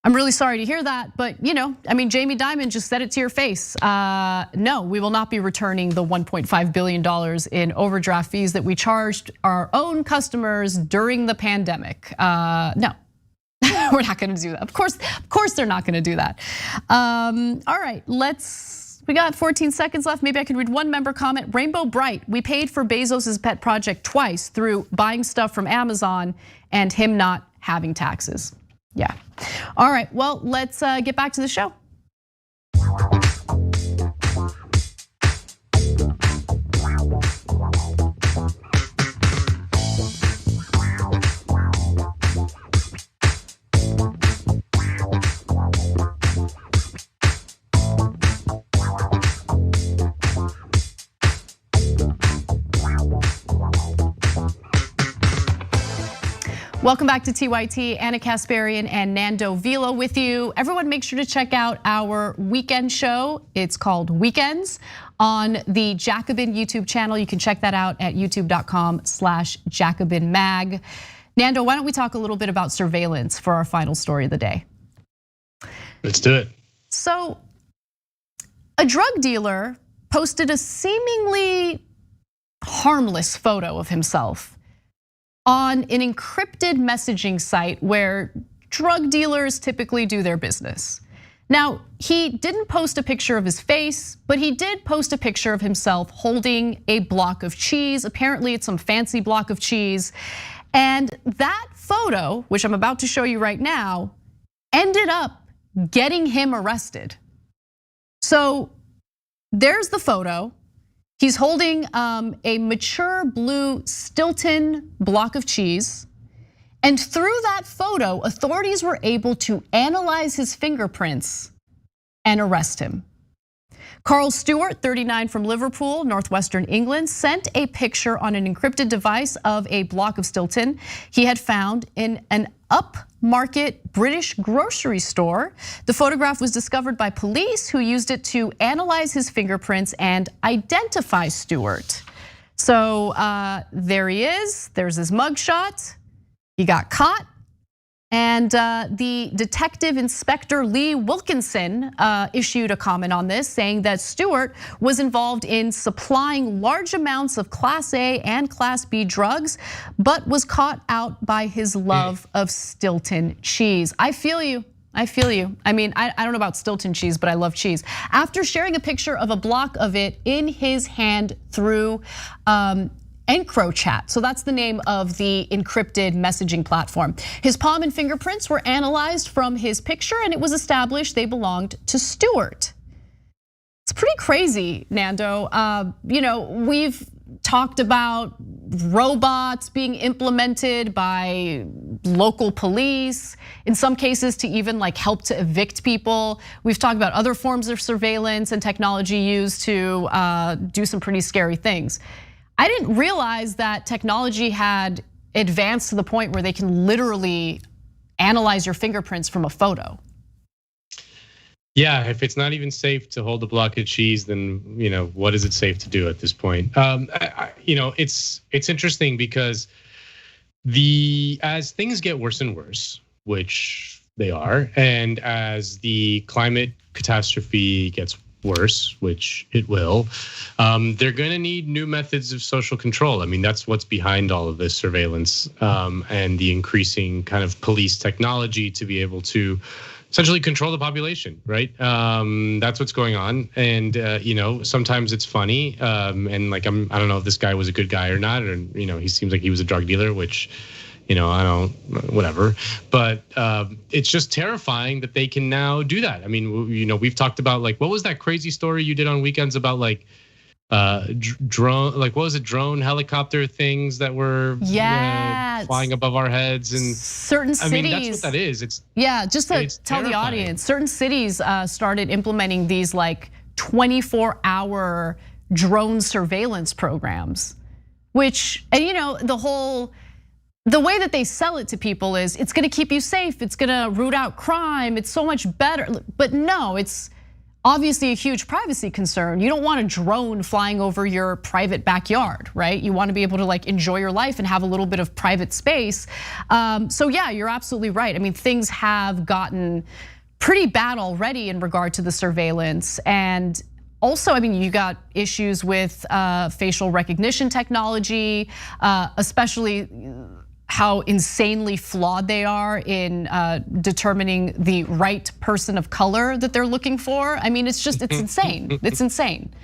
I'm really sorry to hear that, but I mean, Jamie Dimon just said it to your face. No, we will not be returning the $1.5 billion in overdraft fees that we charged our own customers during the pandemic. No, we're not gonna do that. Of course they're not gonna do that. All right, we got 14 seconds left. Maybe I could read one member comment. Rainbow Bright, we paid for Bezos's pet project twice through buying stuff from Amazon and him not having taxes. Yeah. All right, well, let's get back to the show. Welcome back to TYT. Anna Kasparian and Nando Vila with you. Everyone, make sure to check out our weekend show. It's called Weekends on the Jacobin YouTube channel. You can check that out at youtube.com/JacobinMag. Nando, why don't we talk a little bit about surveillance for our final story of the day? Let's do it. So, a drug dealer posted a seemingly harmless photo of himself on an encrypted messaging site where drug dealers typically do their business. Now, he didn't post a picture of his face, but he did post a picture of himself holding a block of cheese. Apparently, it's some fancy block of cheese. And that photo, which I'm about to show you right now, ended up getting him arrested. So there's the photo. He's holding a mature blue Stilton block of cheese. And through that photo, authorities were able to analyze his fingerprints and arrest him. Carl Stewart, 39 from Liverpool, northwestern England, sent a picture on an encrypted device of a block of Stilton he had found in an upmarket British grocery store. The photograph was discovered by police who used it to analyze his fingerprints and identify Stewart. So there he is, there's his mugshot. He got caught. And the detective inspector Lee Wilkinson issued a comment on this, saying that Stewart was involved in supplying large amounts of Class A and Class B drugs, but was caught out by his love of Stilton cheese. I feel you. I feel you. I mean, I don't know about Stilton cheese, but I love cheese. After sharing a picture of a block of it in his hand through EncroChat, so that's the name of the encrypted messaging platform. His palm and fingerprints were analyzed from his picture, and it was established they belonged to Stewart. It's pretty crazy, Nando. We've talked about robots being implemented by local police, in some cases to even help to evict people. We've talked about other forms of surveillance and technology used to do some pretty scary things. I didn't realize that technology had advanced to the point where they can literally analyze your fingerprints from a photo. Yeah, if it's not even safe to hold a block of cheese, then what is it safe to do at this point? It's interesting because as things get worse and worse, which they are, and as the climate catastrophe gets worse, which it will, they're going to need new methods of social control. I mean, that's what's behind all of this surveillance and the increasing kind of police technology to be able to essentially control the population, right? That's what's going on, and sometimes it's funny, and I don't know if this guy was a good guy or not, or he seems like he was a drug dealer, which. I don't, whatever. But it's just terrifying that they can now do that. I mean, we've talked about what was that crazy story you did on Weekends about drone, what was it, drone helicopter things that were flying above our heads and certain cities. I mean, that's what that is. Just to tell the audience, certain cities started implementing these 24-hour drone surveillance programs, which the way that they sell it to people is it's gonna keep you safe, it's gonna root out crime, it's so much better. But no, it's obviously a huge privacy concern. You don't want a drone flying over your private backyard, right? You want to be able to like enjoy your life and have a little bit of private space. So yeah, you're absolutely right. I mean, things have gotten pretty bad already in regard to the surveillance. And also, I mean, you got issues with facial recognition technology, especially how insanely flawed they are in determining the right person of color that they're looking for. I mean, it's insane. It's insane.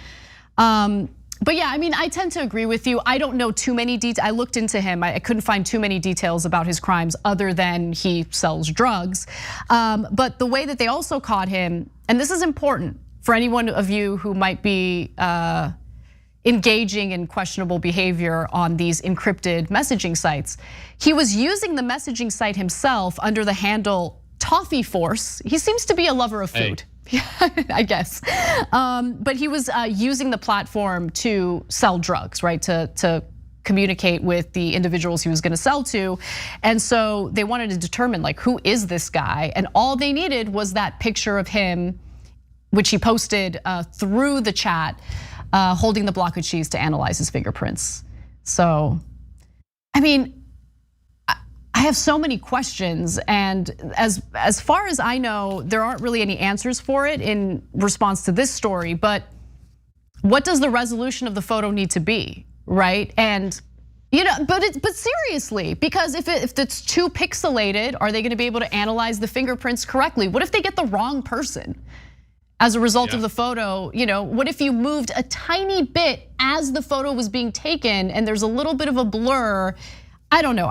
But yeah, I mean, I tend to agree with you. I don't know too many details. I looked into him. I couldn't find too many details about his crimes other than he sells drugs. But the way that they also caught him, and this is important for anyone of you who might be engaging in questionable behavior on these encrypted messaging sites. He was using the messaging site himself under the handle Toffee Force. He seems to be a lover of food. I guess. But he was using the platform to sell drugs, right? To communicate with the individuals he was gonna sell to. And so they wanted to determine like, who is this guy? And all they needed was that picture of him, which he posted through the chat, holding the block of cheese to analyze his fingerprints. So, I mean, I have so many questions, and as far as I know, there aren't really any answers for it in response to this story, but what does the resolution of the photo need to be, right? And but seriously, because if it's too pixelated, are they gonna be able to analyze the fingerprints correctly? What if they get the wrong person? As a result of the photo, what if you moved a tiny bit as the photo was being taken and there's a little bit of a blur? I don't know,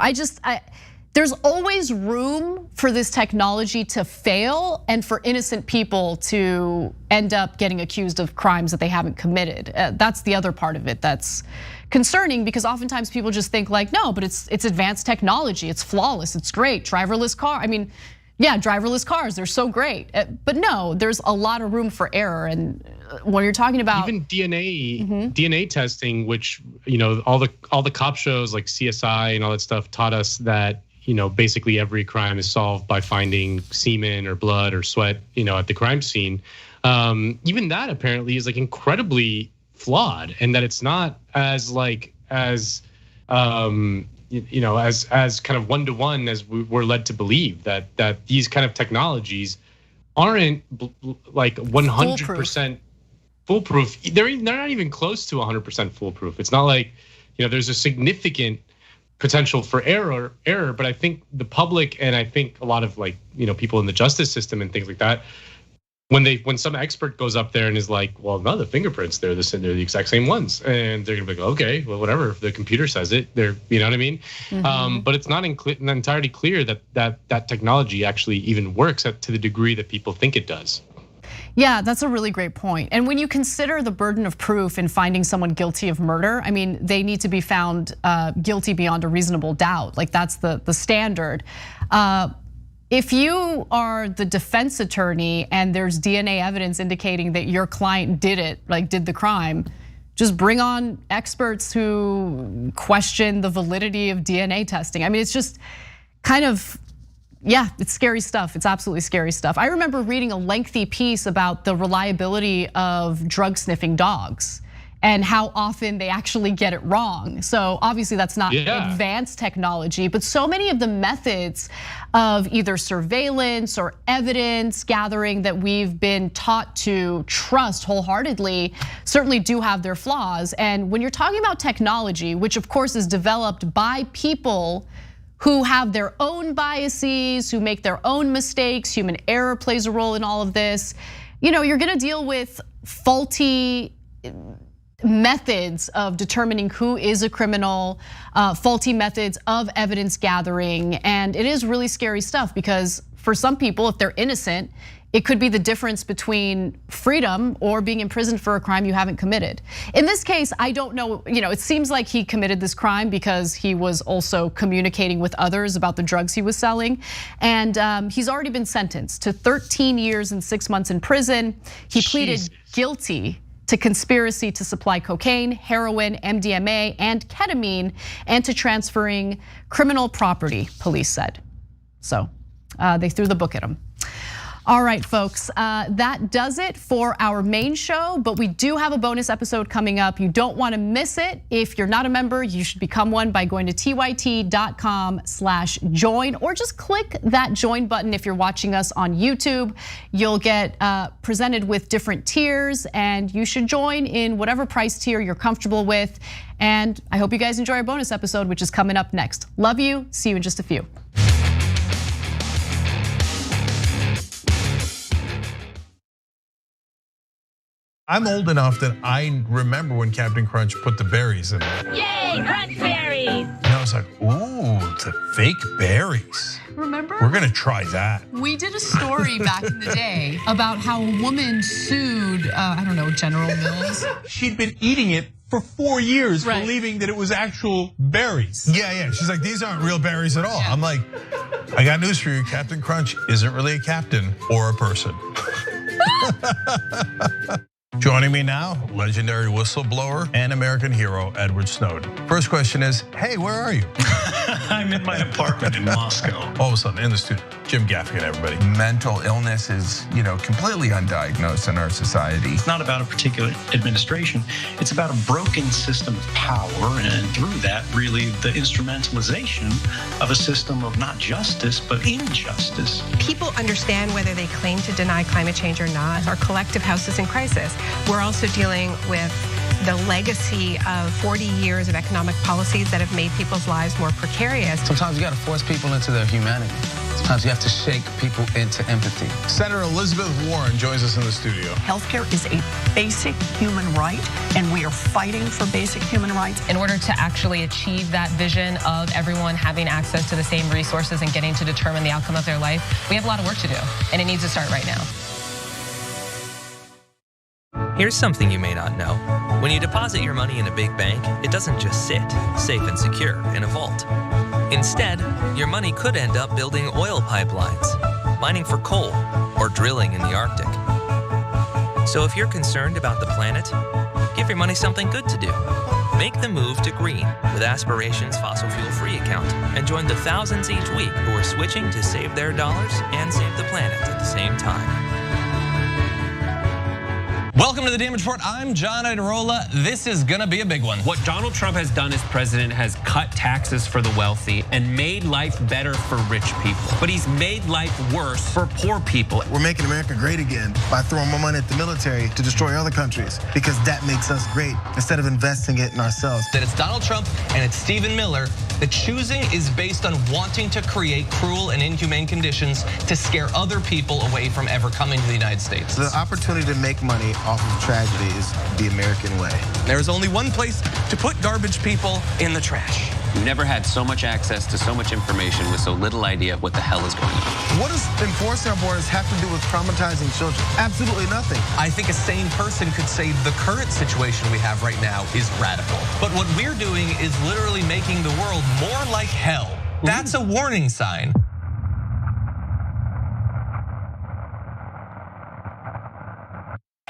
there's always room for this technology to fail and for innocent people to end up getting accused of crimes that they haven't committed. That's the other part of it that's concerning, because oftentimes people just think like, no, but it's advanced technology, it's flawless, it's great, driverless car. I mean, yeah, driverless cars, they're so great. But no, there's a lot of room for error. And when you're talking about even DNA testing, which all the cop shows like CSI and all that stuff taught us that basically every crime is solved by finding semen or blood or sweat at the crime scene. Even that apparently is like incredibly flawed, and that it's not as as kind of one-to-one as we're led to believe, that these kind of technologies aren't like 100% foolproof. They're not even close to 100% foolproof. It's not like, there's a significant potential for error, but I think the public, and I think a lot of people in the justice system and things like that, when some expert goes up there and is like, well, no, the fingerprints, they're the exact same ones, and they're gonna be like, okay, well, whatever, if the computer says it, they're, you know what I mean? But it's not entirely clear that technology actually even works to the degree that people think it does. Yeah, that's a really great point. And when you consider the burden of proof in finding someone guilty of murder, I mean, they need to be found guilty beyond a reasonable doubt. Like that's the standard. If you are the defense attorney and there's DNA evidence indicating that your client did the crime, just bring on experts who question the validity of DNA testing. I mean, it's just kind of, yeah, it's scary stuff. It's absolutely scary stuff. I remember reading a lengthy piece about the reliability of drug sniffing dogs and how often they actually get it wrong. So obviously that's not advanced technology, but so many of the methods of either surveillance or evidence gathering that we've been taught to trust wholeheartedly certainly do have their flaws. And when you're talking about technology, which of course is developed by people who have their own biases, who make their own mistakes, human error plays a role in all of this. You're gonna deal with faulty methods of determining who is a criminal, faulty methods of evidence gathering. And it is really scary stuff, because for some people, if they're innocent, it could be the difference between freedom or being imprisoned for a crime you haven't committed. In this case, I don't know, it seems like he committed this crime because he was also communicating with others about the drugs he was selling. And he's already been sentenced to 13 years and 6 months in prison. He pleaded guilty to conspiracy to supply cocaine, heroin, MDMA, and ketamine, and to transferring criminal property, police said. So they threw the book at him. All right, folks, that does it for our main show, but we do have a bonus episode coming up. You don't want to miss it. If you're not a member, you should become one by going to tyt.com/join, or just click that join button if you're watching us on YouTube. You'll get presented with different tiers, and you should join in whatever price tier you're comfortable with. And I hope you guys enjoy our bonus episode, which is coming up next. Love you, see you in just a few. I'm old enough that I remember when Captain Crunch put the berries in there. Yay, crunch berries! And I was like, ooh, the fake berries. Remember? We're gonna try that. We did a story back in the day about how a woman sued, I don't know, General Mills. She'd been eating it for 4 years, believing that it was actual berries. Yeah. She's like, these aren't real berries at all. Yeah. I'm like, I got news for you. Captain Crunch isn't really a captain or a person. Joining me now, legendary whistleblower and American hero, Edward Snowden. First question is, hey, where are you? I'm in my apartment in Moscow. All of a sudden, in the studio, Jim Gaffigan, everybody. Mental illness is, completely undiagnosed in our society. It's not about a particular administration. It's about a broken system of power, and through that, really, the instrumentalization of a system of not justice, but injustice. People understand whether they claim to deny climate change or not. Our collective house is in crisis. We're also dealing with the legacy of 40 years of economic policies that have made people's lives more precarious. Sometimes you got to force people into their humanity. Sometimes you have to shake people into empathy. Senator Elizabeth Warren joins us in the studio. Healthcare is a basic human right, and we are fighting for basic human rights. In order to actually achieve that vision of everyone having access to the same resources and getting to determine the outcome of their life, we have a lot of work to do, and it needs to start right now. Here's something you may not know. When you deposit your money in a big bank, it doesn't just sit, safe and secure, in a vault. Instead, your money could end up building oil pipelines, mining for coal, or drilling in the Arctic. So if you're concerned about the planet, give your money something good to do. Make the move to green with Aspirations Fossil Fuel Free account and join the thousands each week who are switching to save their dollars and save the planet at the same time. Welcome to the Damage Report. I'm John Iadarola. This is gonna be a big one. What Donald Trump has done as president has cut taxes for the wealthy and made life better for rich people. But he's made life worse for poor people. We're making America great again by throwing more money at the military to destroy other countries, because that makes us great instead of investing it in ourselves. That it's Donald Trump and it's Stephen Miller. The choosing is based on wanting to create cruel and inhumane conditions to scare other people away from ever coming to the United States. The opportunity to make money off of tragedy is the American way. There's only one place to put garbage people: in the trash. We've never had so much access to so much information with so little idea of what the hell is going on. What does enforcing our borders have to do with traumatizing children? Absolutely nothing. I think a sane person could say the current situation we have right now is radical. But what we're doing is literally making the world more like hell. That's a warning sign.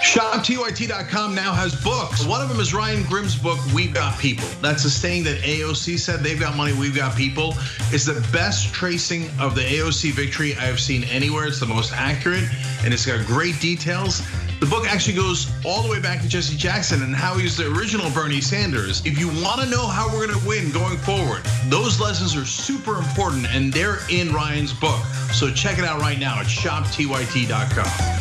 ShopTYT.com now has books. One of them is Ryan Grimm's book, We've Got People. That's a saying that AOC said, they've got money, we've got people. It's the best tracing of the AOC victory I have seen anywhere. It's the most accurate, and it's got great details. The book actually goes all the way back to Jesse Jackson and how he was the original Bernie Sanders. If you want to know how we're going to win going forward, those lessons are super important, and they're in Ryan's book. So check it out right now at ShopTYT.com.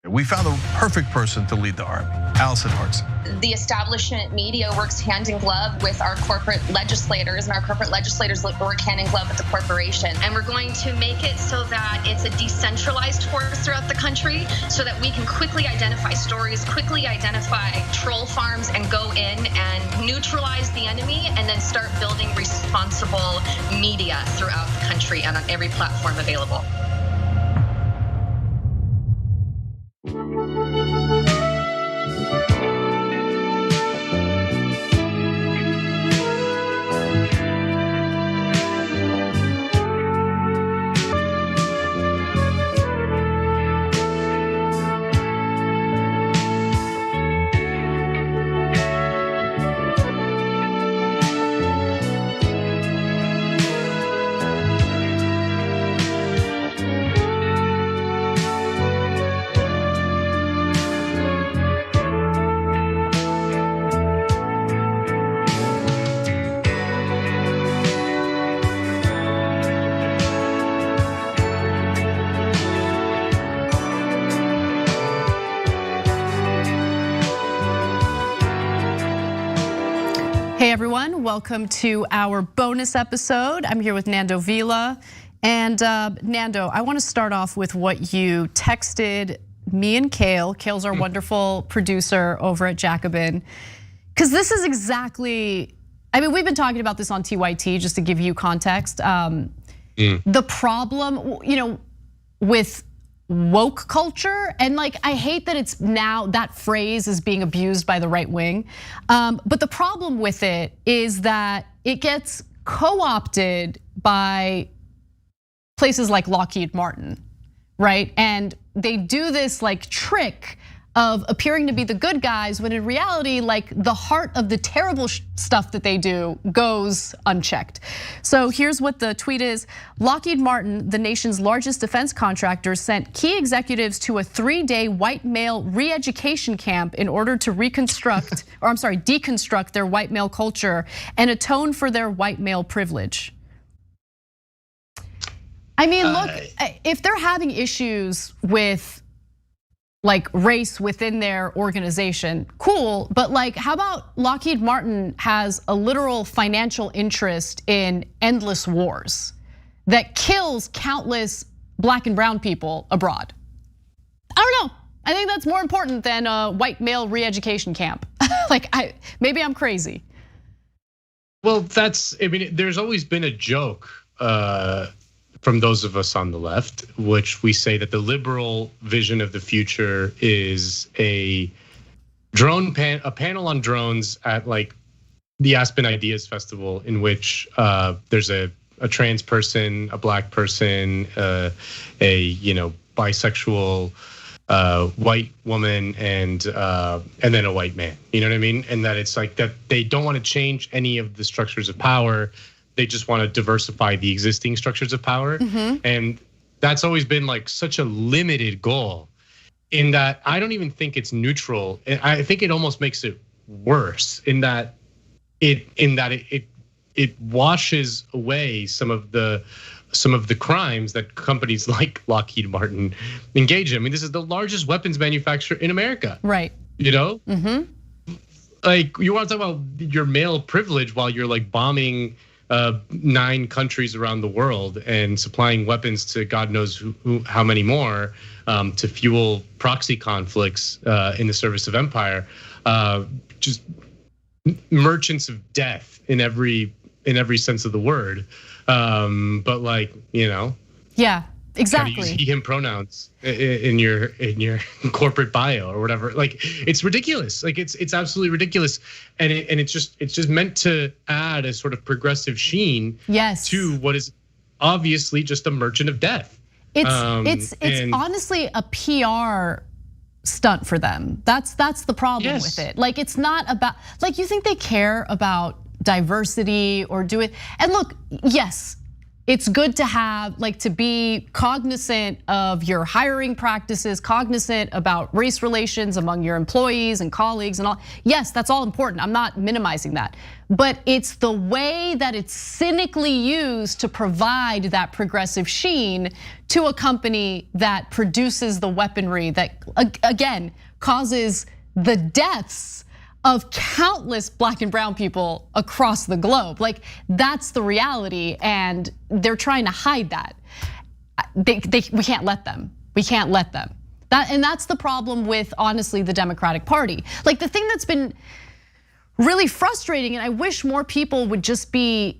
We found the perfect person to lead the army, Allison Hartson. The establishment media works hand in glove with our corporate legislators, and our corporate legislators work hand in glove with the corporation. And we're going to make it so that it's a decentralized force throughout the country, so that we can quickly identify stories, quickly identify troll farms, and go in and neutralize the enemy, and then start building responsible media throughout the country and on every platform available. Hey everyone, welcome to our bonus episode. I'm here with Nando Vila. And Nando, I want to start off with what you texted me and Kale. Kale's our wonderful producer over at Jacobin. Because this is exactly, I mean, we've been talking about this on TYT, just to give you context. The problem, with woke culture, and like, I hate that it's now, that phrase is being abused by the right wing. But the problem with it is that it gets co-opted by places like Lockheed Martin, right? And they do this like trick of appearing to be the good guys when in reality, like the heart of the terrible stuff that they do goes unchecked. So here's what the tweet is. Lockheed Martin, the nation's largest defense contractor, sent key executives to a 3-day white male re-education camp in order to deconstruct their white male culture and atone for their white male privilege. I mean, look, if they're having issues with like race within their organization, cool, but like how about Lockheed Martin has a literal financial interest in endless wars that kills countless black and brown people abroad? I don't know. I think that's more important than a white male re-education camp. Maybe I'm crazy. Well, I mean, there's always been a joke from those of us on the left, which we say that the liberal vision of the future is a panel on drones at like the Aspen Ideas Festival, in which there's a trans person, a black person, a bisexual white woman, and then a white man. You know what I mean? And that it's like that they don't want to change any of the structures of power. They just want to diversify the existing structures of power. And that's always been like such a limited goal, in that I don't even think it's neutral. I think it almost makes it worse in that it washes away some of the crimes that companies like Lockheed Martin engage in. I mean, this is the largest weapons manufacturer in America. Right. Like, you want to talk about your male privilege while you're like bombing 9 countries around the world and supplying weapons to God knows how many more to fuel proxy conflicts in the service of empire. Just merchants of death in every sense of the word. But like, yeah, exactly. Use he, him pronouns in your corporate bio or whatever. Like, it's ridiculous. Like, it's absolutely ridiculous, and it's just meant to add a sort of progressive sheen to what is obviously just a merchant of death. It's honestly a PR stunt for them. That's the problem with it. Like, it's not about, like, you think they care about diversity or do it? And look, yes, it's good to have, like, to be cognizant of your hiring practices, cognizant about race relations among your employees and colleagues and all. Yes, that's all important. I'm not minimizing that. But it's the way that it's cynically used to provide that progressive sheen to a company that produces the weaponry that, again, causes the deaths of countless black and brown people across the globe. Like, that's the reality, and they're trying to hide that. We can't let them. We can't let them. And that's the problem with, honestly, the Democratic Party. Like, the thing that's been really frustrating, and I wish more people would just be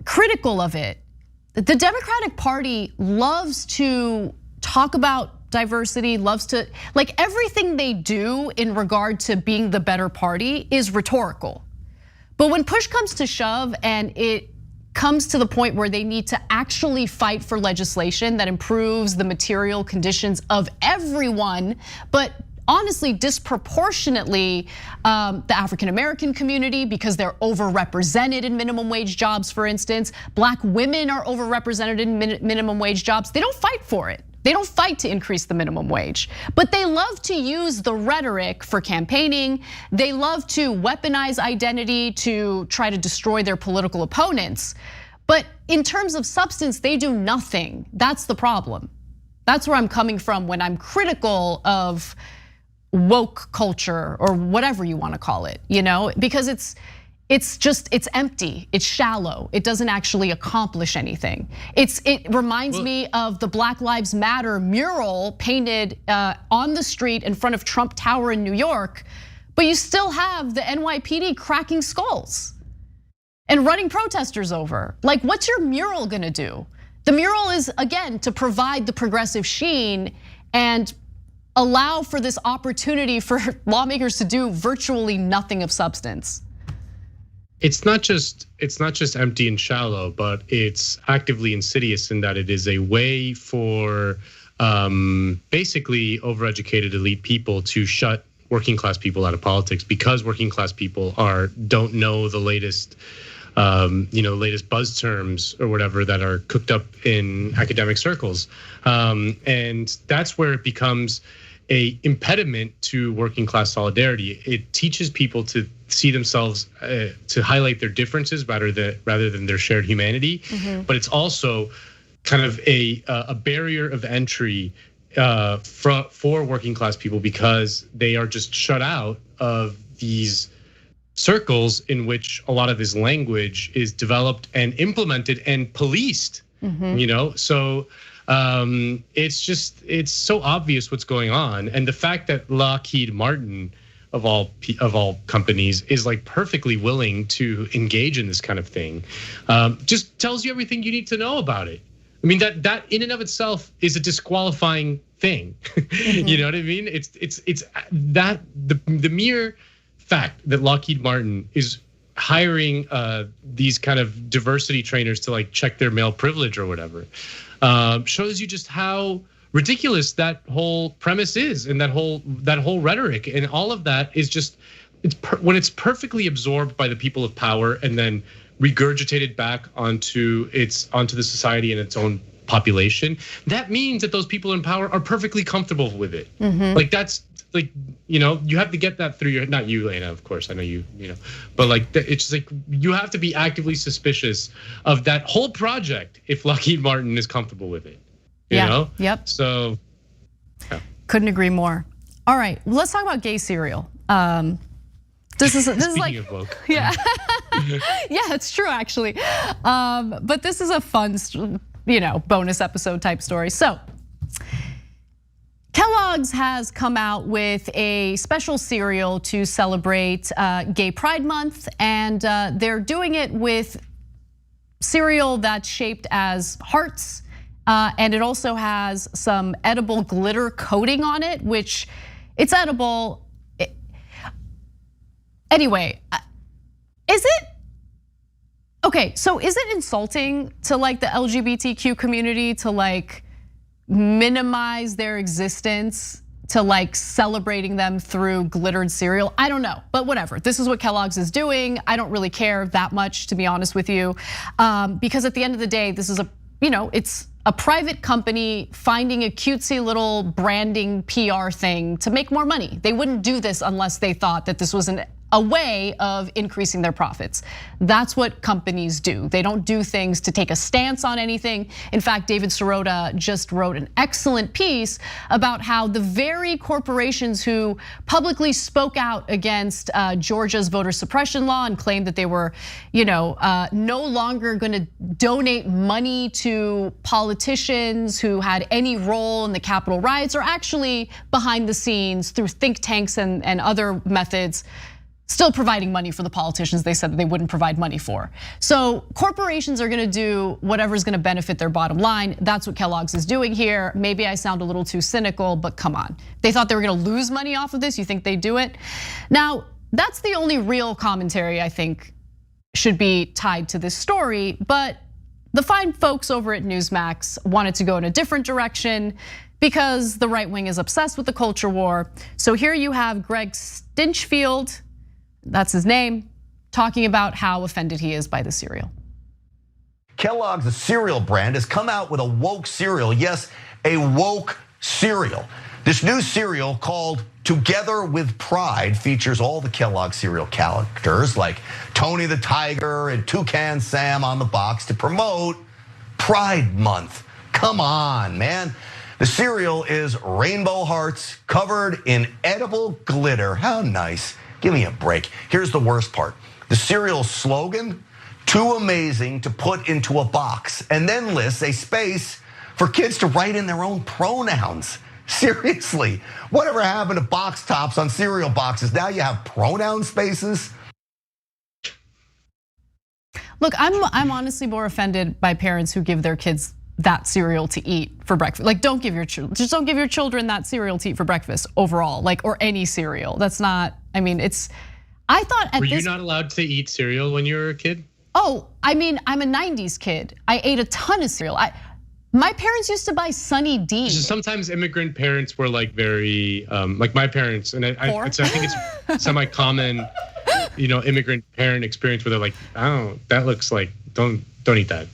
critical of it. The Democratic Party loves to talk about diversity, loves to, like, everything they do in regard to being the better party is rhetorical. But when push comes to shove and it comes to the point where they need to actually fight for legislation that improves the material conditions of everyone, but honestly, disproportionately, the African American community, because they're overrepresented in minimum wage jobs, for instance. Black women are overrepresented in minimum wage jobs. They don't fight for it. They don't fight to increase the minimum wage, but they love to use the rhetoric for campaigning. They love to weaponize identity to try to destroy their political opponents. But in terms of substance, they do nothing. That's the problem. That's where I'm coming from when I'm critical of woke culture or whatever you want to call it, because it's empty, it's shallow, it doesn't actually accomplish anything. It reminds me of the Black Lives Matter mural painted on the street in front of Trump Tower in New York, but you still have the NYPD cracking skulls and running protesters over. Like, what's your mural gonna do? The mural is, again, to provide the progressive sheen and allow for this opportunity for lawmakers to do virtually nothing of substance. It's not just empty and shallow, but it's actively insidious in that it is a way for basically overeducated elite people to shut working class people out of politics, because working class people don't know the latest latest buzz terms or whatever that are cooked up in academic circles, and that's where it becomes a impediment to working class solidarity. It teaches people to see themselves, to highlight their differences rather than their shared humanity. Mm-hmm. But it's also kind of a barrier of entry for working class people, because they are just shut out of these circles in which a lot of this language is developed and implemented and policed. Mm-hmm. So. It's so obvious what's going on, and the fact that Lockheed Martin, of all companies, is like perfectly willing to engage in this kind of thing, just tells you everything you need to know about it. I mean, that in and of itself is a disqualifying thing. Mm-hmm. You know what I mean? It's that the mere fact that Lockheed Martin is hiring these kind of diversity trainers to like check their male privilege or whatever. Shows you just how ridiculous that whole premise is, and that whole rhetoric, and all of that is just when it's perfectly absorbed by the people of power and then regurgitated back onto the society and its own population. That means that those people in power are perfectly comfortable with it. Mm-hmm. Like that's like, you have to get that through your, not you, Lena, of course, I know you know, but like it's just like you have to be actively suspicious of that whole project if Lockheed Martin is comfortable with it. You know? Yep. So yeah. Couldn't agree more. All right, let's talk about gay cereal. This is like, of woke. Yeah, yeah, it's true actually. But this is a fun, bonus episode type story. So Kellogg's has come out with a special cereal to celebrate Gay Pride Month, and they're doing it with cereal that's shaped as hearts, and it also has some edible glitter coating on it, which it's edible. Anyway, is it? Okay, so is it insulting to like the LGBTQ community to like minimize their existence to like celebrating them through glittered cereal? I don't know, but whatever. This is what Kellogg's is doing. I don't really care that much, to be honest with you, because at the end of the day, this is it's a private company finding a cutesy little branding PR thing to make more money. They wouldn't do this unless they thought that this was a way of increasing their profits. That's what companies do. They don't do things to take a stance on anything. In fact, David Sirota just wrote an excellent piece about how the very corporations who publicly spoke out against Georgia's voter suppression law and claimed that they were, no longer gonna donate money to politicians who had any role in the Capitol riots are actually behind the scenes through think tanks and other methods still providing money for the politicians they said that they wouldn't provide money for. So corporations are gonna do whatever's gonna benefit their bottom line. That's what Kellogg's is doing here. Maybe I sound a little too cynical, but come on. They thought they were gonna lose money off of this, you think they'd do it? Now, that's the only real commentary I think should be tied to this story, but the fine folks over at Newsmax wanted to go in a different direction because the right wing is obsessed with the culture war. So here you have Greg Stinchfield, that's his name, talking about how offended he is by the cereal. Kellogg's, a cereal brand, has come out with a woke cereal. Yes, a woke cereal. This new cereal called Together with Pride features all the Kellogg cereal characters like Tony the Tiger and Toucan Sam on the box to promote Pride Month. Come on, man. The cereal is rainbow hearts covered in edible glitter. How nice. Give me a break. Here's the worst part. the cereal slogan, "Too amazing to put into a box," and then lists a space for kids to write in their own pronouns. Seriously, whatever happened to box tops on cereal boxes? Now you have pronoun spaces. Look, I'm honestly more offended by parents who give their kids that cereal to eat for breakfast. Like, don't give your children that cereal to eat for breakfast overall, like, or any cereal. That's not, I mean, I thought at Were this. you not allowed to eat cereal when you were a kid? Oh, I mean, I'm a 90s kid. I ate a ton of cereal. My parents used to buy Sunny D. Sometimes immigrant parents were like very, like my parents, and I think it's semi-common, immigrant parent experience where they're like, oh, that looks like, don't eat that,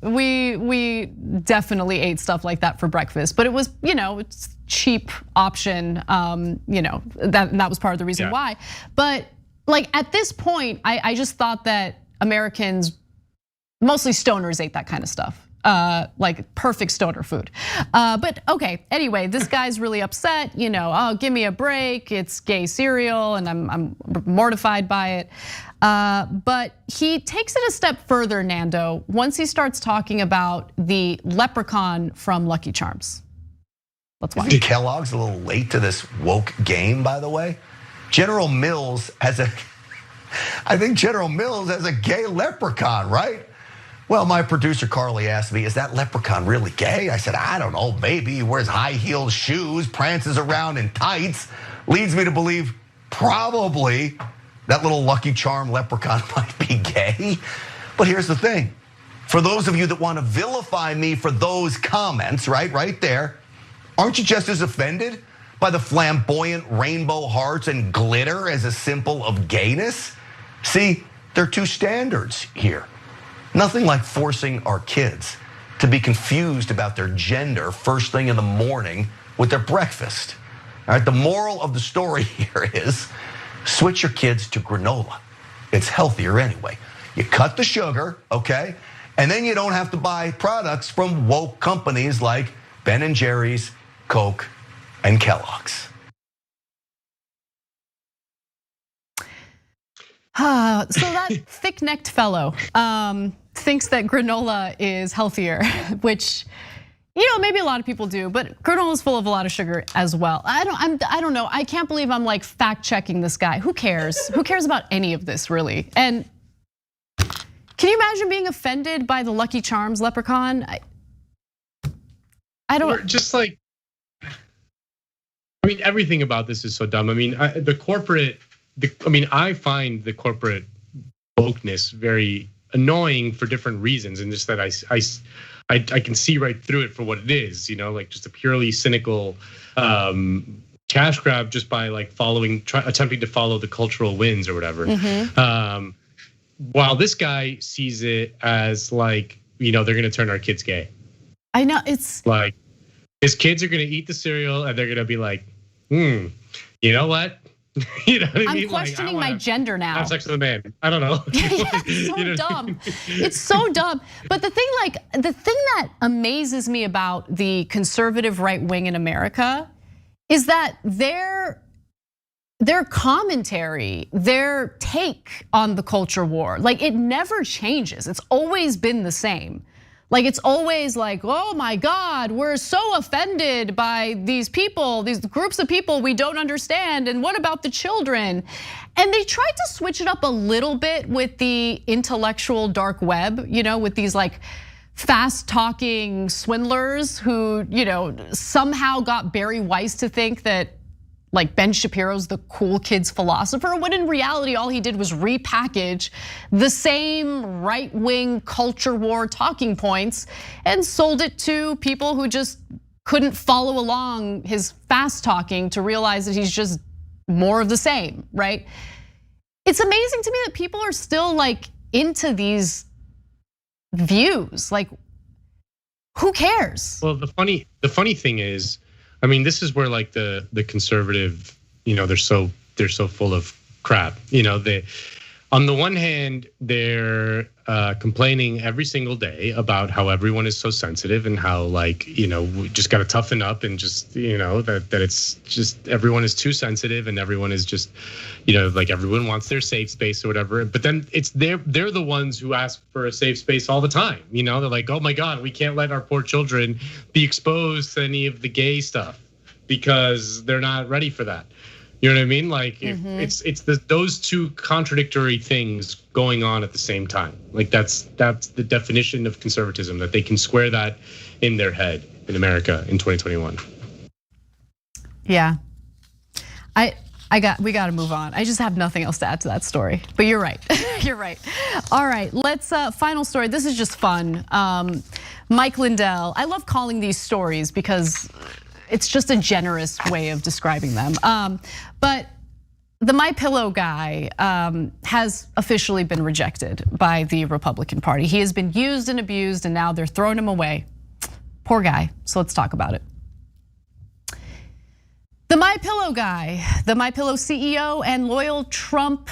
We definitely ate stuff like that for breakfast, but it was, it's cheap option, that was part of the reason why. But like at this point, I just thought that Americans, mostly stoners, ate that kind of stuff. Like perfect stoner food. But okay, anyway, this guy's really upset, oh, give me a break, it's gay cereal, and I'm mortified by it. But he takes it a step further, Nando, once he starts talking about the leprechaun from Lucky Charms. Let's watch. Kellogg's a little late to this woke game, by the way. General Mills has I think General Mills has a gay leprechaun, right? Well, my producer Carly asked me, is that leprechaun really gay? I said, I don't know, maybe he wears high-heeled shoes, prances around in tights. Leads me to believe probably that little Lucky Charm leprechaun might be gay. But here's the thing. For those of you that want to vilify me for those comments, right there, aren't you just as offended by the flamboyant rainbow hearts and glitter as a symbol of gayness? See, there are two standards here. Nothing like forcing our kids to be confused about their gender first thing in the morning with their breakfast. All right, the moral of the story here is switch your kids to granola. It's healthier anyway. You cut the sugar, okay? And then you don't have to buy products from woke companies like Ben & Jerry's, Coke, and Kellogg's. So that thick-necked fellow thinks that granola is healthier, which maybe a lot of people do, but granola is full of a lot of sugar as well. I don't know. I can't believe I'm like fact-checking this guy. Who cares? Who cares about any of this, really? And can you imagine being offended by the Lucky Charms leprechaun? I don't. Just like, I mean, everything about this is so dumb. I mean, I find the corporate wokeness very annoying for different reasons, and just that I can see right through it for what it is, like just a purely cynical cash grab just by like attempting to follow the cultural winds or whatever. Mm-hmm. While this guy sees it as like, they're gonna turn our kids gay. I know, it's like his kids are gonna eat the cereal and they're gonna be like, you know what? You know what I mean? I'm questioning my gender now. Have sex with a man. I don't know. It's so dumb. It's so dumb. But the thing that amazes me about the conservative right wing in America is that their commentary, their take on the culture war, like it never changes. It's always been the same. Like it's always like, oh my God, we're so offended by these people, these groups of people we don't understand, and what about the children? And they tried to switch it up a little bit with the intellectual dark web, with these like fast talking swindlers who, somehow got Barry Weiss to think that like Ben Shapiro's the cool kids philosopher, when in reality, all he did was repackage the same right-wing culture war talking points and sold it to people who just couldn't follow along his fast talking to realize that he's just more of the same, right? It's amazing to me that people are still like into these views. Like, who cares? Well, the funny thing is, I mean, this is where like the conservative, they're so full of crap. on the one hand, they're complaining every single day about how everyone is so sensitive and how, like, we just got to toughen up and just, that it's just everyone is too sensitive and everyone is just, like everyone wants their safe space or whatever. But then they're the ones who ask for a safe space all the time. They're like, oh my God, we can't let our poor children be exposed to any of the gay stuff because they're not ready for that. You know what I mean? Like it's those two contradictory things going on at the same time. Like that's the definition of conservatism, that they can square that in their head in America in 2021. Yeah, we got to move on. I just have nothing else to add to that story. But you're right. You're right. All right, let's final story. This is just fun. Mike Lindell. I love calling these stories because it's just a generous way of describing them. But the MyPillow guy has officially been rejected by the Republican Party. He has been used and abused, and now they're throwing him away. Poor guy. So let's talk about it. The MyPillow guy, the MyPillow CEO and loyal Trump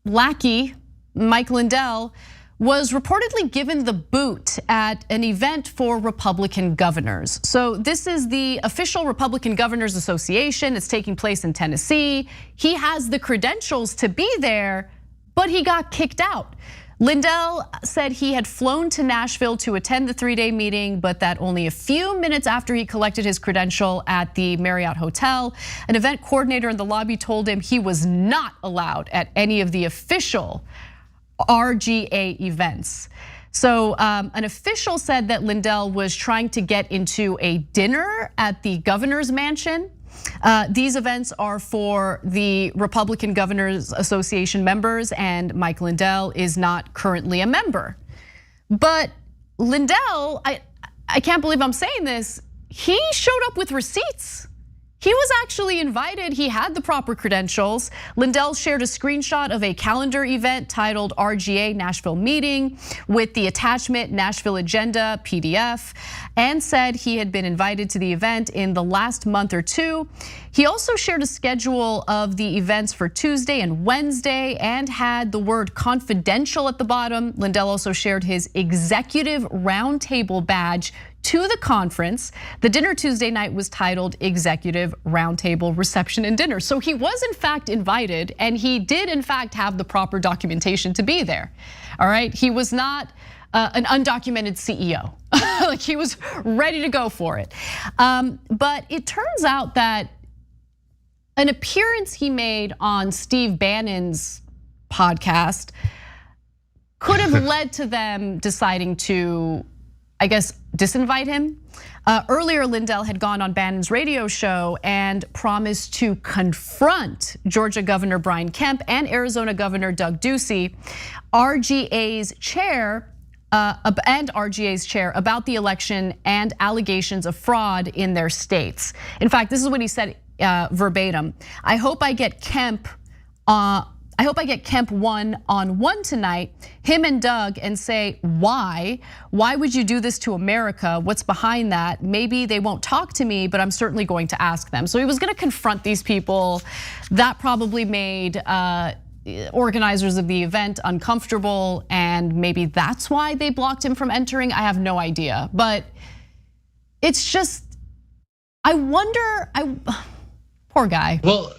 lackey, Mike Lindell, was reportedly given the boot at an event for Republican governors. So this is the official Republican Governors Association. It's taking place in Tennessee. He has the credentials to be there, but he got kicked out. Lindell said he had flown to Nashville to attend the 3-day meeting, but that only a few minutes after he collected his credential at the Marriott Hotel, an event coordinator in the lobby told him he was not allowed at any of the official RGA events. So an official said that Lindell was trying to get into a dinner at the governor's mansion. These events are for the Republican Governors Association members, and Mike Lindell is not currently a member. But Lindell, I can't believe I'm saying this, he showed up with receipts. He was actually invited, he had the proper credentials. Lindell shared a screenshot of a calendar event titled RGA Nashville Meeting with the attachment Nashville Agenda PDF, and said he had been invited to the event in the last month or two. He also shared a schedule of the events for Tuesday and Wednesday and had the word confidential at the bottom. Lindell also shared his executive roundtable badge to the conference. The dinner Tuesday night was titled Executive Roundtable Reception and Dinner. So he was in fact invited, and he did in fact have the proper documentation to be there. All right, he was not an undocumented CEO. Like, he was ready to go for it. But it turns out that an appearance he made on Steve Bannon's podcast could have led to them deciding to, I guess, disinvite him. Earlier, Lindell had gone on Bannon's radio show and promised to confront Georgia Governor Brian Kemp and Arizona Governor Doug Ducey, RGA's chair about the election and allegations of fraud in their states. In fact, this is what he said verbatim. I hope I get Kemp one-on-one tonight, him and Doug, and say, why? Why would you do this to America? What's behind that? Maybe they won't talk to me, but I'm certainly going to ask them. So he was gonna confront these people. That probably made organizers of the event uncomfortable, and maybe that's why they blocked him from entering. I have no idea, but it's just, I wonder, poor guy. Well,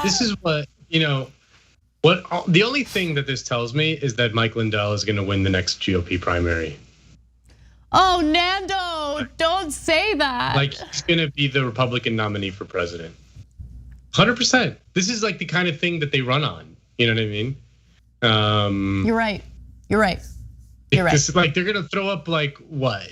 this is what, the only thing that this tells me is that Mike Lindell is gonna win the next GOP primary. Oh, Nando, don't say that. Like, he's gonna be the Republican nominee for president. 100%. This is like the kind of thing that they run on. You know what I mean? You're right. You're right. You're right. It's like they're gonna throw up like what?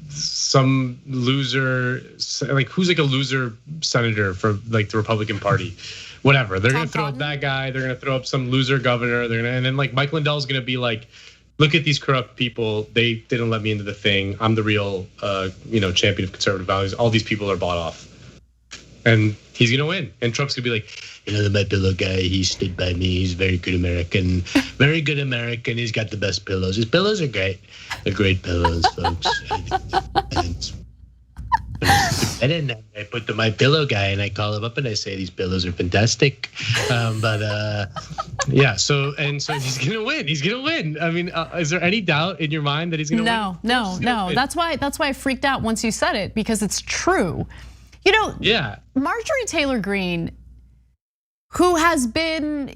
Some loser, like who's like a loser senator for like the Republican Party, whatever. They're gonna throw up that guy. They're gonna throw up some loser governor. And then like Mike Lindell's gonna be like, look at these corrupt people. They didn't let me into the thing. I'm the real, champion of conservative values. All these people are bought off, and he's gonna win. And Trump's gonna be like, the MyPillow guy, he stood by me. He's a very good American, very good American. He's got the best pillows. His pillows are great. They're great pillows, folks. And then I put the My Pillow guy and I call him up and I say these pillows are fantastic. Yeah. So he's gonna win. He's gonna win. I mean, is there any doubt in your mind that he's gonna win? No. That's why I freaked out once you said it, because it's true. You know. Yeah. Marjorie Taylor Greene, who has been,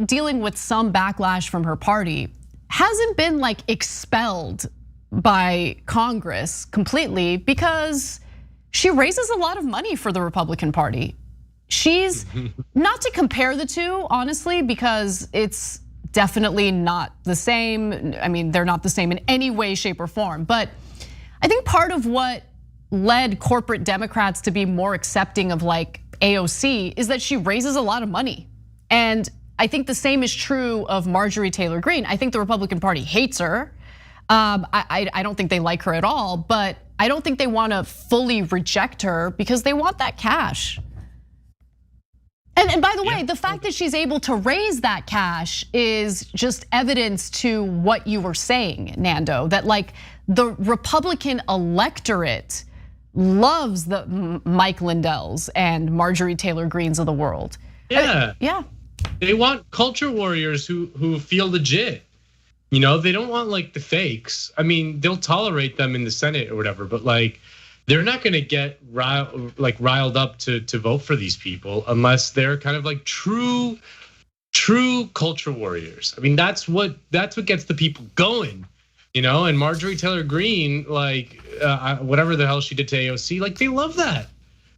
dealing with some backlash from her party, hasn't been like expelled by Congress completely because she raises a lot of money for the Republican Party. She's not to compare the two, honestly, because it's definitely not the same. I mean, they're not the same in any way, shape, or form. But I think part of what led corporate Democrats to be more accepting of like AOC is that she raises a lot of money. And I think the same is true of Marjorie Taylor Greene. I think the Republican Party hates her. I don't think they like her at all, but I don't think they want to fully reject her because they want that cash. And by the way, the fact that she's able to raise that cash is just evidence to what you were saying, Nando, that like the Republican electorate loves the Mike Lindells and Marjorie Taylor Greenes of the world. Yeah. They want culture warriors who feel legit. They don't want like the fakes. I mean, they'll tolerate them in the Senate or whatever, but like they're not gonna get riled up to vote for these people unless they're kind of like true culture warriors. I mean, that's what gets the people going. And Marjorie Taylor Greene, like whatever the hell she did to AOC, like they love that.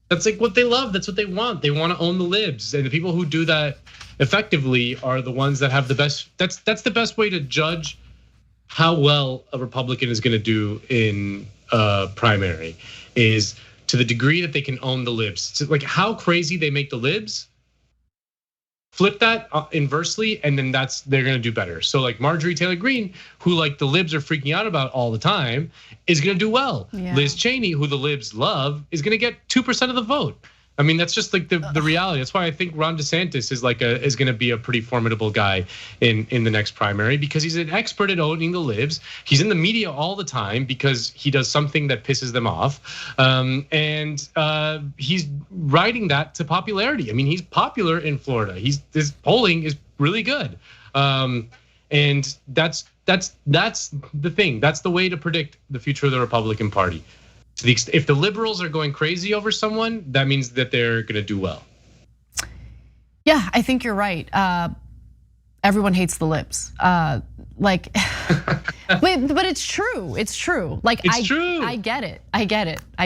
That's like what they love. That's what they want. They want to own the libs, and the people who do that effectively are the ones that have the best. That's the best way to judge how well a Republican is going to do in a primary, is to the degree that they can own the libs. So like how crazy they make the libs. Flip that inversely, and then they're gonna do better. So like Marjorie Taylor Greene, who like the libs are freaking out about all the time, is gonna do well. Yeah. Liz Cheney, who the libs love, is gonna get 2% of the vote. I mean, that's just like the reality. That's why I think Ron DeSantis is gonna be a pretty formidable guy in the next primary, because he's an expert at owning the libs. He's in the media all the time because he does something that pisses them off, and he's riding that to popularity. I mean, he's popular in Florida. His polling is really good, and that's the thing. That's the way to predict the future of the Republican Party. To the extent, if the liberals are going crazy over someone, that means that they're gonna do well. Yeah, I think you're right. Everyone hates the libs. But it's true. It's true. Like it's true. I get it. I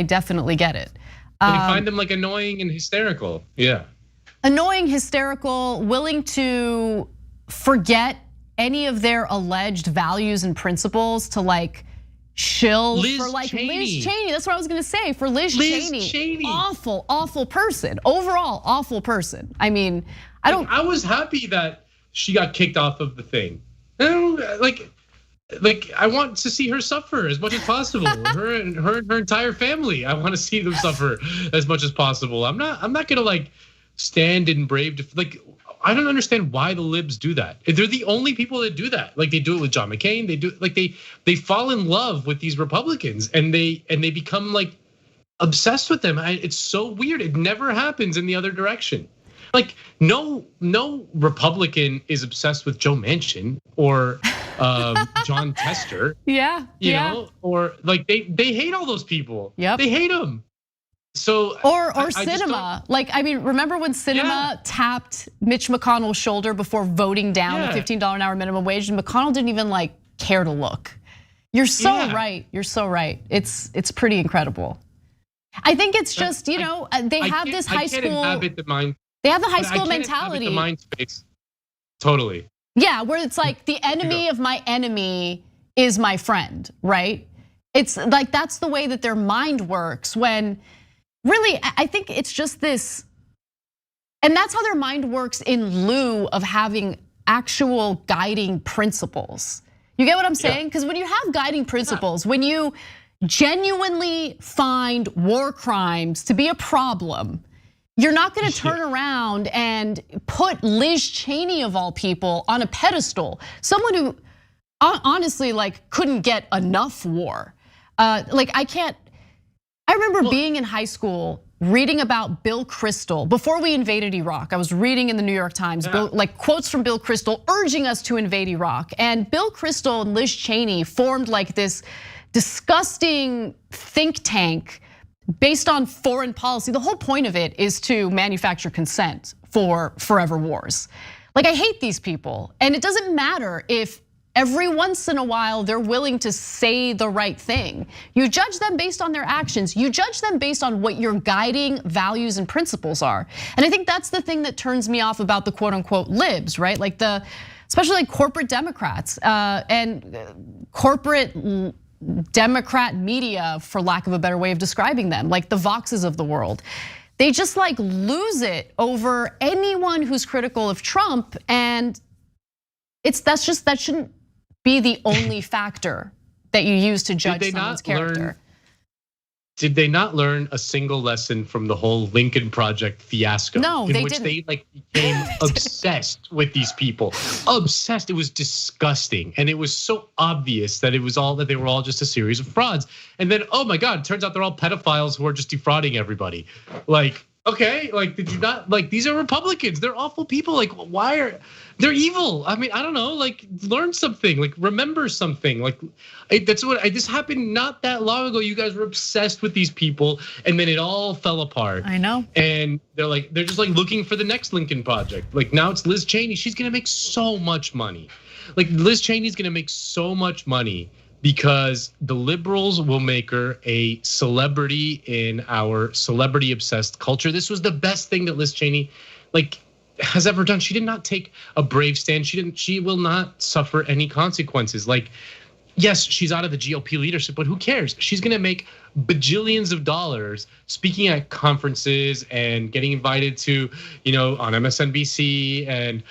definitely get it. And you find them like annoying and hysterical. Yeah. Annoying, hysterical, willing to forget any of their alleged values and principles to like shill for like Liz Cheney. That's what I was gonna say. For Liz Cheney. Awful person. Overall, awful person. I mean, I was happy that she got kicked off of the thing. Like I want to see her suffer as much as possible. her and her entire family. I want to see them suffer as much as possible. I'm not gonna like stand in brave. Like I don't understand why the libs do that. They're the only people that do that. Like they do it with John McCain. They do like they fall in love with these Republicans and they become like obsessed with them. It's so weird. It never happens in the other direction. Like no Republican is obsessed with Joe Manchin or John Tester. Yeah. You know, or like they hate all those people. Yep. They hate them. So or Sinema, like I mean, remember when Sinema tapped Mitch McConnell's shoulder before voting down the $15 an hour minimum wage, and McConnell didn't even like care to look. You're so right. You're so right. It's pretty incredible. I think it's just they have this high school. They have the high school mentality. The mind space. Totally. Yeah, where it's like the enemy of my enemy is my friend, right? It's like that's the way that their mind works when. Really, I think it's just this, and that's how their mind works in lieu of having actual guiding principles. You get what I'm saying? Because when you have guiding principles, when you genuinely find war crimes to be a problem, you're not gonna turn around and put Liz Cheney of all people on a pedestal. Someone who honestly like couldn't get enough war. Like I can't. I remember being in high school, reading about Bill Kristol before we invaded Iraq. I was reading in the New York Times, like quotes from Bill Kristol urging us to invade Iraq. And Bill Kristol and Liz Cheney formed like this disgusting think tank based on foreign policy. The whole point of it is to manufacture consent for forever wars. Like, I hate these people. And it doesn't matter if every once in a while they're willing to say the right thing. You judge them based on their actions. You judge them based on what your guiding values and principles are. And I think that's the thing that turns me off about the quote unquote libs, right? Like especially like corporate Democrats and corporate Democrat media, for lack of a better way of describing them, like the Voxes of the world. They just like lose it over anyone who's critical of Trump, and that shouldn't be the only factor that you use to judge someone's character. Did they not learn a single lesson from the whole Lincoln Project fiasco? No, in they which didn't. They like became obsessed with these people. Obsessed. It was disgusting. And it was so obvious that they were all just a series of frauds. And then, oh my God, it turns out they're all pedophiles who are just defrauding everybody. Like, okay, like, did you not, like, these are Republicans, they're awful people, like, they're evil. I mean, I don't know, like, learn something, like, remember something, like, this happened not that long ago. You guys were obsessed with these people, and then it all fell apart. I know. And they're just like looking for the next Lincoln Project. Like, now it's Liz Cheney, she's gonna make so much money. Like, Liz Cheney's gonna make so much money because the liberals will make her a celebrity in our celebrity obsessed culture. This was the best thing that Liz Cheney has ever done. She did not take a brave stand. She will not suffer any consequences. Like, yes, she's out of the GOP leadership, but who cares? She's gonna make bajillions of dollars speaking at conferences and getting invited to, on MSNBC and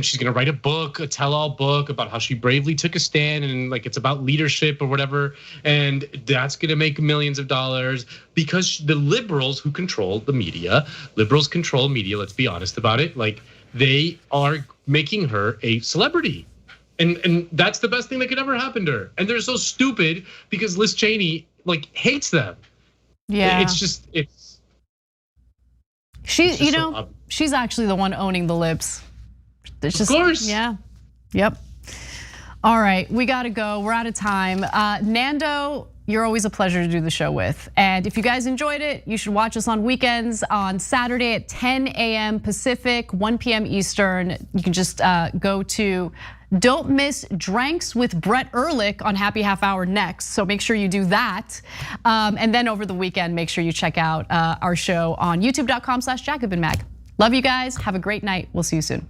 she's gonna write a book, a tell-all book about how she bravely took a stand and like it's about leadership or whatever. And that's gonna make millions of dollars because the liberals who control the media, let's be honest about it, like they are making her a celebrity. And that's the best thing that could ever happen to her. And they're so stupid because Liz Cheney like hates them. Yeah. She's actually the one owning the libs. Of course. Yeah. Yep. All right, we gotta go. We're out of time. Nando, you're always a pleasure to do the show with. And if you guys enjoyed it, you should watch us on weekends on Saturday at 10 a.m. Pacific, 1 p.m. Eastern. You can just go to Don't Miss Dranks with Brett Ehrlich on Happy Half Hour next. So make sure you do that. And then over the weekend, make sure you check out our show on youtube.com/JacobinMag. Love you guys. Have a great night. We'll see you soon.